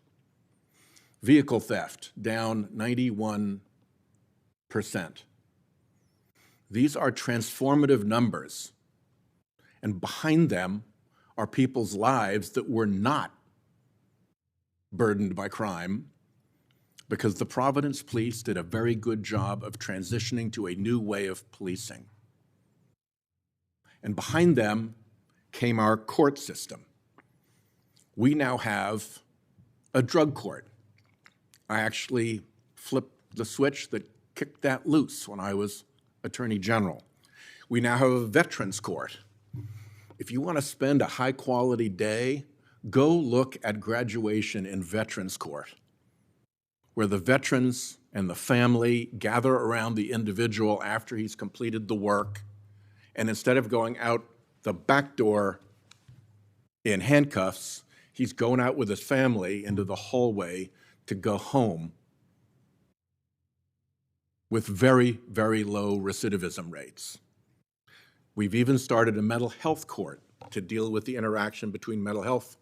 Vehicle theft, down 91%. These are transformative numbers. And behind them are people's lives that were not burdened by crime because the Providence Police did a very good job of transitioning to a new way of policing. And behind them came our court system. We now have a drug court. I actually flipped the switch that kicked that loose when I was Attorney General. We now have a veterans court. If you want to spend a high-quality day, go look at graduation in veterans court, where the veterans and the family gather around the individual after he's completed the work, and instead of going out the back door in handcuffs, he's going out with his family into the hallway to go home with very, very low recidivism rates. We've even started a mental health court to deal with the interaction between mental health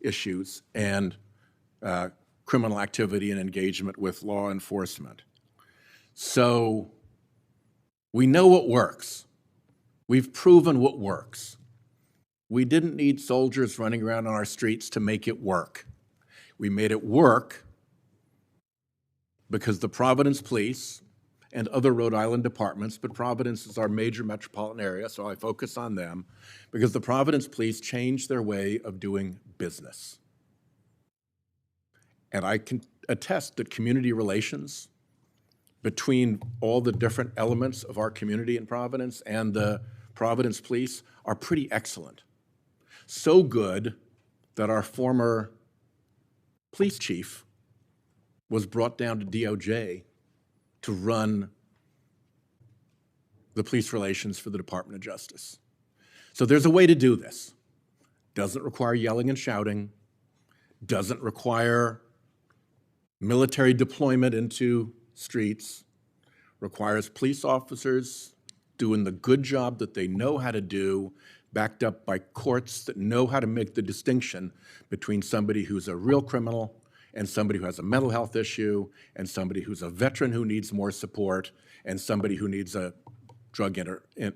issues and criminal activity and engagement with law enforcement. So we know what works. We've proven what works. We didn't need soldiers running around on our streets to make it work. We made it work because the Providence Police and other Rhode Island departments, but Providence is our major metropolitan area, so I focus on them, because the Providence Police changed their way of doing business. And I can attest that community relations between all the different elements of our community in Providence and the Providence Police are pretty excellent. So good that our former police chief was brought down to DOJ to run the police relations for the Department of Justice. So there's a way to do this. Doesn't require yelling and shouting, doesn't require military deployment into streets, requires police officers doing the good job that they know how to do, backed up by courts that know how to make the distinction between somebody who's a real criminal and somebody who has a mental health issue, and somebody who's a veteran who needs more support, and somebody who needs a drug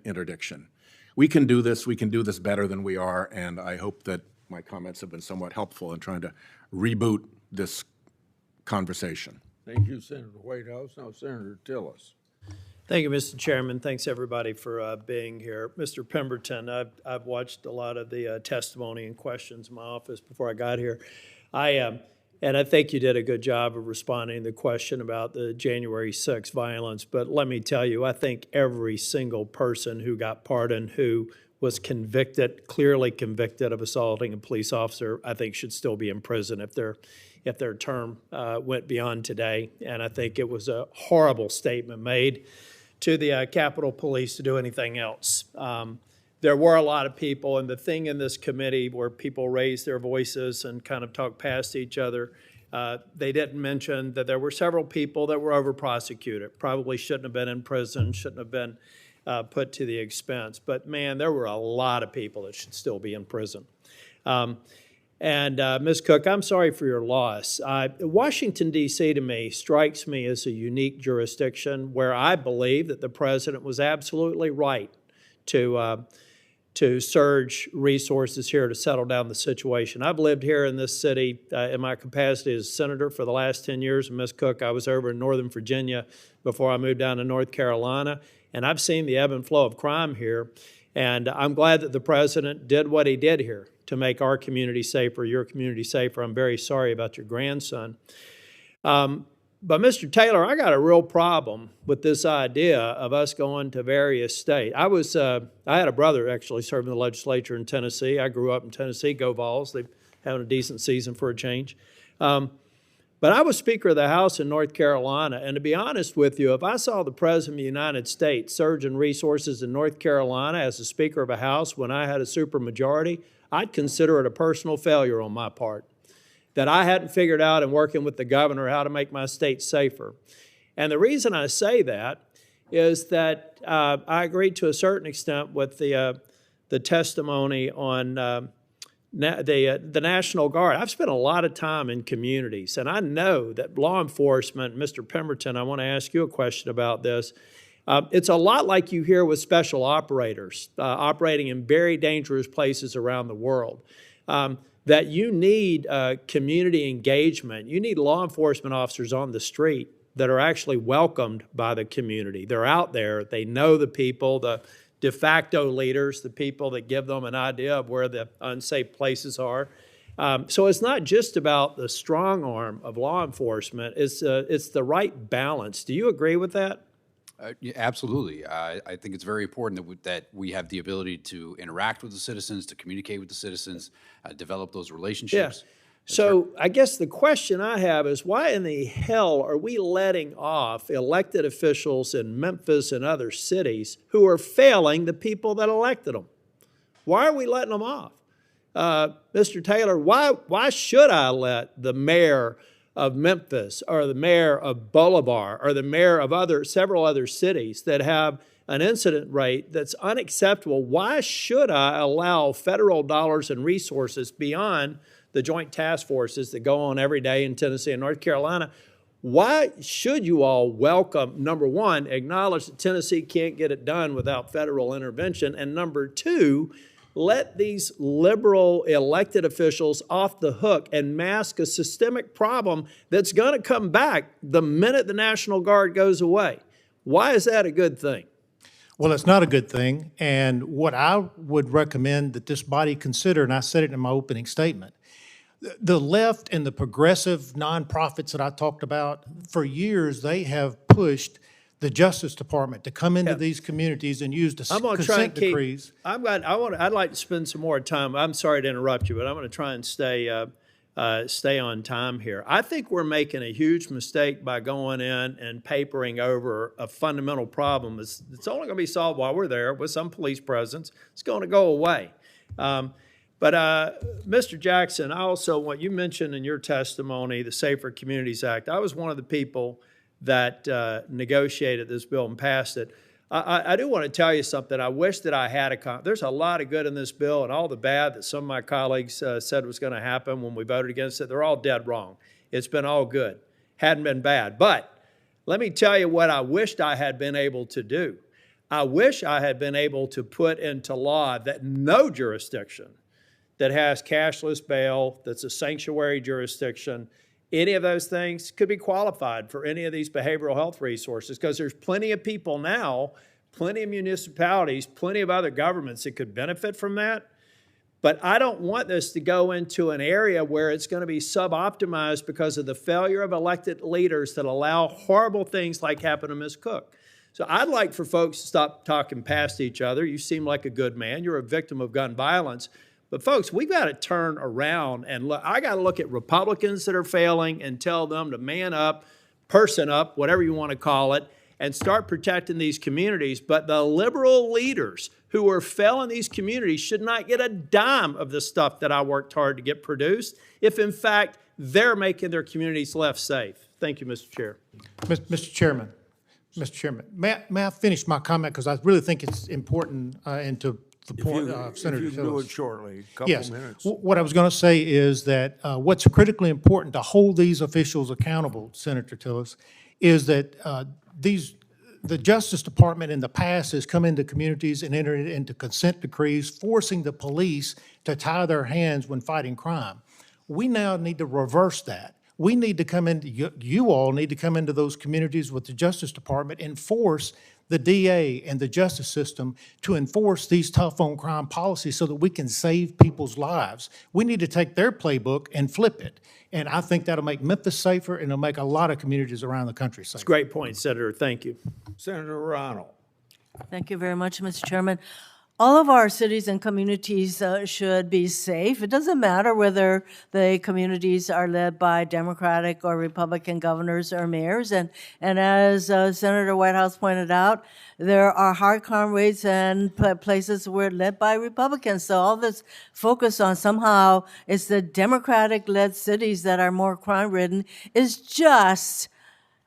interdiction. We can do this better than we are, and I hope that my comments have been somewhat helpful in trying to reboot this conversation. Thank you, Senator Whitehouse. Now, Senator Tillis. Thank you, Mr. Chairman. Thanks, everybody, for being here. Mr. Pemberton, I've watched a lot of the testimony and questions in my office before I got here. And I think you did a good job of responding to the question about the January 6th violence. But let me tell you, I think every single person who got pardoned, who was convicted, clearly convicted of assaulting a police officer, I think should still be in prison if their term went beyond today. And I think it was a horrible statement made to the Capitol Police to do anything else. There were a lot of people, and the thing in this committee where people raised their voices and kind of talked past each other, they didn't mention that there were several people that were over-prosecuted, probably shouldn't have been in prison, shouldn't have been put to the expense. But man, there were a lot of people that should still be in prison. And Ms. Cook, I'm sorry for your loss. Washington, D.C. to me strikes me as a unique jurisdiction where I believe that the president was absolutely right to surge resources here to settle down the situation. I've lived here in this city in my capacity as senator for the last 10 years. And Ms. Cook, I was over in Northern Virginia before I moved down to North Carolina. And I've seen the ebb and flow of crime here. And I'm glad that the president did what he did here to make our community safer, your community safer. I'm very sorry about your grandson. But Mr. Taylor, I got a real problem with this idea of us going to various states. I had a brother actually serving in the legislature in Tennessee. I grew up in Tennessee, go Vols. They're having a decent season for a change. But I was Speaker of the House in North Carolina, and to be honest with you, if I saw the President of the United States surging resources in North Carolina as a Speaker of a House when I had a supermajority, I'd consider it a personal failure on my part, that I hadn't figured out in working with the governor how to make my state safer. And the reason I say that is that I agreed to a certain extent with the testimony on the National Guard. I've spent a lot of time in communities, and I know that law enforcement, Mr. Pemberton, I want to ask you a question about this. It's a lot like you hear with special operators operating in very dangerous places around the world, that you need community engagement. You need law enforcement officers on the street that are actually welcomed by the community. They're out there. They know the people, the de facto leaders, the people that give them an idea of where the unsafe places are. So it's not just about the strong arm of law enforcement. It's the right balance. Do you agree with that? Yeah, absolutely. I think it's very important that we have the ability to interact with the citizens, to communicate with the citizens, develop those relationships. Yeah. So I guess the question I have is, why in the hell are we letting off elected officials in Memphis and other cities who are failing the people that elected them? Why are we letting them off? Mr. Taylor, why should I let the mayor of Memphis or the mayor of Bolivar or the mayor of several other cities that have an incident rate that's unacceptable, why should I allow federal dollars and resources beyond the joint task forces that go on every day in Tennessee and North Carolina? Why should you all welcome, number one, acknowledge that Tennessee can't get it done without federal intervention, and number two, let these liberal elected officials off the hook and mask a systemic problem that's going to come back the minute the National Guard goes away? Why is that a good thing? Well, it's not a good thing, and what I would recommend that this body consider, and I said it in my opening statement, the left and the progressive nonprofits that I talked about, for years, they have pushed the Justice Department to come into these communities and use the consent decrees. I'd like to spend some more time. I'm sorry to interrupt you, but I'm going to try and stay on time here. I think we're making a huge mistake by going in and papering over a fundamental problem. It's only going to be solved while we're there with some police presence. It's going to go away. But Mr. Jackson, I also want, you mentioned in your testimony the Safer Communities Act. I was one of the people that negotiated this bill and passed it. I do want to tell you something. I wish that I had there's a lot of good in this bill, and all the bad that some of my colleagues said was going to happen when we voted against it, they're all dead wrong. It's been all good. Hadn't been bad. But let me tell you what I wished I had been able to do. I wish I had been able to put into law that no jurisdiction that has cashless bail, that's a sanctuary jurisdiction, any of those things could be qualified for any of these behavioral health resources, because there's plenty of people now, plenty of municipalities, plenty of other governments that could benefit from that. But I don't want this to go into an area where it's going to be sub-optimized because of the failure of elected leaders that allow horrible things like happened to Ms. Cook. So I'd like for folks to stop talking past each other. You seem like a good man. You're a victim of gun violence. But folks, we've got to turn around and look. I got to look at Republicans that are failing and tell them to man up, person up, whatever you want to call it, and start protecting these communities. But the liberal leaders who are failing these communities should not get a dime of the stuff that I worked hard to get produced, if in fact they're making their communities less safe. Thank you, Mr. Chair. Mr. Chairman, may I finish my comment, because I really think it's important and to the point of Senator If you do it shortly, a couple yes. minutes. What I was going to say is that what's critically important to hold these officials accountable, Senator Tillis, is that the Justice Department in the past has come into communities and entered into consent decrees forcing the police to tie their hands when fighting crime. We now need to reverse that. We need to come into, you all need to come into those communities with the Justice Department and force the DA and the justice system to enforce these tough on crime policies so that we can save people's lives. We need to take their playbook and flip it. And I think that'll make Memphis safer, and it'll make a lot of communities around the country safer. It's a great point, Senator. Thank you. Senator Ronald. Thank you very much, Mr. Chairman. All of our cities and communities should be safe. It doesn't matter whether the communities are led by Democratic or Republican governors or mayors. And as Senator Whitehouse pointed out, there are hard crime rates and places where led by Republicans. So all this focus on somehow it's the Democratic-led cities that are more crime-ridden is just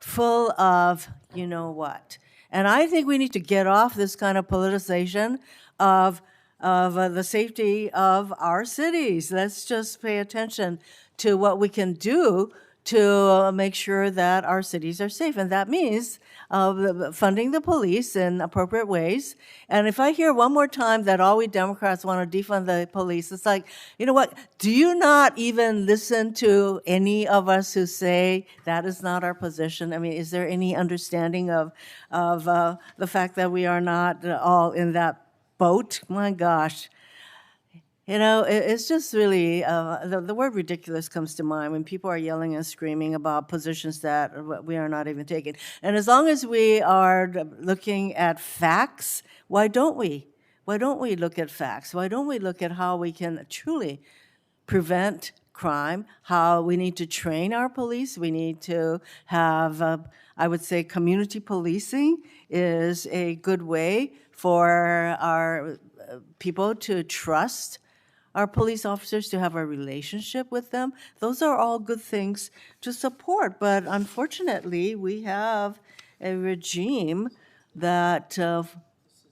full of you know what. And I think we need to get off this kind of politicization of of the safety of our cities. Let's just pay attention to what we can do to make sure that our cities are safe. And that means funding the police in appropriate ways. And if I hear one more time that all we Democrats want to defund the police, it's like, you know what? Do you not even listen to any of us who say that is not our position? I mean, is there any understanding of the fact that we are not all in that boat? My gosh. You know, it's just really, the word ridiculous comes to mind when people are yelling and screaming about positions that we are not even taking. And as long as we are looking at facts, why don't we? Why don't we look at facts? Why don't we look at how we can truly prevent crime, how we need to train our police? We need to have, I would say, community policing is a good way for our people to trust our police officers, to have a relationship with them. Those are all good things to support. But unfortunately, we have a regime that,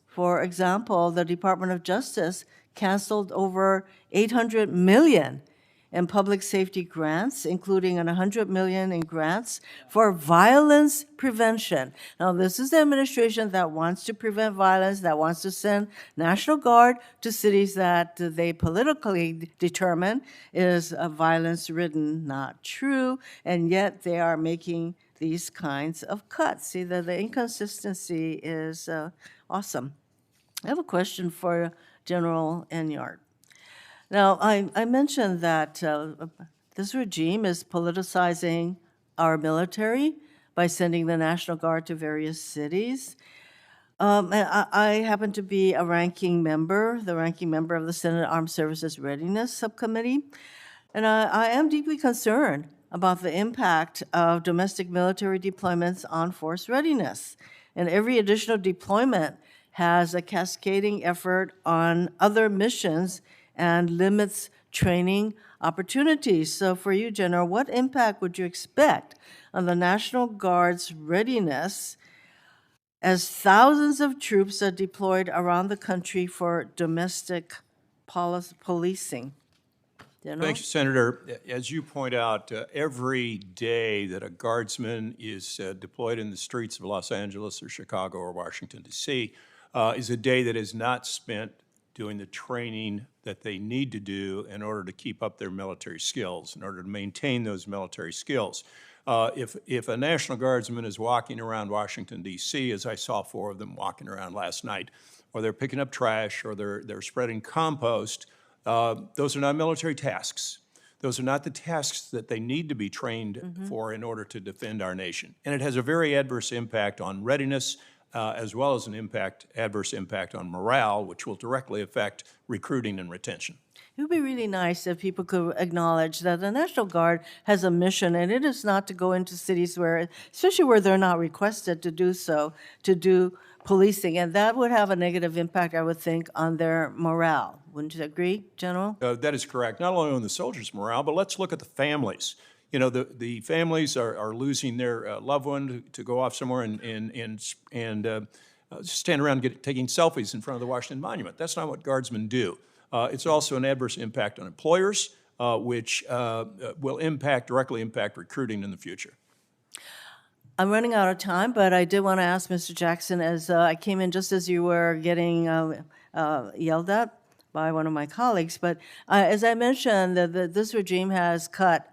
for example, the Department of Justice canceled over $800 million in public safety grants, including $100 million in grants for violence prevention. Now, this is the administration that wants to prevent violence, that wants to send National Guard to cities that they politically determine is violence-ridden, not true, and yet they are making these kinds of cuts. See, the inconsistency is awesome. I have a question for General Enyart. Now, I mentioned that this regime is politicizing our military by sending the National Guard to various cities. And I happen to be the ranking member of the Senate Armed Services Readiness Subcommittee, and I am deeply concerned about the impact of domestic military deployments on force readiness. And every additional deployment has a cascading effort on other missions and limits training opportunities. So for you, General, what impact would you expect on the National Guard's readiness as thousands of troops are deployed around the country for domestic policing? General? Thank you, Senator. As you point out, every day that a guardsman is deployed in the streets of Los Angeles or Chicago or Washington, D.C., is a day that is not spent doing the training that they need to do in order to keep up their military skills, in order to maintain those military skills. If a National Guardsman is walking around Washington, D.C., as I saw 4 of them walking around last night, or they're picking up trash, or they're spreading compost, those are not military tasks. Those are not the tasks that they need to be trained for in order to defend our nation. And it has a very adverse impact on readiness, as well as an adverse impact on morale, which will directly affect recruiting and retention. It would be really nice if people could acknowledge that the National Guard has a mission, and it is not to go into cities where, especially where they're not requested to do so, to do policing, and that would have a negative impact, I would think, on their morale. Wouldn't you agree, General? That is correct. Not only on the soldiers' morale, but let's look at the families. You know, the families are losing their loved one to go off somewhere and stand around taking selfies in front of the Washington Monument. That's not what guardsmen do. It's also an adverse impact on employers, which will directly impact recruiting in the future. I'm running out of time, but I did want to ask Mr. Jackson, as I came in just as you were getting yelled at by one of my colleagues, but as I mentioned, this regime has cut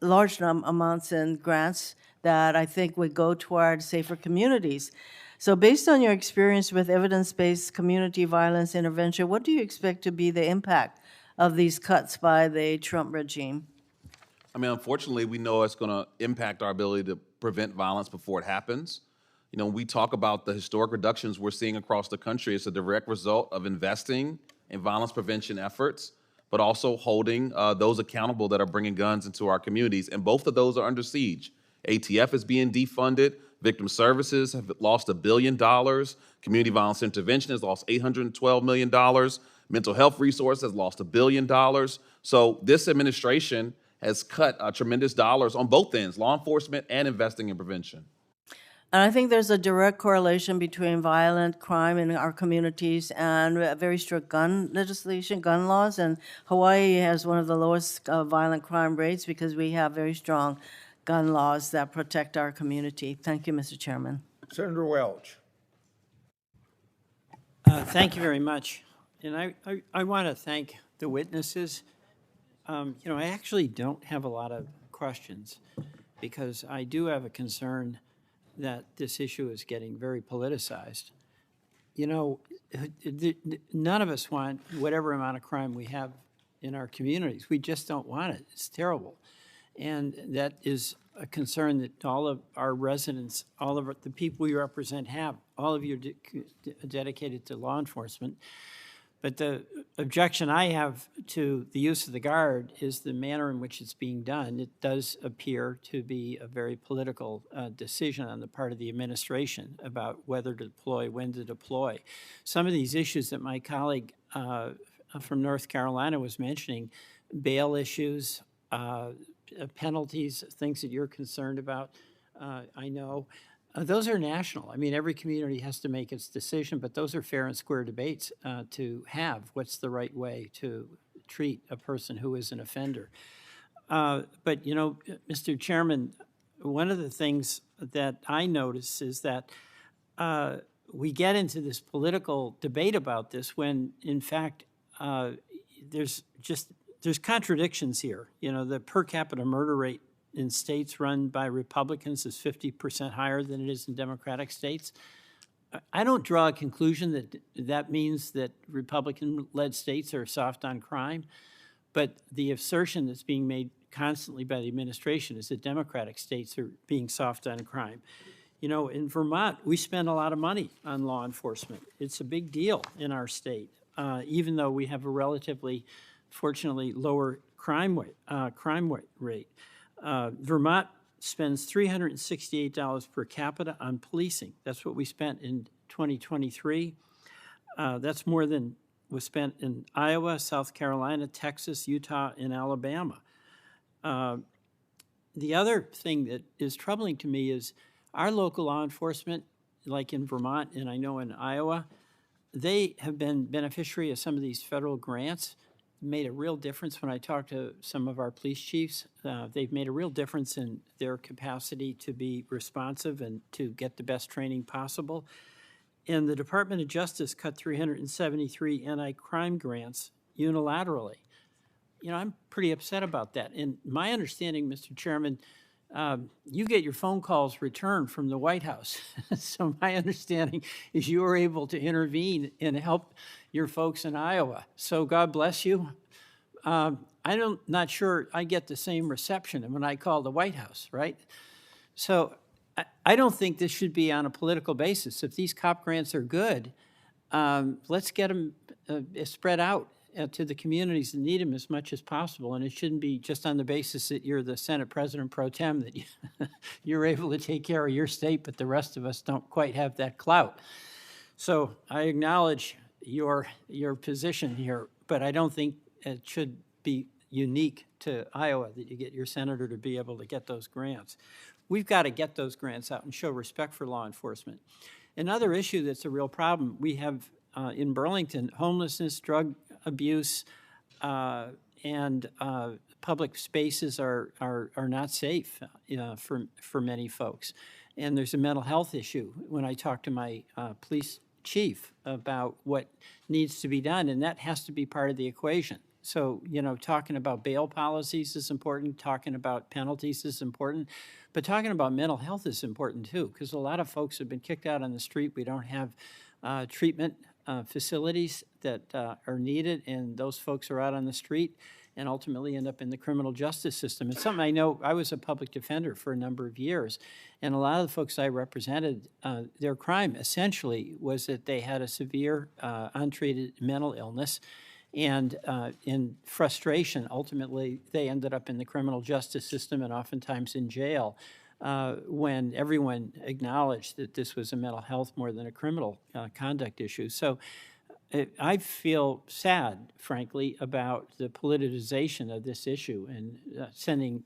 large amounts in grants that I think would go toward safer communities. So based on your experience with evidence-based community violence intervention, what do you expect to be the impact of these cuts by the Trump regime? I mean, unfortunately, we know it's going to impact our ability to prevent violence before it happens. You know, when we talk about the historic reductions we're seeing across the country, it's a direct result of investing in violence prevention efforts, but also holding those accountable that are bringing guns into our communities. And both of those are under siege. ATF is being defunded. Victim services have lost $1 billion. Community violence intervention has lost $812 million. Mental health resource has lost $1 billion. So this administration has cut tremendous dollars on both ends, law enforcement and investing in prevention. And I think there's a direct correlation between violent crime in our communities and very strict gun legislation, gun laws. And Hawaii has one of the lowest violent crime rates because we have very strong gun laws that protect our community. Thank you, Mr. Chairman. Senator Welch. Thank you very much. And I want to thank the witnesses. I actually don't have a lot of questions because I do have a concern that this issue is getting very politicized. None of us want whatever amount of crime we have in our communities. We just don't want it. It's terrible. And that is a concern that all of our residents, all of the people we represent have. All of you are dedicated to law enforcement. But the objection I have to the use of the Guard is the manner in which it's being done. It does appear to be a very political decision on the part of the administration about whether to deploy, when to deploy. Some of these issues that my colleague from North Carolina was mentioning, bail issues, penalties, things that you're concerned about, I know. Those are national. I mean, every community has to make its decision, but those are fair and square debates to have. What's the right way to treat a person who is an offender? But, Mr. Chairman, one of the things that I notice is that we get into this political debate about this when, in fact, there's contradictions here. The per capita murder rate in states run by Republicans is 50% higher than it is in Democratic states. I don't draw a conclusion that that means that Republican-led states are soft on crime, but the assertion that's being made constantly by the administration is that Democratic states are being soft on crime. In Vermont, we spend a lot of money on law enforcement. It's a big deal in our state, even though we have a relatively, fortunately, lower crime rate. Vermont spends $368 per capita on policing. That's what we spent in 2023. That's more than was spent in Iowa, South Carolina, Texas, Utah, and Alabama. The other thing that is troubling to me is our local law enforcement, like in Vermont and I know in Iowa, they have been beneficiary of some of these federal grants. Made a real difference when I talked to some of our police chiefs. They've made a real difference in their capacity to be responsive and to get the best training possible. And the Department of Justice cut 373 anti-crime grants unilaterally. I'm pretty upset about that. And my understanding, Mr. Chairman, you get your phone calls returned from the White House. So my understanding is you were able to intervene and help your folks in Iowa. So God bless you. I'm not sure I get the same reception when I call the White House, right? So I don't think this should be on a political basis. If these COP grants are good, let's get them spread out to the communities that need them as much as possible. And it shouldn't be just on the basis that you're the Senate President Pro Tem, that you're able to take care of your state, but the rest of us don't quite have that clout. So I acknowledge your position here, but I don't think it should be unique to Iowa that you get your senator to be able to get those grants. We've got to get those grants out and show respect for law enforcement. Another issue that's a real problem, we have in Burlington, homelessness, drug abuse, and public spaces are not safe for many folks. And there's a mental health issue when I talk to my police chief about what needs to be done, and that has to be part of the equation. So, talking about bail policies is important, talking about penalties is important, but talking about mental health is important too, because a lot of folks have been kicked out on the street. We don't have treatment facilities that are needed, and those folks are out on the street and ultimately end up in the criminal justice system. It's something I know. I was a public defender for a number of years, and a lot of the folks I represented, their crime essentially was that they had a severe untreated mental illness, and in frustration, ultimately, they ended up in the criminal justice system and oftentimes in jail when everyone acknowledged that this was a mental health more than a criminal conduct issue. So I feel sad, frankly, about the politicization of this issue and sending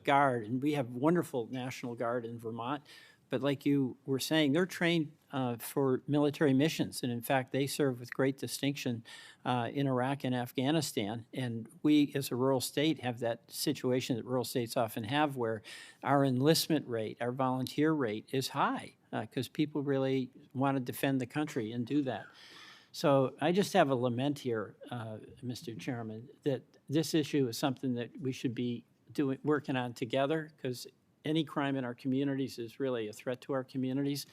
Guard, and we have wonderful National Guard in Vermont, but like you were saying, they're trained for military missions, and in fact, they serve with great distinction in Iraq and Afghanistan. And we, as a rural state, have that situation that rural states often have, where our enlistment rate, our volunteer rate is high because people really want to defend the country and do that. So I just have a lament here, Mr. Chairman, that this issue is something that we should be working on together, because any crime in our communities is really a threat to our communities.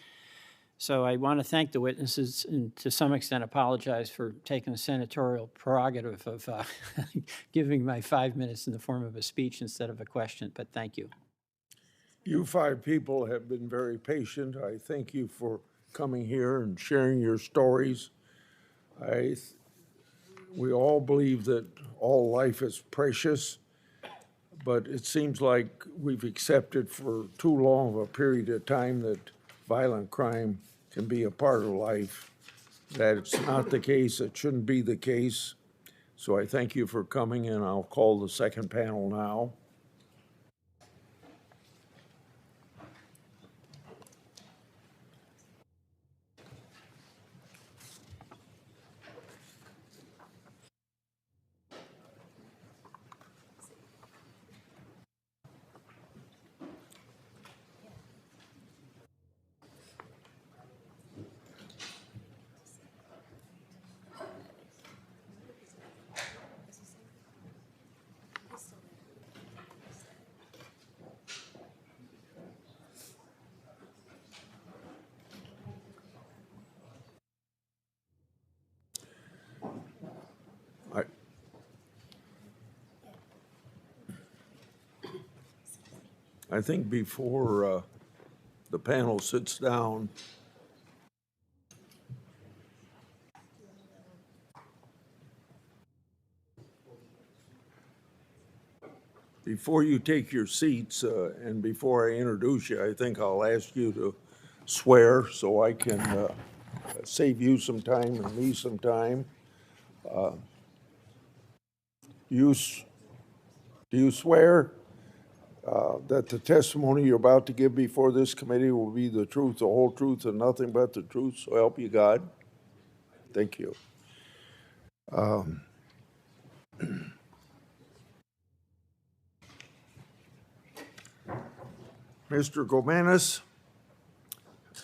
So I want to thank the witnesses and to some extent apologize for taking the senatorial prerogative of giving my 5 minutes in the form of a speech instead of a question, but thank you. You five people have been very patient. I thank you for coming here and sharing your stories. We all believe that all life is precious, but it seems like we've accepted for too long of a period of time that violent crime can be a part of life. That's not the case. It shouldn't be the case. So I thank you for coming, and I'll call the second panel now. I think before the panel sits down, before you take your seats and before I introduce you, I think I'll ask you to swear so I can save you some time and me some time. Do you swear that the testimony you're about to give before this committee will be the truth, the whole truth, and nothing but the truth, so help you God? Thank you. Mr. Goumenis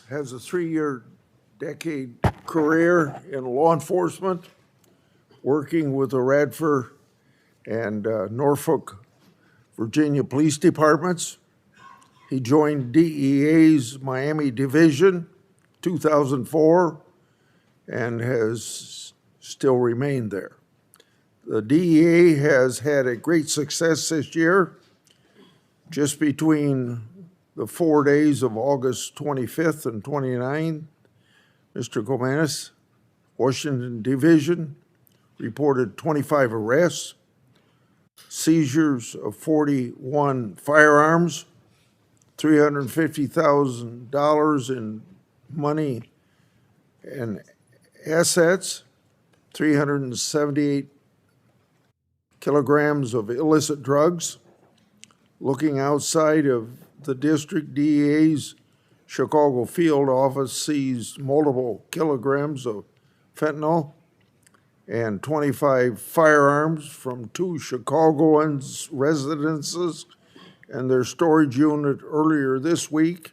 has a 3-year decade career in law enforcement, working with the Radford and Norfolk, Virginia Police Departments. He joined DEA's Miami Division 2004 and has still remained there. The DEA has had a great success this year. Just between the 4 days of August 25th and 29th, Mr. Goumenis, Washington Division, reported 25 arrests, seizures of 41 firearms, $350,000 in money and assets, 378 kilograms of illicit drugs. Looking outside of the district, DEA's Chicago field office seized multiple kilograms of fentanyl and 25 firearms from 2 Chicagoans' residences and their storage unit earlier this week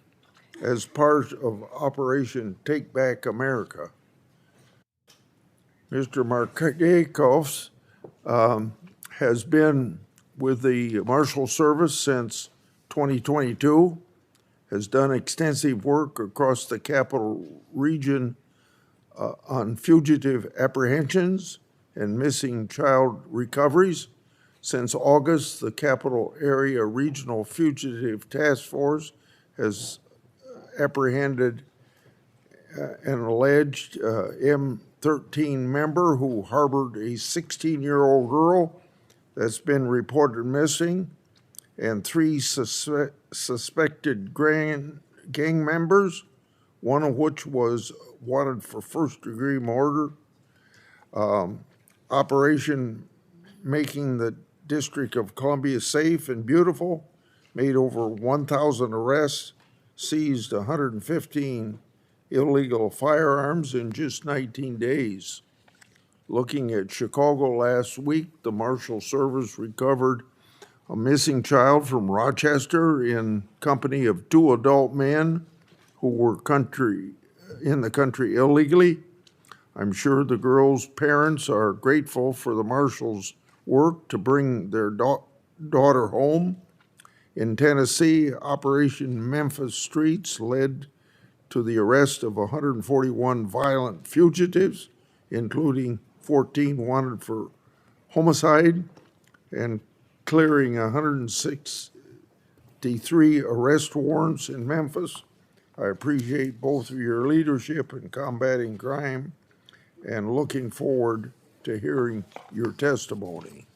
as part of Operation Take Back America. Mr. Marketos has been with the Marshal Service since 2022, has done extensive work across the Capital Region on fugitive apprehensions and missing child recoveries. Since August, the Capital Area Regional Fugitive Task Force has apprehended an alleged M13 member who harbored a 16-year-old girl that's been reported missing, and 3 suspected gang members, one of which was wanted for first-degree murder. Operation Making the District of Columbia Safe and Beautiful made over 1,000 arrests, seized 115 illegal firearms in just 19 days. Looking at Chicago last week, the Marshal Service recovered a missing child from Rochester in company of 2 adult men who were in the country illegally. I'm sure the girls' parents are grateful for the Marshals' work to bring their daughter home. In Tennessee, Operation Memphis Streets led to the arrest of 141 violent fugitives, including 14 wanted for homicide, and clearing 163 arrest warrants in Memphis. I appreciate both of your leadership in combating crime and looking forward to hearing your testimony.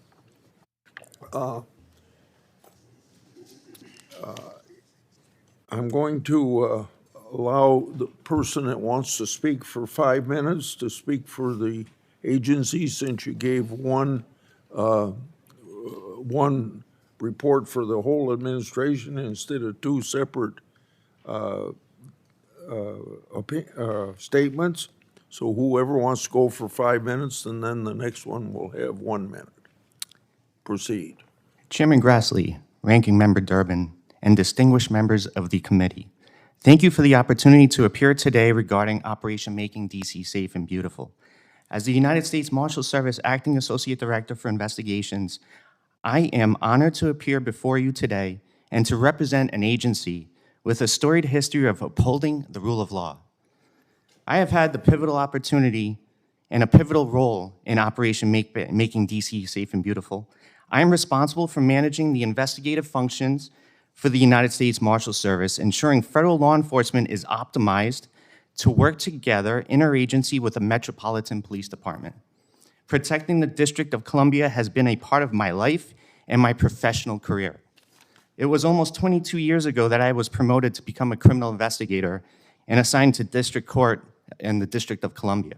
I'm going to allow the person that wants to speak for 5 minutes to speak for the agency, since you gave one report for the whole administration instead of 2 separate statements. So whoever wants to go for 5 minutes, and then the next one will have 1 minute. Proceed. Chairman Grassley, Ranking Member Durbin, and distinguished members of the committee, thank you for the opportunity to appear today regarding Operation Making DC Safe and Beautiful. As the United States Marshal Service Acting Associate Director for Investigations, I am honored to appear before you today and to represent an agency with a storied history of upholding the rule of law. I have had the pivotal opportunity and a pivotal role in Operation Making DC Safe and Beautiful. I am responsible for managing the investigative functions for the United States Marshal Service, ensuring federal law enforcement is optimized to work together interagency with the Metropolitan Police Department. Protecting the District of Columbia has been a part of my life and my professional career. It was almost 22 years ago that I was promoted to become a criminal investigator and assigned to District Court in the District of Columbia.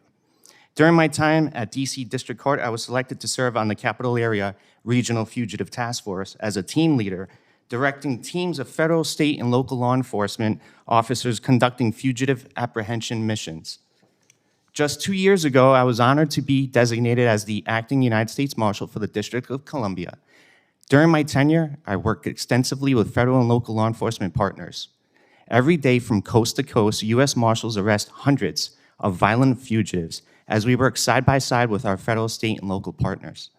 During my time at DC District Court, I was selected to serve on the Capital Area Regional Fugitive Task Force as a team leader, directing teams of federal, state, and local law enforcement officers conducting fugitive apprehension missions. Just 2 years ago, I was honored to be designated as the acting United States Marshal for the District of Columbia. During my tenure, I worked extensively with federal and local law enforcement partners. Every day from coast to coast, U.S. Marshals arrest hundreds of violent fugitives as we work side by side with our federal, state, and local partners.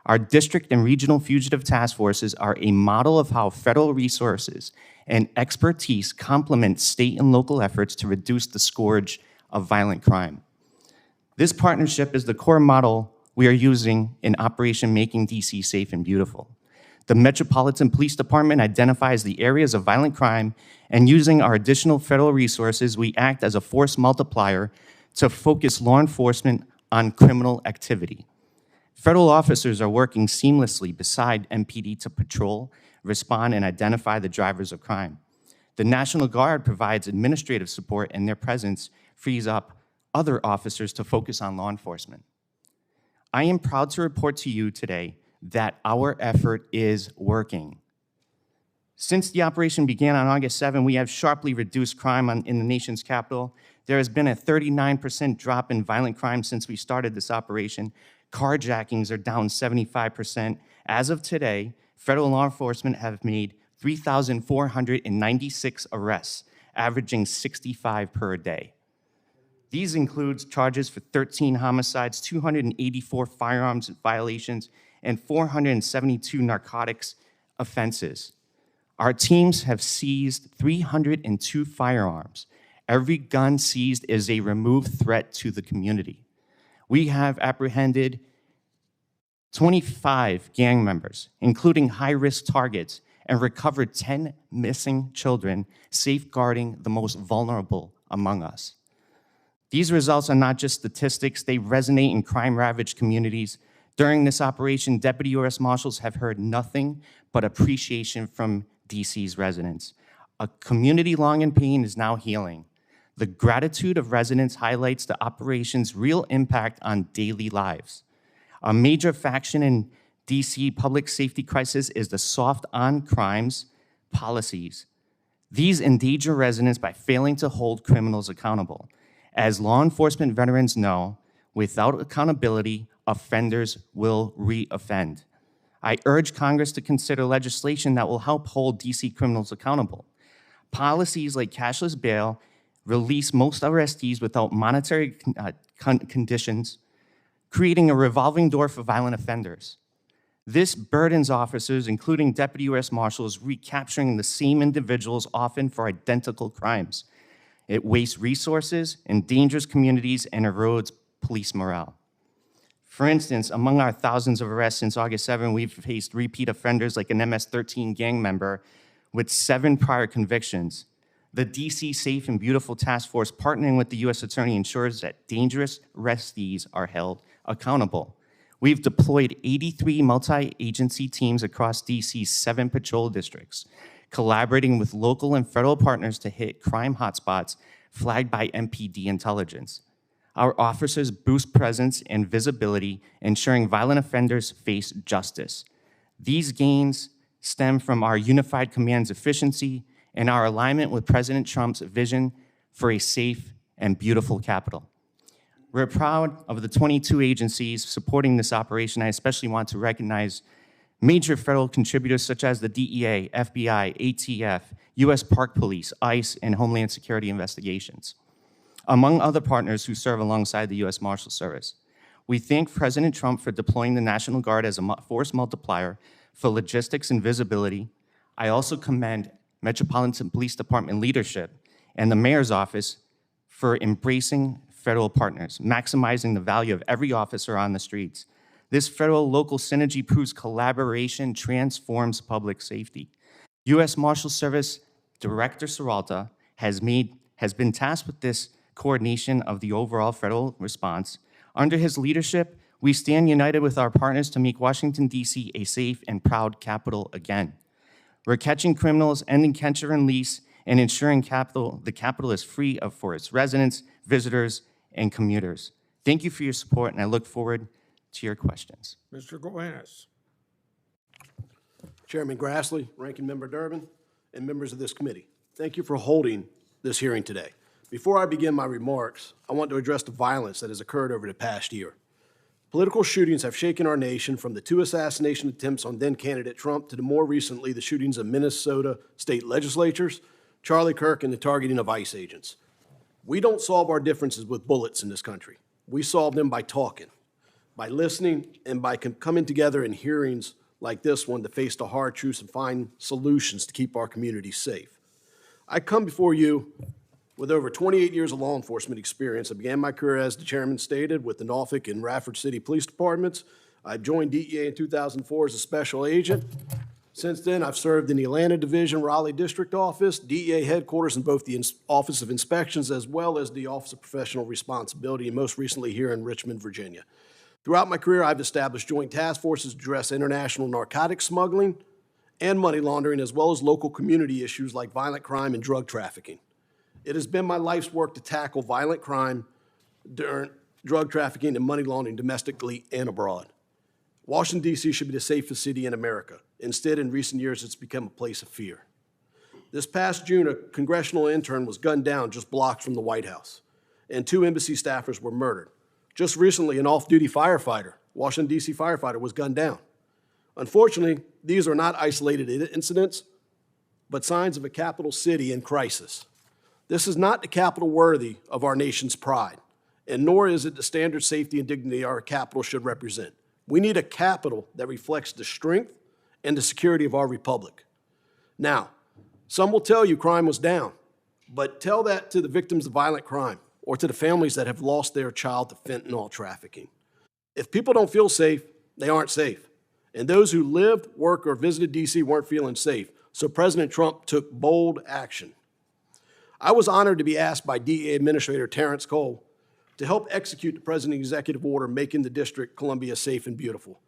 Our district and regional fugitive task forces are a model of how federal resources and expertise complement state and local efforts to reduce the scourge of violent crime. This partnership is the core model we are using in Operation Making DC Safe and Beautiful. The Metropolitan Police Department identifies the areas of violent crime, and using our additional federal resources, we act as a force multiplier to focus law enforcement on criminal activity. Federal officers are working seamlessly beside MPD to patrol, respond, and identify the drivers of crime. The National Guard provides administrative support, and their presence frees up other officers to focus on law enforcement. I am proud to report to you today that our effort is working. Since the operation began on August 7, we have sharply reduced crime in the nation's capital. There has been a 39% drop in violent crime since we started this operation. Carjackings are down 75%. As of today, federal law enforcement have made 3,496 arrests, averaging 65 per day. These include charges for 13 homicides, 284 firearms violations, and 472 narcotics offenses. Our teams have seized 302 firearms. Every gun seized is a removed threat to the community. We have apprehended 25 gang members, including high-risk targets, and recovered 10 missing children, safeguarding the most vulnerable among us. These results are not just statistics, they resonate in crime-ravaged communities. During this operation, Deputy U.S. Marshals have heard nothing but appreciation from DC's residents. A community long in pain is now healing. The gratitude of residents highlights the operation's real impact on daily lives. A major faction in DC public safety crisis is the soft on crimes policies These endanger residents by failing to hold criminals accountable. As law enforcement veterans know, without accountability, offenders will re-offend. I urge Congress to consider legislation that will help hold DC criminals accountable. Policies like cashless bail release most arrestees without monetary conditions, creating a revolving door for violent offenders. This burdens officers, including Deputy U.S. Marshals, recapturing the same individuals often for identical crimes. It wastes resources, endangers communities, and erodes police morale. For instance, among our thousands of arrests since August 7, we've faced repeat offenders like an MS-13 gang member with 7 prior convictions. The DC Safe and Beautiful Task Force, partnering with the U.S. Attorney, ensures that dangerous arrestees are held accountable. We've deployed 83 multi-agency teams across DC's 7 patrol districts, collaborating with local and federal partners to hit crime hotspots flagged by MPD intelligence. Our officers boost presence and visibility, ensuring violent offenders face justice. These gains stem from our unified command's efficiency and our alignment with President Trump's vision for a safe and beautiful capital. We're proud of the 22 agencies supporting this operation. I especially want to recognize major federal contributors such as the DEA, FBI, ATF, U.S. Park Police, ICE, and Homeland Security investigations, among other partners who serve alongside the U.S. Marshals Service. We thank President Trump for deploying the National Guard as a force multiplier for logistics and visibility. I also commend Metropolitan Police Department leadership and the Mayor's Office for embracing federal partners, maximizing the value of every officer on the streets. This federal-local synergy proves collaboration transforms public safety. U.S. Marshals Service Director Serralta has been tasked with this coordination of the overall federal response. Under his leadership, we stand united with our partners to make Washington, D.C. a safe and proud capital again. We're catching criminals, ending catch and release, and ensuring the capital is free for its residents, visitors, and commuters. Thank you for your support, and I look forward to your questions. Mr. Goumenis. Chairman Grassley, Ranking Member Durbin, and members of this committee, thank you for holding this hearing today. Before I begin my remarks, I want to address the violence that has occurred over the past year. Political shootings have shaken our nation, from the 2 assassination attempts on then-candidate Trump to the more recently the shootings of Minnesota state legislatures, Charlie Kirk, and the targeting of ICE agents. We don't solve our differences with bullets in this country. We solve them by talking, by listening, and by coming together in hearings like this one to face the hard truths and find solutions to keep our communities safe. I come before you with over 28 years of law enforcement experience. I began my career, as the chairman stated, with the Norfolk and Radford City Police Departments. I joined DEA in 2004 as a special agent. Since then, I've served in the Atlanta Division, Raleigh District Office, DEA headquarters in both the Office of Inspections as well as the Office of Professional Responsibility, and most recently here in Richmond, Virginia. Throughout my career, I've established joint task forces to address international narcotics smuggling and money laundering, as well as local community issues like violent crime and drug trafficking. It has been my life's work to tackle violent crime, drug trafficking, and money laundering domestically and abroad. Washington, D.C. should be the safest city in America. Instead, in recent years, it's become a place of fear. This past June, a congressional intern was gunned down just blocks from the White House, and 2 embassy staffers were murdered. Just recently, an off-duty firefighter, Washington, D.C. firefighter, was gunned down. Unfortunately, these are not isolated incidents, but signs of a capital city in crisis. This is not the capital worthy of our nation's pride, and nor is it the standard safety and dignity our capital should represent. We need a capital that reflects the strength and the security of our republic. Now, some will tell you crime was down, but tell that to the victims of violent crime or to the families that have lost their child to fentanyl trafficking. If people don't feel safe, they aren't safe. And those who lived, worked, or visited D.C. weren't feeling safe, so President Trump took bold action. I was honored to be asked by DEA Administrator Terrence Cole to help execute the President's executive order making the District Columbia safe and beautiful.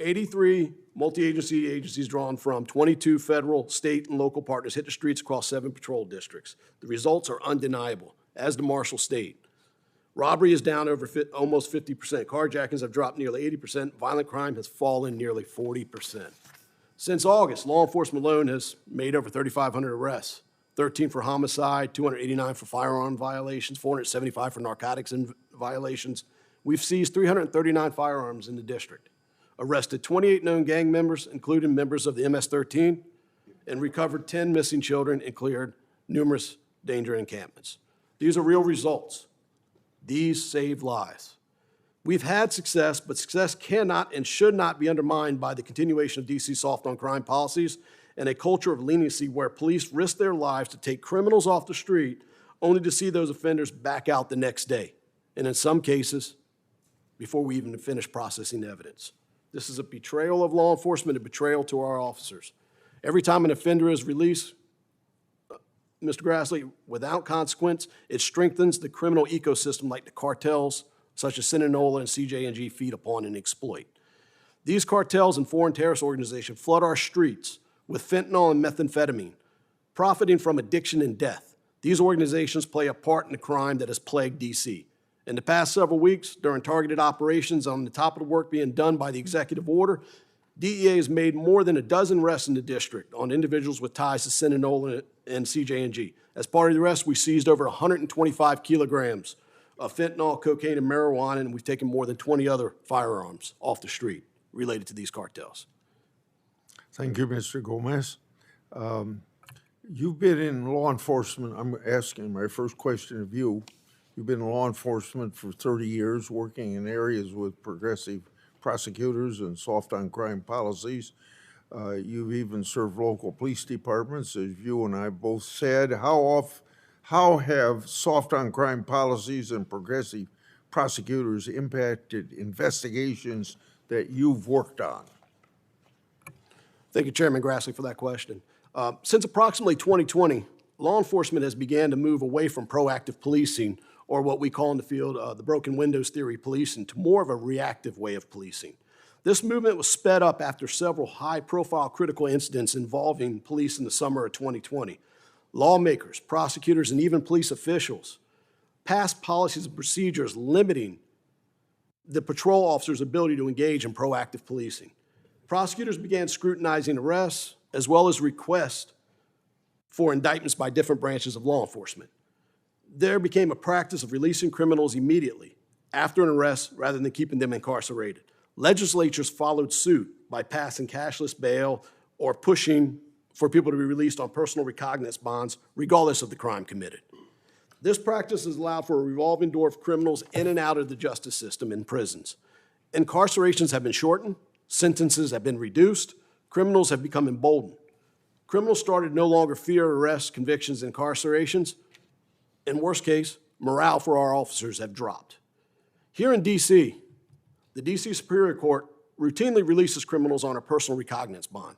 83 multi-agency agencies drawn from 22 federal, state, and local partners hit the streets across 7 patrol districts. The results are undeniable, as the Marshals state. Robbery is down over almost 50%. Carjackings have dropped nearly 80%. Violent crime has fallen nearly 40%. Since August, law enforcement alone has made over 3,500 arrests. 13 for homicide, 289 for firearm violations, 475 for narcotics violations. We've seized 339 firearms in the district, arrested 28 known gang members, including members of the MS-13, and recovered 10 missing children and cleared numerous danger encampments. These are real results. These save lives. We've had success, but success cannot and should not be undermined by the continuation of D.C. soft on crime policies and a culture of leniency where police risk their lives to take criminals off the street only to see those offenders back out the next day, and in some cases, before we even finish processing evidence. This is a betrayal of law enforcement, a betrayal to our officers. Every time an offender is released, Mr. Grassley, without consequence, it strengthens the criminal ecosystem like the cartels such as Sinaloa and CJ&G feed upon and exploit. These cartels and foreign terrorist organizations flood our streets with fentanyl and methamphetamine, profiting from addiction and death. These organizations play a part in the crime that has plagued D.C. In the past several weeks, during targeted operations on the top of the work being done by the executive order, DEA has made more than a dozen arrests in the district on individuals with ties to Sinaloa and CJ&G. As part of the arrest, we seized over 125 kilograms of fentanyl, cocaine, and marijuana, and we've taken more than 20 other firearms off the street related to these cartels. Thank you, Mr. Goumenis. You've been in law enforcement. I'm asking my first question of you. You've been in law enforcement for 30 years, working in areas with progressive prosecutors and soft on crime policies. You've even served local police departments, as you and I both said. How have soft on crime policies and progressive prosecutors impacted investigations that you've worked on? Thank you, Chairman Grassley, for that question. Since approximately 2020, law enforcement has began to move away from proactive policing, or what we call in the field the broken windows theory policing, to more of a reactive way of policing. This movement was sped up after several high-profile critical incidents involving police in the summer of 2020. Lawmakers, prosecutors, and even police officials passed policies and procedures limiting the patrol officers' ability to engage in proactive policing. Prosecutors began scrutinizing arrests as well as requests for indictments by different branches of law enforcement. There became a practice of releasing criminals immediately after an arrest rather than keeping them incarcerated. Legislatures followed suit by passing cashless bail or pushing for people to be released on personal recognizance bonds regardless of the crime committed. This practice has allowed for a revolving door of criminals in and out of the justice system in prisons. Incarcerations have been shortened, sentences have been reduced, criminals have become emboldened. Criminals started to no longer fear arrests, convictions, and incarcerations. In worst case, morale for our officers have dropped. Here in D.C., the D.C. Superior Court routinely releases criminals on a personal recognizance bond,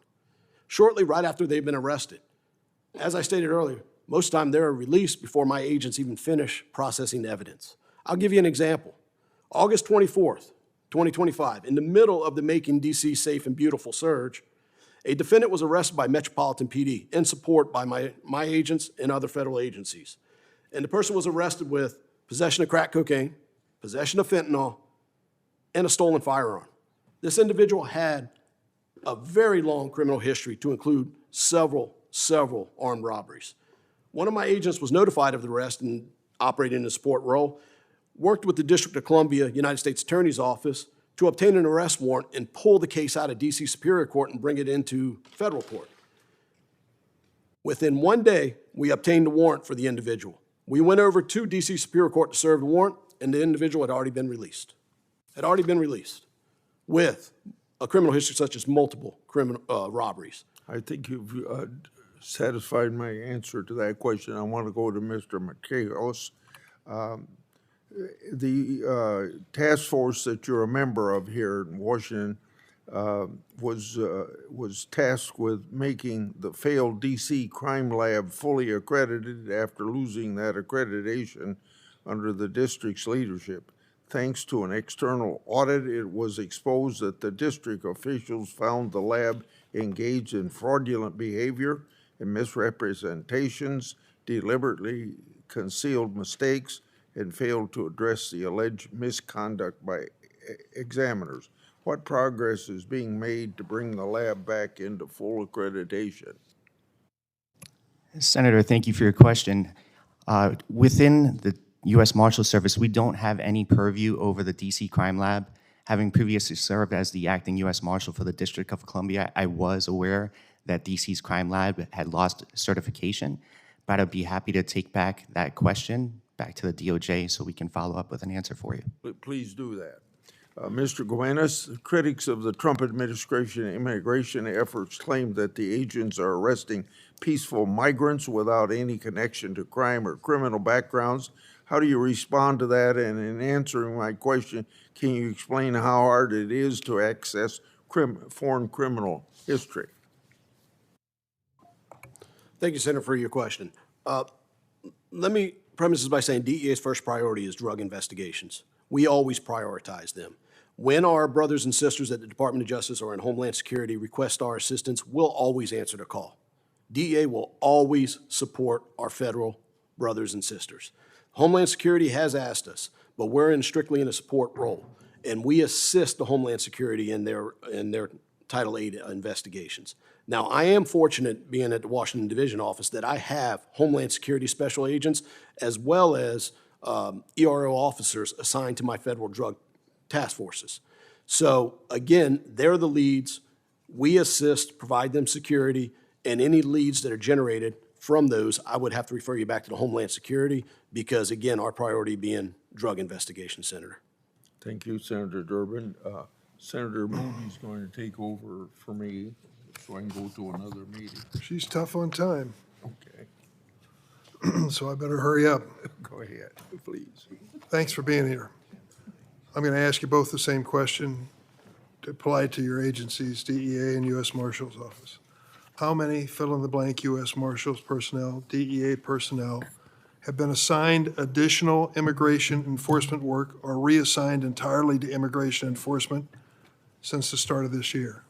shortly right after they've been arrested. As I stated earlier, most of the time they're released before my agents even finish processing evidence. I'll give you an example. August 24th, 2025, in the middle of the Making D.C. Safe and Beautiful surge, a defendant was arrested by Metropolitan PD in support by my agents and other federal agencies. And the person was arrested with possession of crack cocaine, possession of fentanyl, and a stolen firearm. This individual had a very long criminal history to include several armed robberies. One of my agents was notified of the arrest and operating in a support role, worked with the District of Columbia United States Attorney's Office to obtain an arrest warrant and pull the case out of D.C. Superior Court and bring it into federal court. Within one day, we obtained a warrant for the individual. We went over to D.C. Superior Court to serve the warrant, and the individual had already been released. With a criminal history such as multiple criminal robberies. I think you've satisfied my answer to that question. I want to go to Mr. Marketos. The task force that you're a member of here in Washington was tasked with making the failed DC crime lab fully accredited after losing that accreditation under the district's leadership. Thanks to an external audit, it was exposed that the district officials found the lab engaged in fraudulent behavior and misrepresentations, deliberately concealed mistakes, and failed to address the alleged misconduct by examiners. What progress is being made to bring the lab back into full accreditation? Senator, thank you for your question. Within the U.S. Marshals Service, we don't have any purview over the D.C. Crime Lab. Having previously served as the acting U.S. Marshal for the District of Columbia, I was aware that D.C.'s Crime Lab had lost certification, but I'd be happy to take back that question back to the DOJ so we can follow up with an answer for you. Please do that. Mr. Goumenis, critics of the Trump administration immigration efforts claim that the agents are arresting peaceful migrants without any connection to crime or criminal backgrounds. How do you respond to that? And in answering my question, can you explain how hard it is to access foreign criminal history? Thank you, Senator, for your question. Let me premise this by saying DEA's first priority is drug investigations. We always prioritize them. When our brothers and sisters at the Department of Justice or in Homeland Security request our assistance, we'll always answer the call. DEA will always support our federal brothers and sisters. Homeland Security has asked us, but we're strictly in a support role, and we assist the Homeland Security in their Title VIII investigations. Now, I am fortunate, being at the Washington Division Office, that I have Homeland Security special agents as well as ERO officers assigned to my federal drug task forces. So again, they're the leads. We assist, provide them security, and any leads that are generated from those, I would have to refer you back to the Homeland Security because, again, our priority being drug investigation, Senator. Thank you, Senator Durbin. Senator Moody's going to take over for me so I can go to another meeting. She's tough on time, Okay. so I better hurry up. Go ahead, please. Thanks for being here. I'm going to ask you both the same question to apply to your agencies, DEA and U.S. Marshals Office. How many fill-in-the-blank U.S. Marshals personnel, DEA personnel, have been assigned additional immigration enforcement work or reassigned entirely to immigration enforcement since the start of this year?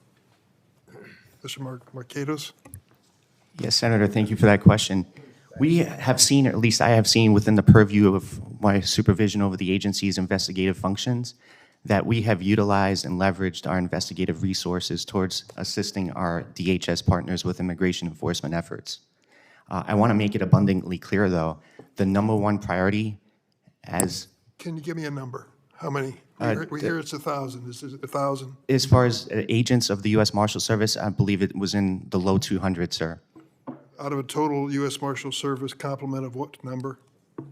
Mr. Marketos? Yes, Senator, thank you for that question. We have seen, or at least I have seen within the purview of my supervision over the agency's investigative functions, that we have utilized and leveraged our investigative resources towards assisting our DHS partners with immigration enforcement efforts. I want to make it abundantly clear, though, the number one priority as... Can you give me a number? How many? We hear it's 1,000. Is it 1,000? As far as agents of the U.S. Marshal Service, I believe it was in the low 200s, sir. Out of a total U.S. Marshal Service complement of what number?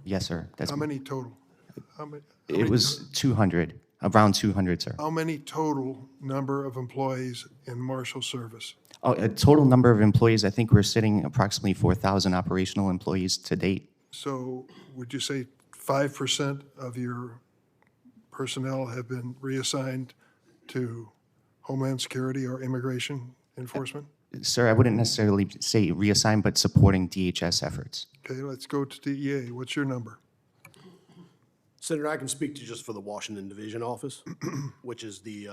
Yes, sir. How many total? It was 200, around 200, sir. How many total number of employees in Marshal Service? Oh, a total number of employees, I think we're sitting approximately 4,000 operational employees to date. So would you say 5% of your personnel have been reassigned to Homeland Security or immigration enforcement? Sir, I wouldn't necessarily say reassign, but supporting DHS efforts. Okay, let's go to DEA. What's your number? Senator, I can speak to just for the Washington Division Office, which is the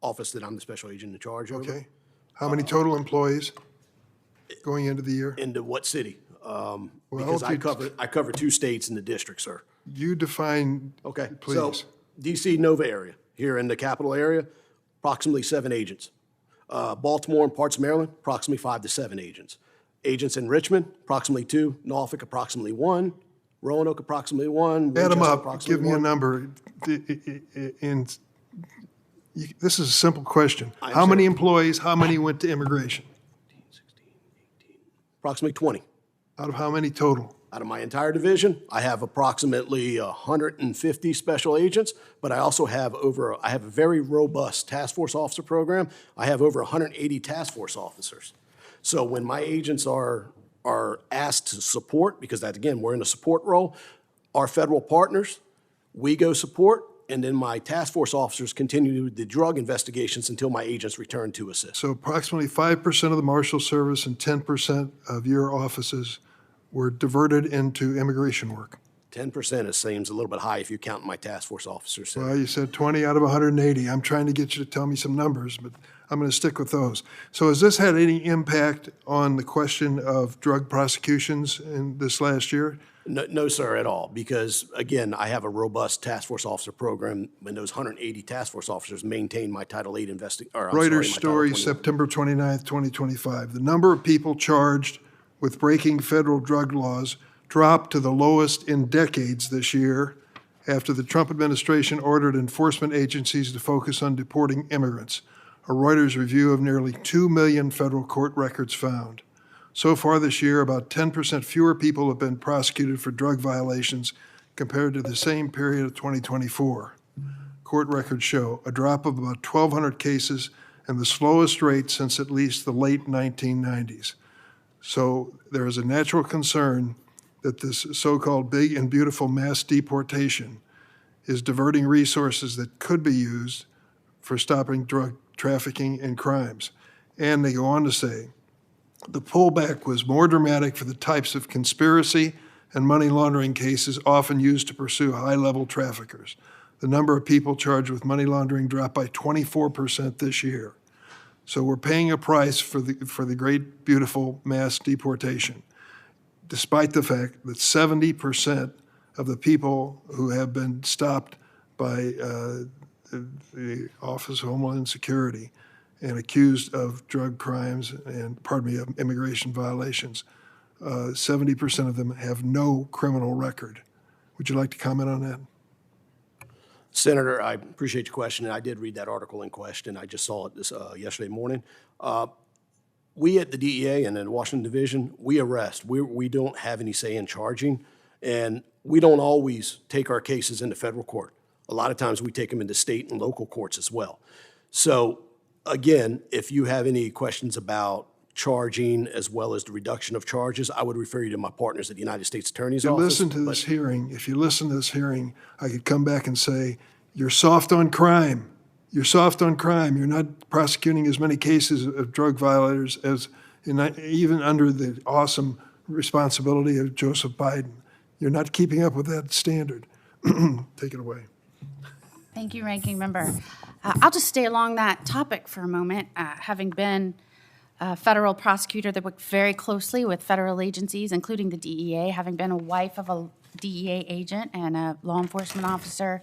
office that I'm the special agent in charge of. Okay. How many total employees going into the year? Into what city? Because I cover 2 states in the district, sir. You define, Okay, please. so DC Nova area, here in the capital area, approximately 7 agents. Baltimore and parts of Maryland, approximately 5 to 7 agents. Agents in Richmond, approximately 2. Norfolk, approximately 1. Roanoke, approximately 1. Add them Winchester, up, approximately give me a 1. number. This is a simple question. How many employees, how many went to immigration? Approximately 20. Out of how many total? Out of my entire division, I have approximately 150 special agents, but I also have I have a very robust task force officer program. I have over 180 task force officers. So when my agents are asked to support, because that, again, we're in a support role, our federal partners, we go support, and then my task force officers continue the drug investigations until my agents return to assist. So approximately 5% of the Marshal Service and 10% of your offices were diverted into immigration work. 10% seems a little bit high if you count my task force officers. Well, you said 20 out of 180. I'm trying to get you to tell me some numbers, but I'm going to stick with those. So has this had any impact on the question of drug prosecutions in this last year? No, sir, at all, because, again, I have a robust task force officer program, and those 180 task force officers maintain my Title VIII Reuters story, September 29th, 2025. The number of people charged with breaking federal drug laws dropped to the lowest in decades this year after the Trump administration ordered enforcement agencies to focus on deporting immigrants. A Reuters review of nearly 2 million federal court records found. So far this year, about 10% fewer people have been prosecuted for drug violations compared to the same period of 2024. Court records show a drop of about 1,200 cases and the slowest rate since at least the late 1990s. So there is a natural concern that this so-called big and beautiful mass deportation is diverting resources that could be used for stopping drug trafficking and crimes. And they go on to say, the pullback was more dramatic for the types of conspiracy and money laundering cases often used to pursue high-level traffickers. The number of people charged with money laundering dropped by 24% this year. So we're paying a price for the great, beautiful mass deportation, despite the fact that 70% of the people who have been stopped by the Office of Homeland Security and accused of drug crimes and, of immigration violations, 70% of them have no criminal record. Would you like to comment on that? Senator, I appreciate your question, and I did read that article in question. I just saw it yesterday morning. We at the DEA and in the Washington Division, we arrest. We don't have any say in charging, and we don't always take our cases into federal court. A lot of times we take them into state and local courts as well. So again, if you have any questions about charging as well as the reduction of charges, I would refer you to my partners at the United States Attorney's Office. If you listen to this hearing, I could come back and say, you're soft on crime. You're soft on crime. You're not prosecuting as many cases of drug violators as even under the awesome responsibility of Joseph Biden. You're not keeping up with that standard. Take it away. Thank you, Ranking Member. I'll just stay along that topic for a moment. Having been a federal prosecutor that worked very closely with federal agencies, including the DEA, having been a wife of a DEA agent and a law enforcement officer,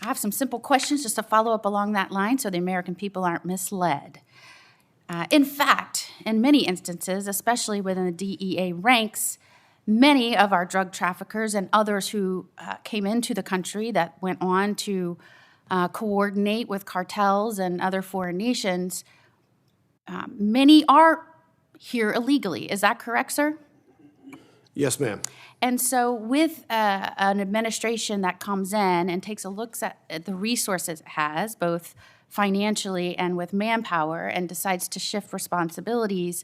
I have some simple questions just to follow up along that line so the American people aren't misled. In fact, in many instances, especially within the DEA ranks, many of our drug traffickers and others who came into the country that went on to coordinate with cartels and other foreign nations, many are here illegally. Is that correct, sir? Yes, ma'am. And so with an administration that comes in and takes a look at the resources it has, both financially and with manpower, and decides to shift responsibilities,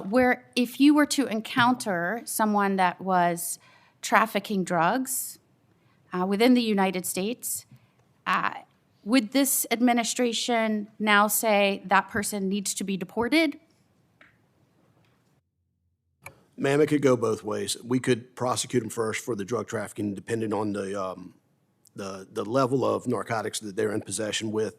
where if you were to encounter someone that was trafficking drugs within the United States, would this administration now say that person needs to be deported? Ma'am, it could go both ways. We could prosecute them first for the drug trafficking, depending on the level of narcotics that they're in possession with,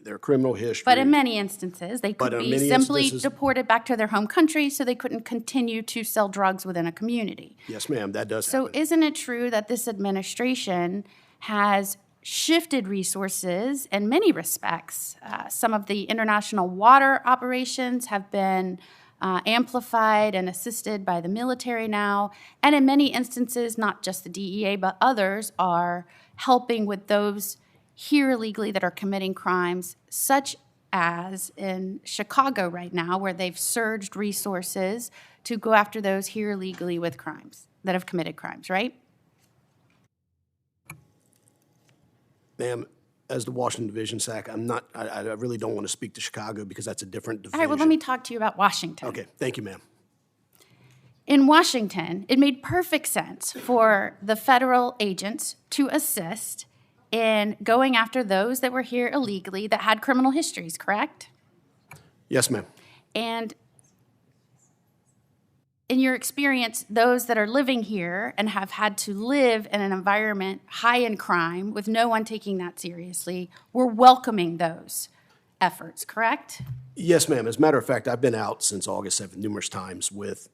their criminal history. But in many instances, they could be simply deported back to their home country so they couldn't continue to sell drugs within a community. Yes, ma'am, that does So happen. isn't it true that this administration has shifted resources in many respects? Some of the international water operations have been amplified and assisted by the military now, and in many instances, not just the DEA, but others are helping with those here illegally that are committing crimes, such as in Chicago right now, where they've surged resources to go after those here illegally with crimes, that have committed crimes, right? Ma'am, as the Washington Division SAC, I really don't want to speak to Chicago because that's a different division. All right, well, let me talk to you about Washington. Okay, thank you, ma'am. In Washington, it made perfect sense for the federal agents to assist in going after those that were here illegally that had criminal histories, correct? Yes, ma'am. And in your experience, those that are living here and have had to live in an environment high in crime with no one taking that seriously, were welcoming those efforts, correct? Yes, ma'am. As a matter of fact, I've been out since August 7th numerous times with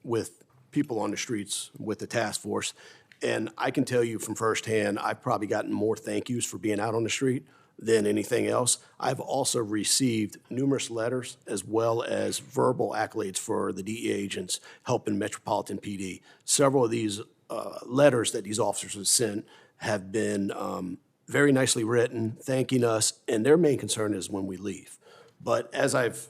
people on the streets with the task force, and I can tell you from firsthand, I've probably gotten more thank yous for being out on the street than anything else. I've also received numerous letters as well as verbal accolades for the DEA agents helping Metropolitan PD. Several of these letters that these officers have sent have been very nicely written, thanking us, and their main concern is when we leave. But as I've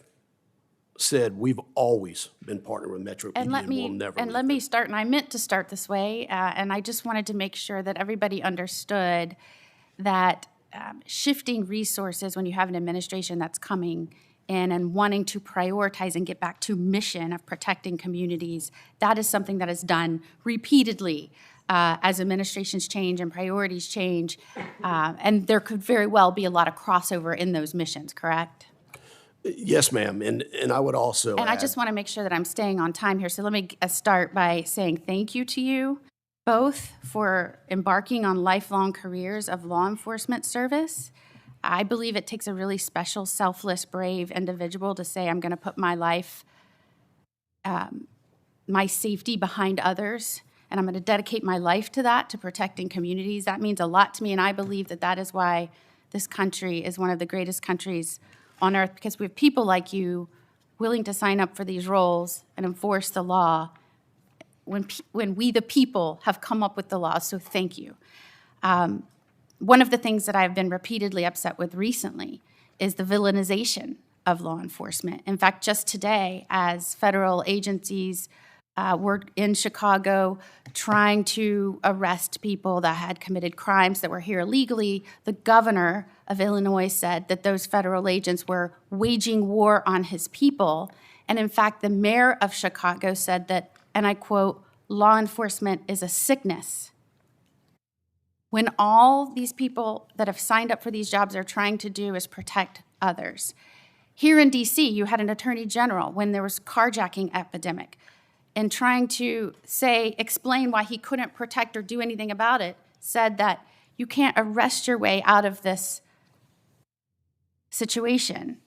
said, we've always been partnered with Metro PD, and we'll never leave. Let me start, and I meant to start this way, and I just wanted to make sure that everybody understood that shifting resources when you have an administration that's coming in and wanting to prioritize and get back to mission of protecting communities, that is something that is done repeatedly as administrations change and priorities change, and there could very well be a lot of crossover in those missions, correct? Yes, ma'am, and I would also And I add- just want to make sure that I'm staying on time here, so let me start by saying thank you to you both for embarking on lifelong careers of law enforcement service. I believe it takes a really special, selfless, brave individual to say, I'm going to put my life, my safety behind others, and I'm going to dedicate my life to that, to protecting communities. That means a lot to me, and I believe that that is why this country is one of the greatest countries on earth, because we have people like you willing to sign up for these roles and enforce the law when we, the people, have come up with the law. So thank you. One of the things that I've been repeatedly upset with recently is the villainization of law enforcement. In fact, just today, as federal agencies were in Chicago trying to arrest people that had committed crimes that were here illegally, the governor of Illinois said that those federal agents were waging war on his people. And in fact, the mayor of Chicago said that, and I quote, law enforcement is a sickness. When all these people that have signed up for these jobs are trying to do is protect others. Here in DC, you had an attorney general when there was carjacking epidemic, and trying to explain why he couldn't protect or do anything about it, said that you can't arrest your way out of this situation.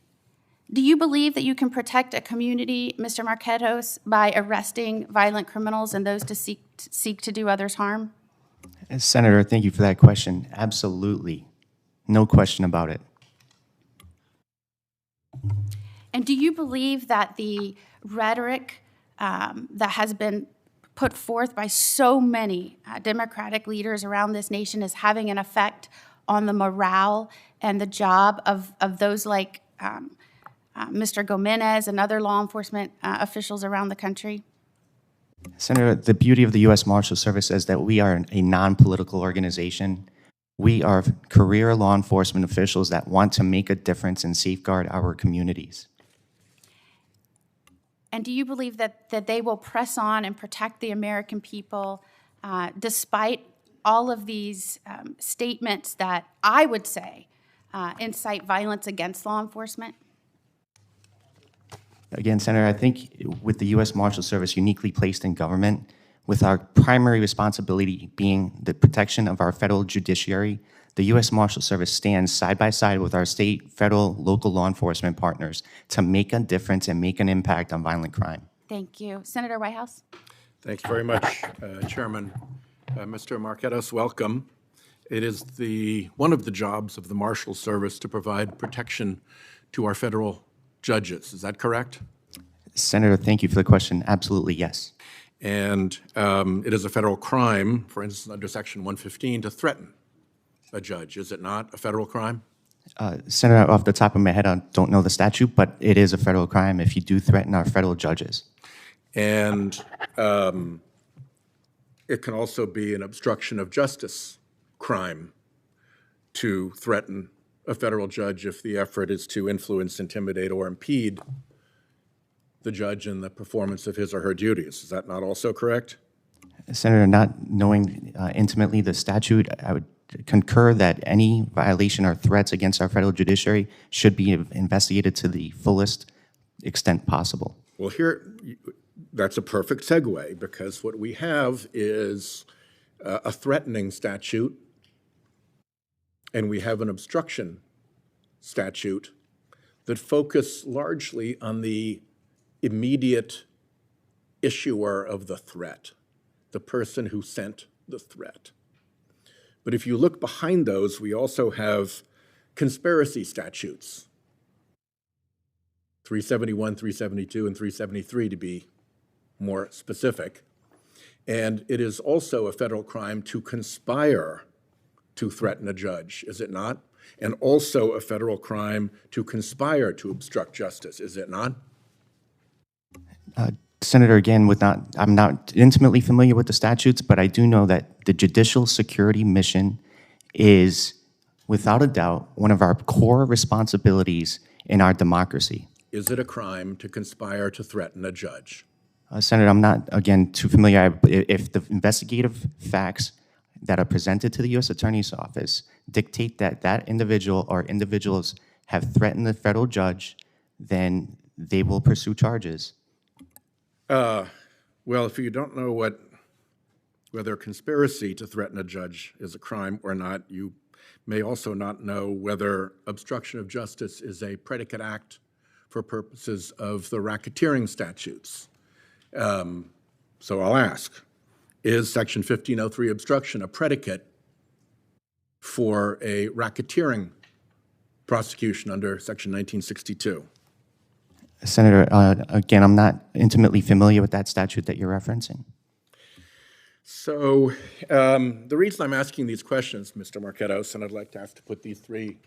Do you believe that you can protect a community, Mr. Marketos, by arresting violent criminals and those to seek to do others harm? Senator, thank you for that question. Absolutely. No question about it. And do you believe that the rhetoric that has been put forth by so many Democratic leaders around this nation is having an effect on the morale and the job of those like Mr. Goumenis and other law enforcement officials around the country? Senator, the beauty of the U.S. Marshals Service is that we are a non-political organization. We are career law enforcement officials that want to make a difference and safeguard our communities. And do you believe that they will press on and protect the American people despite all of these statements that I would say incite violence against law enforcement? Again, Senator, I think with the U.S. Marshals Service uniquely placed in government, with our primary responsibility being the protection of our federal judiciary, the U.S. Marshals Service stands side by side with our state, federal, local law enforcement partners to make a difference and make an impact on violent crime. Thank you. Senator Whitehouse? Thank you very much, Chairman. Mr. Marketos, welcome. It is one of the jobs of the Marshal Service to provide protection to our federal judges. Is that correct? Senator, thank you for the question. Absolutely, yes. And it is a federal crime, for instance, under Section 115, to threaten a judge. Is it not a federal crime? Senator, off the top of my head, I don't know the statute, but it is a federal crime if you do threaten our federal judges. And it can also be an obstruction of justice crime to threaten a federal judge if the effort is to influence, intimidate, or impede the judge in the performance of his or her duties. Is that not also correct? Senator, not knowing intimately the statute, I would concur that any violation or threats against our federal judiciary should be investigated to the fullest extent possible. Well, here, that's a perfect segue, because what we have is a threatening statute, and we have an obstruction statute that focus largely on the immediate issuer of the threat, the person who sent the threat. But if you look behind those, we also have conspiracy statutes, 371, 372, and 373 to be more specific. And it is also a federal crime to conspire to threaten a judge, is it not? And also a federal crime to conspire to obstruct justice, is it not? Senator, again, I'm not intimately familiar with the statutes, but I do know that the judicial security mission is, without a doubt, one of our core responsibilities in our democracy. Is it a crime to conspire to threaten a judge? Senator, I'm not, again, too familiar. If the investigative facts that are presented to the U.S. Attorney's Office dictate that that individual or individuals have threatened the federal judge, then they will pursue charges. Well, if you don't know whether conspiracy to threaten a judge is a crime or not, you may also not know whether obstruction of justice is a predicate act for purposes of the racketeering statutes. So I'll ask, is Section 1503 obstruction a predicate for a racketeering prosecution under Section 1962? Senator, again, I'm not intimately familiar with that statute that you're referencing. So the reason I'm asking these questions, Mr. Marketos, and I'd like to ask to put these three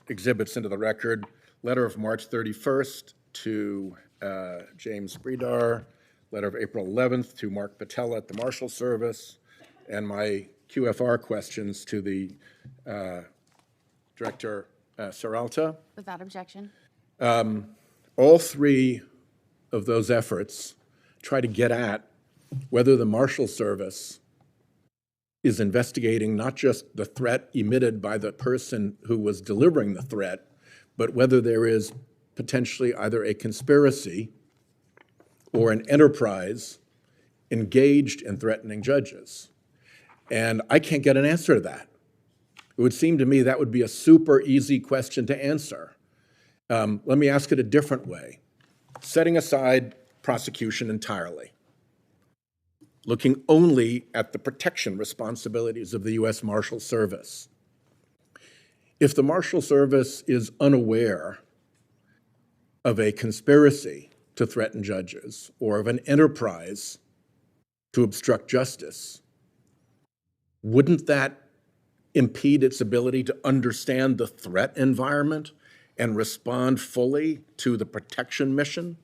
exhibits into the record, letter of March 31st to James Bredar, letter of April 11th to Mark Patella at the Marshals Service, and my QFR questions to the Director Seralta. Without objection. All three of those efforts try to get at whether the Marshals Service is investigating not just the threat emitted by the person who was delivering the threat, but whether there is potentially either a conspiracy or an enterprise engaged in threatening judges. And I can't get an answer to that. It would seem to me that would be a super easy question to answer. Let me ask it a different way. Setting aside prosecution entirely, looking only at the protection responsibilities of the U.S. Marshal Service. If the Marshal Service is unaware of a conspiracy to threaten judges or of an enterprise to obstruct justice, wouldn't that impede its ability to understand the threat environment and respond fully to the protection mission?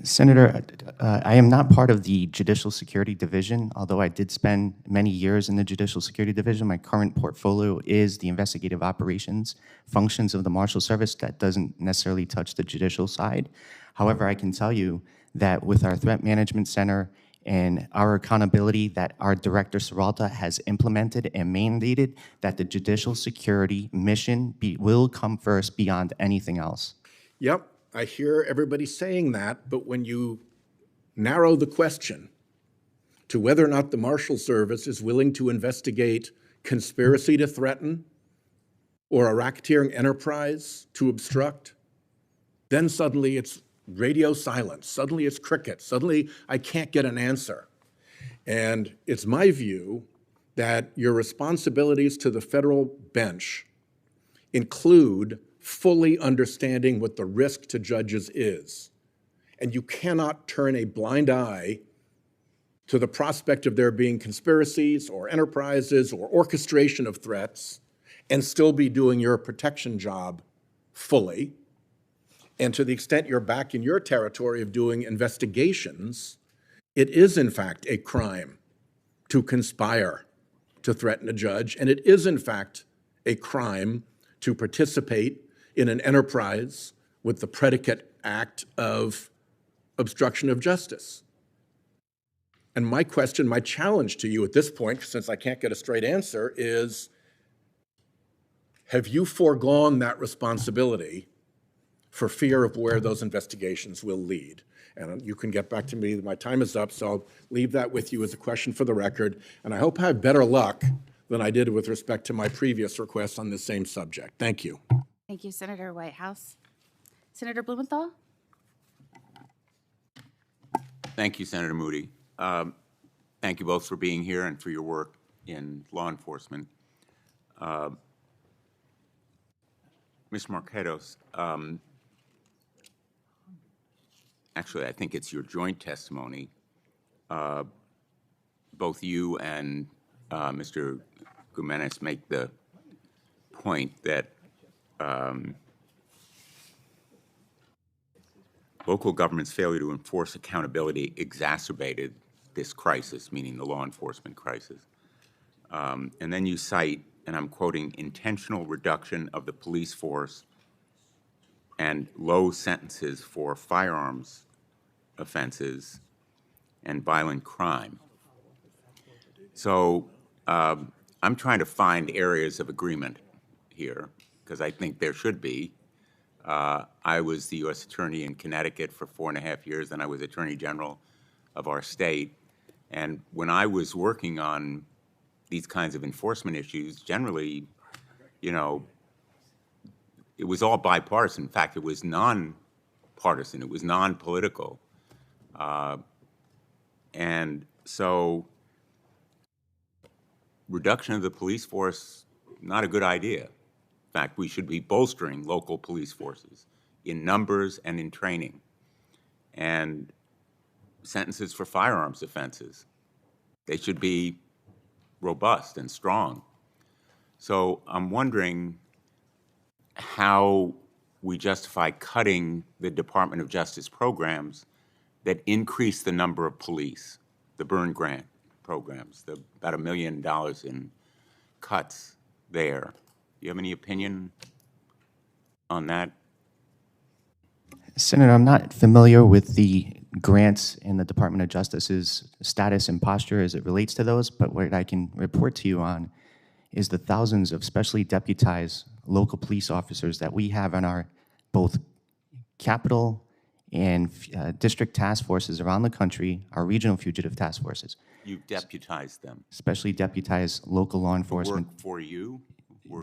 Senator, I am not part of the Judicial Security Division, although I did spend many years in the Judicial Security Division. My current portfolio is the investigative operations functions of the Marshal Service. That doesn't necessarily touch the judicial side. However, I can tell you that with our Threat Management Center and our accountability that our Director Seralta has implemented and mandated, that the judicial security mission will come first beyond anything else. Yep, I hear everybody saying that, but when you narrow the question to whether or not the Marshal Service is willing to investigate conspiracy to threaten or a racketeering enterprise to obstruct, then suddenly it's radio silence. Suddenly it's cricket. Suddenly I can't get an answer. And it's my view that your responsibilities to the federal bench include fully understanding what the risk to judges is. And you cannot turn a blind eye to the prospect of there being conspiracies or enterprises or orchestration of threats and still be doing your protection job fully. And to the extent you're back in your territory of doing investigations, it is in fact a crime to conspire to threaten a judge, and it is in fact a crime to participate in an enterprise with the predicate act of obstruction of justice. And my question, my challenge to you at this point, since I can't get a straight answer, is have you foregone that responsibility for fear of where those investigations will lead? And you can get back to me. My time is up, so I'll leave that with you as a question for the record. And I hope I have better luck than I did with respect to my previous request on this same subject. Thank you. Thank you, Senator Whitehouse. Senator Blumenthal? Thank you, Senator Moody. Thank you both for being here and for your work in law enforcement. Ms. Marketos, actually, I think it's your joint testimony. Both you and Mr. Goumenis make the point that local government's failure to enforce accountability exacerbated this crisis, meaning the law enforcement crisis. And then you cite, and I'm quoting, intentional reduction of the police force and low sentences for firearms offenses and violent crime. So I'm trying to find areas of agreement here, because I think there should be. I was the U.S. Attorney in Connecticut for 4.5 years, and I was Attorney General of our state. And when I was working on these kinds of enforcement issues, generally, you know, it was all bipartisan. In fact, it was non-partisan. It was non-political. And so reduction of the police force, not a good idea. In fact, we should be bolstering local police forces in numbers and in training. And sentences for firearms offenses, they should be robust and strong. So I'm wondering how we justify cutting the Department of Justice programs that increase the number of police, the burn grant programs, about $1 million in cuts there. Do you have any opinion on that? Senator, I'm not familiar with the grants in the Department of Justice's status and posture as it relates to those, but what I can report to you on is the thousands of specially deputized local police officers that we have on our both capital and district task forces around the country, our regional fugitive task forces. You've deputized them. Specially deputized local law enforcement. Work for you?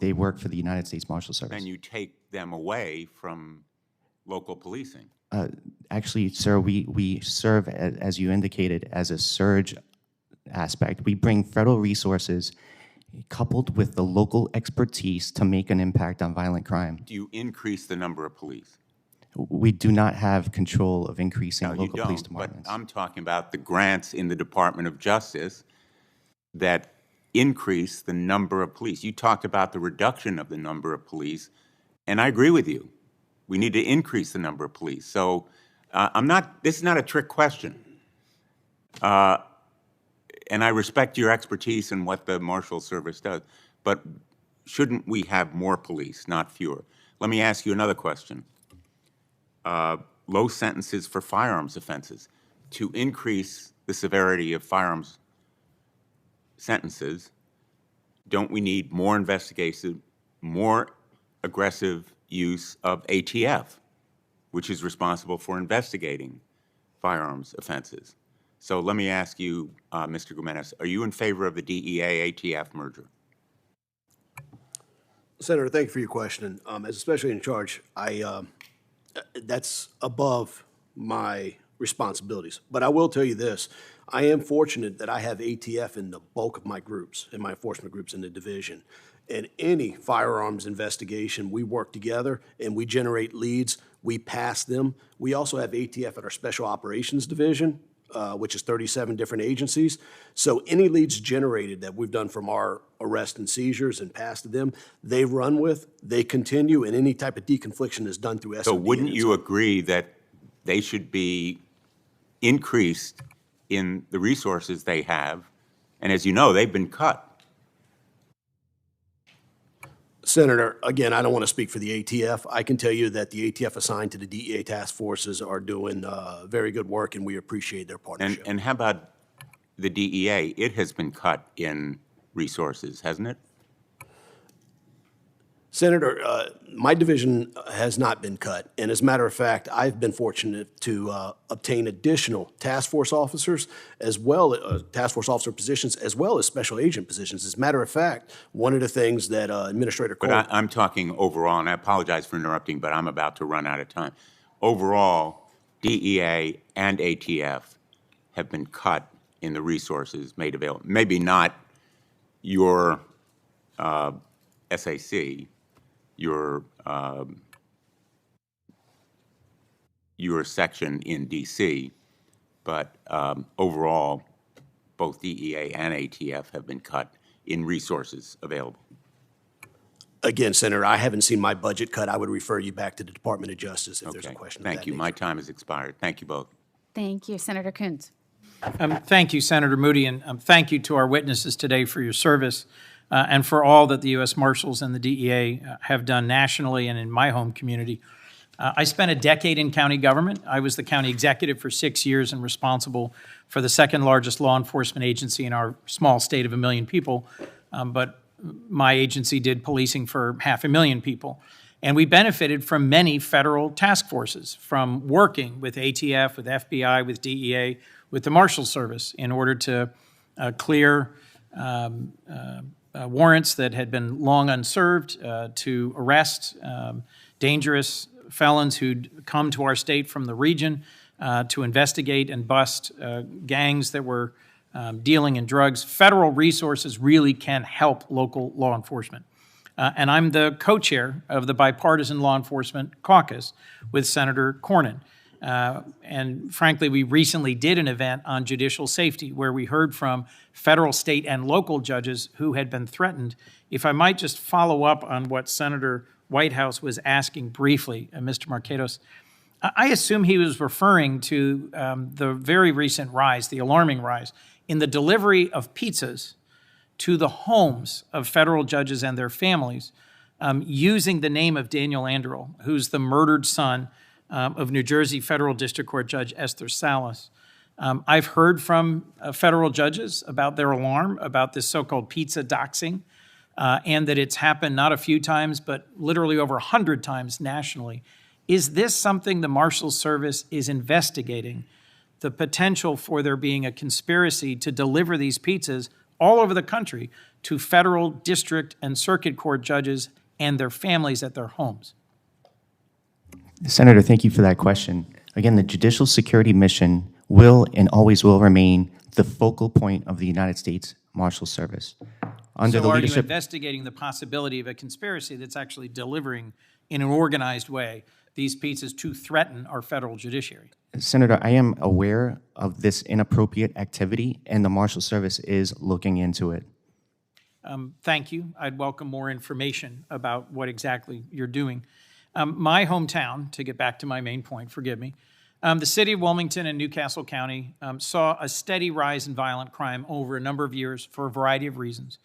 They work for the United States Marshal Service. And you take them away from local policing? Actually, sir, we serve, as you indicated, as a surge aspect. We bring federal resources coupled with the local expertise to make an impact on violent crime. Do you increase the number of police? We do not have control of increasing No, local you police don't, departments. but I'm talking about the grants in the Department of Justice that increase the number of police. You talked about the reduction of the number of police, and I agree with you. We need to increase the number of police. So this is not a trick question. And I respect your expertise in what the Marshal Service does, but shouldn't we have more police, not fewer? Let me ask you another question. Low sentences for firearms offenses. To increase the severity of firearms sentences, don't we need more investigation, more aggressive use of ATF, which is responsible for investigating firearms offenses? So let me ask you, Mr. Goumenis, are you in favor of the DEA-ATF merger? Senator, thank you for your question. As a specially in charge, that's above my responsibilities. But I will tell you this. I am fortunate that I have ATF in the bulk of my groups, in my enforcement groups in the division. In any firearms investigation, we work together and we generate leads. We pass them. We also have ATF at our Special Operations Division, which is 37 different agencies. So any leads generated that we've done from our arrest and seizures and passed to them, they run with, they continue, and any type of deconfliction is done through SOD. So wouldn't you agree that they should be increased in the resources they have? And as you know, they've been cut. Senator, again, I don't want to speak for the ATF. I can tell you that the ATF assigned to the DEA task forces are doing very good work, and we appreciate their partnership. And how about the DEA? It has been cut in resources, hasn't it? Senator, my division has not been cut. And as a matter of fact, I've been fortunate to obtain additional task force officers, as well as task force officer positions, as well as special agent positions. As a matter of fact, one of the things that Administrator Cole— But I'm talking overall, and I apologize for interrupting, but I'm about to run out of time. Overall, DEA and ATF have been cut in the resources made available. Maybe not your SAC, your section in D.C., but overall, both DEA and ATF have been cut in resources available. Again, Senator, I haven't seen my budget cut. I would refer you back to the Department of Justice if there's a question of that Thank you. My time has expired. Thank you both. Thank you. Senator Coons. Thank you, Senator Moody, and thank you to our witnesses today for your service and for all that the U.S. Marshals and the DEA have done nationally and in my home community. I spent a decade in county government. I was the county executive for 6 years and responsible for the second largest law enforcement agency in our small state of 1 million people. But my agency did policing for 500,000 people. And we benefited from many federal task forces, from working with ATF, with FBI, with DEA, with the Marshals Service in order to clear warrants that had been long unserved, to arrest dangerous felons who'd come to our state from the region, to investigate and bust gangs that were dealing in drugs. Federal resources really can help local law enforcement. And I'm the co-chair of the Bipartisan Law Enforcement Caucus with Senator Cornyn. And frankly, we recently did an event on judicial safety where we heard from federal, state, and local judges who had been threatened. If I might just follow up on what Senator Whitehouse was asking briefly, Mr. Marketos, I assume he was referring to the very recent rise, the alarming rise, in the delivery of pizzas to the homes of federal judges and their families, using the name of Daniel Anderl, who's the murdered son of New Jersey Federal District Court Judge Esther Salas. I've heard from federal judges about their alarm about this so-called pizza doxing, and that it's happened not a few times, but literally over 100 times nationally. Is this something the Marshals Service is investigating, the potential for there being a conspiracy to deliver these pizzas all over the country to federal, district, and circuit court judges and their families at their homes? Senator, thank you for that question. Again, the Judicial Security Mission will and always will remain the focal point of the United States Marshals Service. Under so the are leadership, you investigating the possibility of a conspiracy that's actually delivering in an organized way these pizzas to threaten our federal judiciary? Senator, I am aware of this inappropriate activity, and the Marshals Service is looking into it. Thank you. I'd welcome more information about what exactly you're doing. My hometown, to get back to my main point, forgive me, the city of Wilmington and Newcastle County saw a steady rise in violent crime over a number of years for a variety of reasons.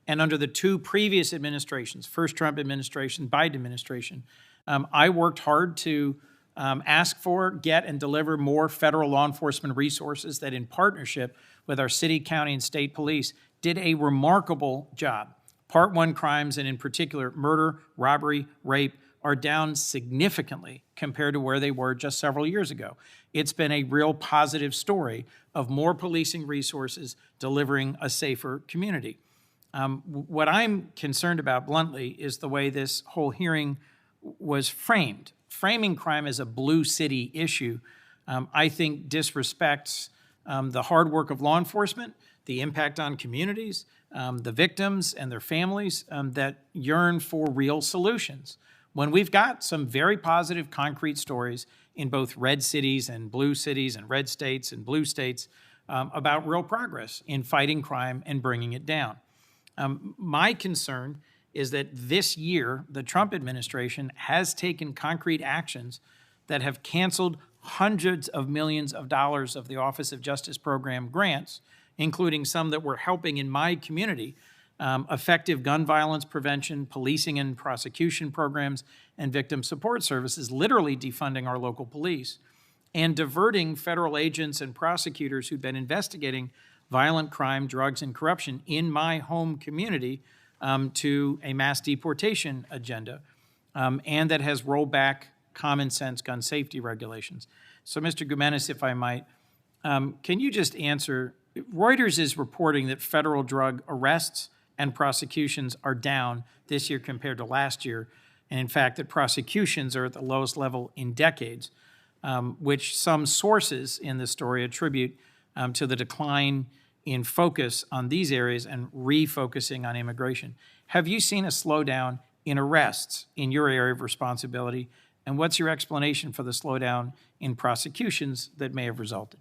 And under the two previous administrations, first Trump administration, Biden administration, I worked hard to ask for, get, and deliver more federal law enforcement resources that, in partnership with our city, county, and state police, did a remarkable job. Part 1 crimes, and in particular murder, robbery, rape, are down significantly compared to where they were just several years ago. It's been a real positive story of more policing resources delivering a safer community. What I'm concerned about, bluntly, is the way this whole hearing was framed. Framing crime as a blue city issue, I think disrespects the hard work of law enforcement, the impact on communities, the victims and their families that yearn for real solutions. When we've got some very positive, concrete stories in both red cities and blue cities and red states and blue states about real progress in fighting crime and bringing it down. My concern is that this year, the Trump administration has taken concrete actions that have canceled hundreds of millions of dollars of the Office of Justice Program grants, including some that were helping in my community, effective gun violence prevention, policing and prosecution programs, and victim support services, literally defunding our local police, and diverting federal agents and prosecutors who've been investigating violent crime, drugs, and corruption in my home community to a mass deportation agenda, and that has rolled back common sense gun safety regulations. So, Mr. Goumenis, if I might, can you just answer, Reuters is reporting that federal drug arrests and prosecutions are down this year compared to last year, and in fact that prosecutions are at the lowest level in decades, which some sources in this story attribute to the decline in focus on these areas and refocusing on immigration. Have you seen a slowdown in arrests in your area of responsibility? And what's your explanation for the slowdown in prosecutions that may have resulted?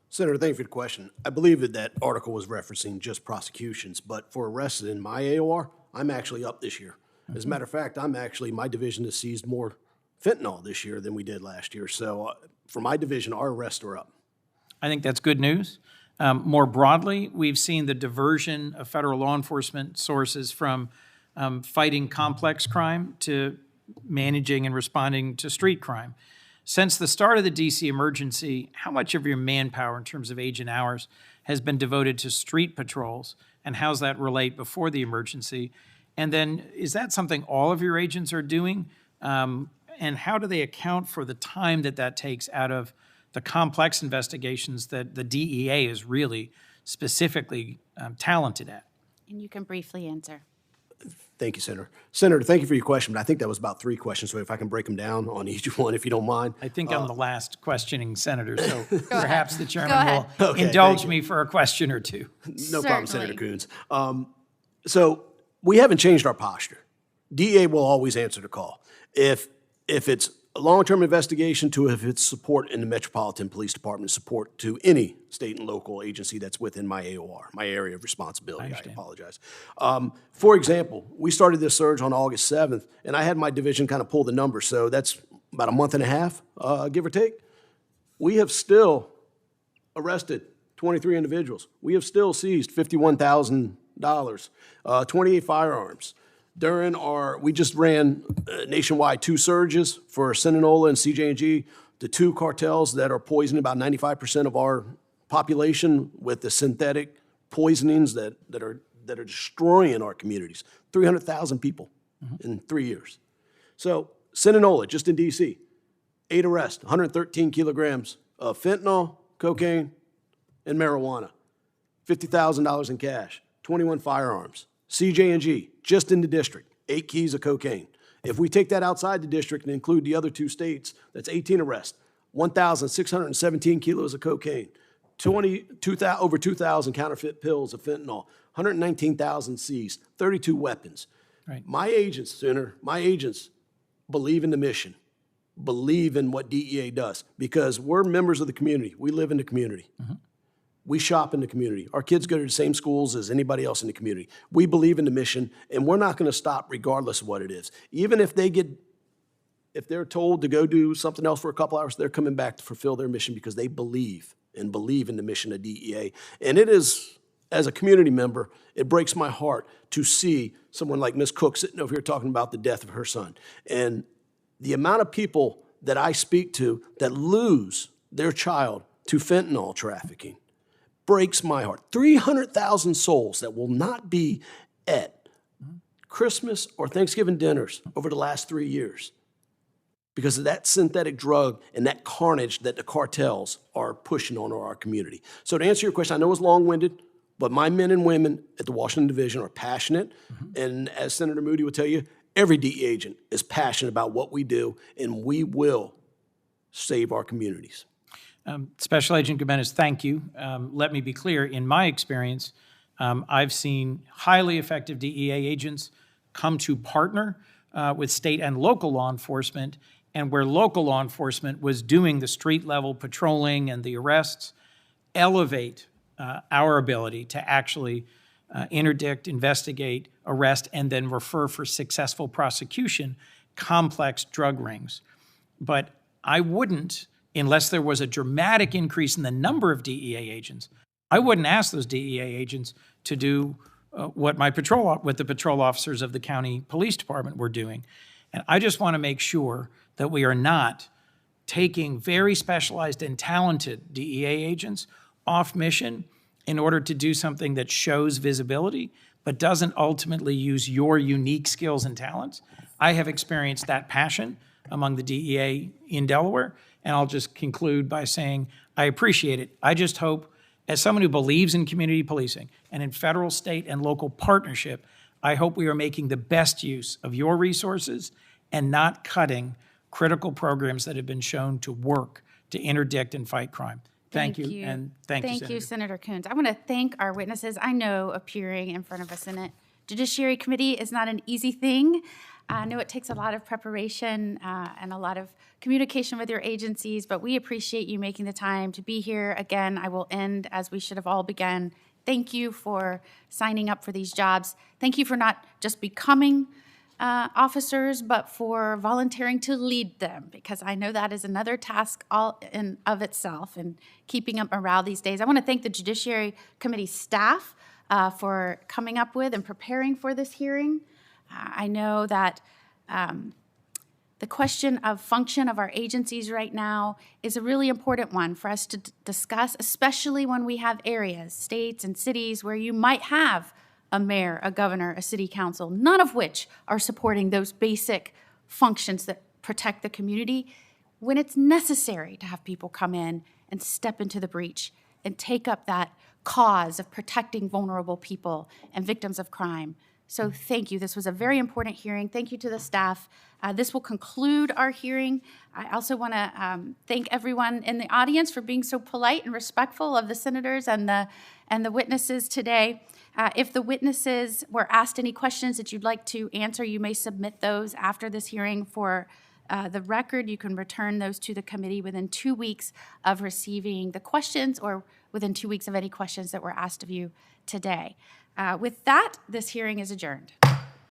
Senator, thank you for the question. I believe that article was referencing just prosecutions, but for arrests in my AOR, I'm actually up this year. As a matter of fact, my division has seized more fentanyl this year than we did last year. So for my division, our arrests are up. I think that's good news. More broadly, we've seen the diversion of federal law enforcement sources from fighting complex crime to managing and responding to street crime. Since the start of the DC emergency, how much of your manpower in terms of agent hours has been devoted to street patrols, and how's that relate before the emergency? And then is that something all of your agents are doing? And how do they account for the time that takes out of the complex investigations that the DEA is really specifically talented at? And you can briefly answer. Thank you, Senator. Senator, thank you for your question, but I think that was about 3 questions, so if I can break them down on each one, if you don't mind. I think I'm the last questioning senator, so perhaps the chairman will Okay, indulge me for a question or two. No problem, Senator Coons. So we haven't changed our posture. DEA will always answer the call. If it's a long-term investigation to if it's support in the Metropolitan Police Department, support to any state and local agency that's within my AOR, my area of responsibility. I apologize. For example, we started this surge on August 7th, and I had my division kind of pull the numbers, so that's about a month and a half, give or take. We have still arrested 23 individuals. We have still seized $51,000, 28 firearms. We just ran nationwide 2 surges for Sinaloa and CJ&G, the 2 cartels that are poisoning about 95% of our population with the synthetic poisonings that are destroying our communities. 300,000 people in 3 years. So Sinaloa, just in D.C., 8 arrests, 113 kilograms of fentanyl, cocaine, and marijuana, $50,000 in cash, 21 firearms. CJ&G, just in the district, 8 keys of cocaine. If we take that outside the district and include the other 2 states, that's 18 arrests, 1,617 kilos of cocaine, over 2,000 counterfeit pills of fentanyl, 119,000 seized, 32 weapons. Right. My agents, Senator, believe in the mission, believe in what DEA does, because we're members of the community. We live in the community. We shop in the community. Our kids go to the same schools as anybody else in the community. We believe in the mission, and we're not going to stop regardless of what it is. Even if they're told to go do something else for a couple hours, they're coming back to fulfill their mission because they believe in the mission of DEA. And it is, as a community member, it breaks my heart to see someone like Ms. Cook sitting over here talking about the death of her son. And the amount of people that I speak to that lose their child to fentanyl trafficking breaks my heart. 300,000 souls that will not be at Christmas or Thanksgiving dinners over the last 3 years because of that synthetic drug and that carnage that the cartels are pushing on our community. So to answer your question, I know it's long-winded, but my men and women at the Washington Division are passionate. And as Senator Moody will tell you, every DEA agent is passionate about what we do, and we will save our communities. Special Agent Goumenis, thank you. Let me be clear. In my experience, I've seen highly effective DEA agents come to partner with state and local law enforcement, and where local law enforcement was doing the street-level patrolling and the arrests, elevate our ability to actually interdict, investigate, arrest, and then refer for successful prosecution complex drug rings. But I wouldn't, unless there was a dramatic increase in the number of DEA agents, I wouldn't ask those DEA agents to do what the patrol officers of the county police department were doing. And I just want to make sure that we are not taking very specialized and talented DEA agents off mission in order to do something that shows visibility, but doesn't ultimately use your unique skills and talents. I have experienced that passion among the DEA in Delaware, and I'll just conclude by saying I appreciate it. I just hope, as someone who believes in community policing and in federal, state, and local partnership, I hope we are making the best use of your resources and not cutting critical programs that have been shown to work to interdict and fight crime. Thank you, and thank you, Senator. Senator Coons. I want to thank our witnesses. I know appearing in front of a Senate Judiciary Committee is not an easy thing. I know it takes a lot of preparation and a lot of communication with your agencies, but we appreciate you making the time to be here. Again, I will end as we should have all begun. Thank you for signing up for these jobs. Thank you for not just becoming officers, but for volunteering to lead them, because I know that is another task all in of itself, and keeping up morale these days. I want to thank the Judiciary Committee staff for coming up with and preparing for this hearing. I know that the question of function of our agencies right now is a really important one for us to discuss, especially when we have areas, states and cities where you might have a mayor, a governor, a city council, none of which are supporting those basic functions that protect the community, when it's necessary to have people come in and step into the breach and take up that cause of protecting vulnerable people and victims of crime. So thank you. This was a very important hearing. Thank you to the staff. This will conclude our hearing. I also want to thank everyone in the audience for being so polite and respectful of the senators and the witnesses today. If the witnesses were asked any questions that you'd like to answer, you may submit those after this hearing. For the record, you can return those to the committee within 2 weeks of receiving the questions, or within 2 weeks of any questions that were asked of you today. With that, this hearing is adjourned.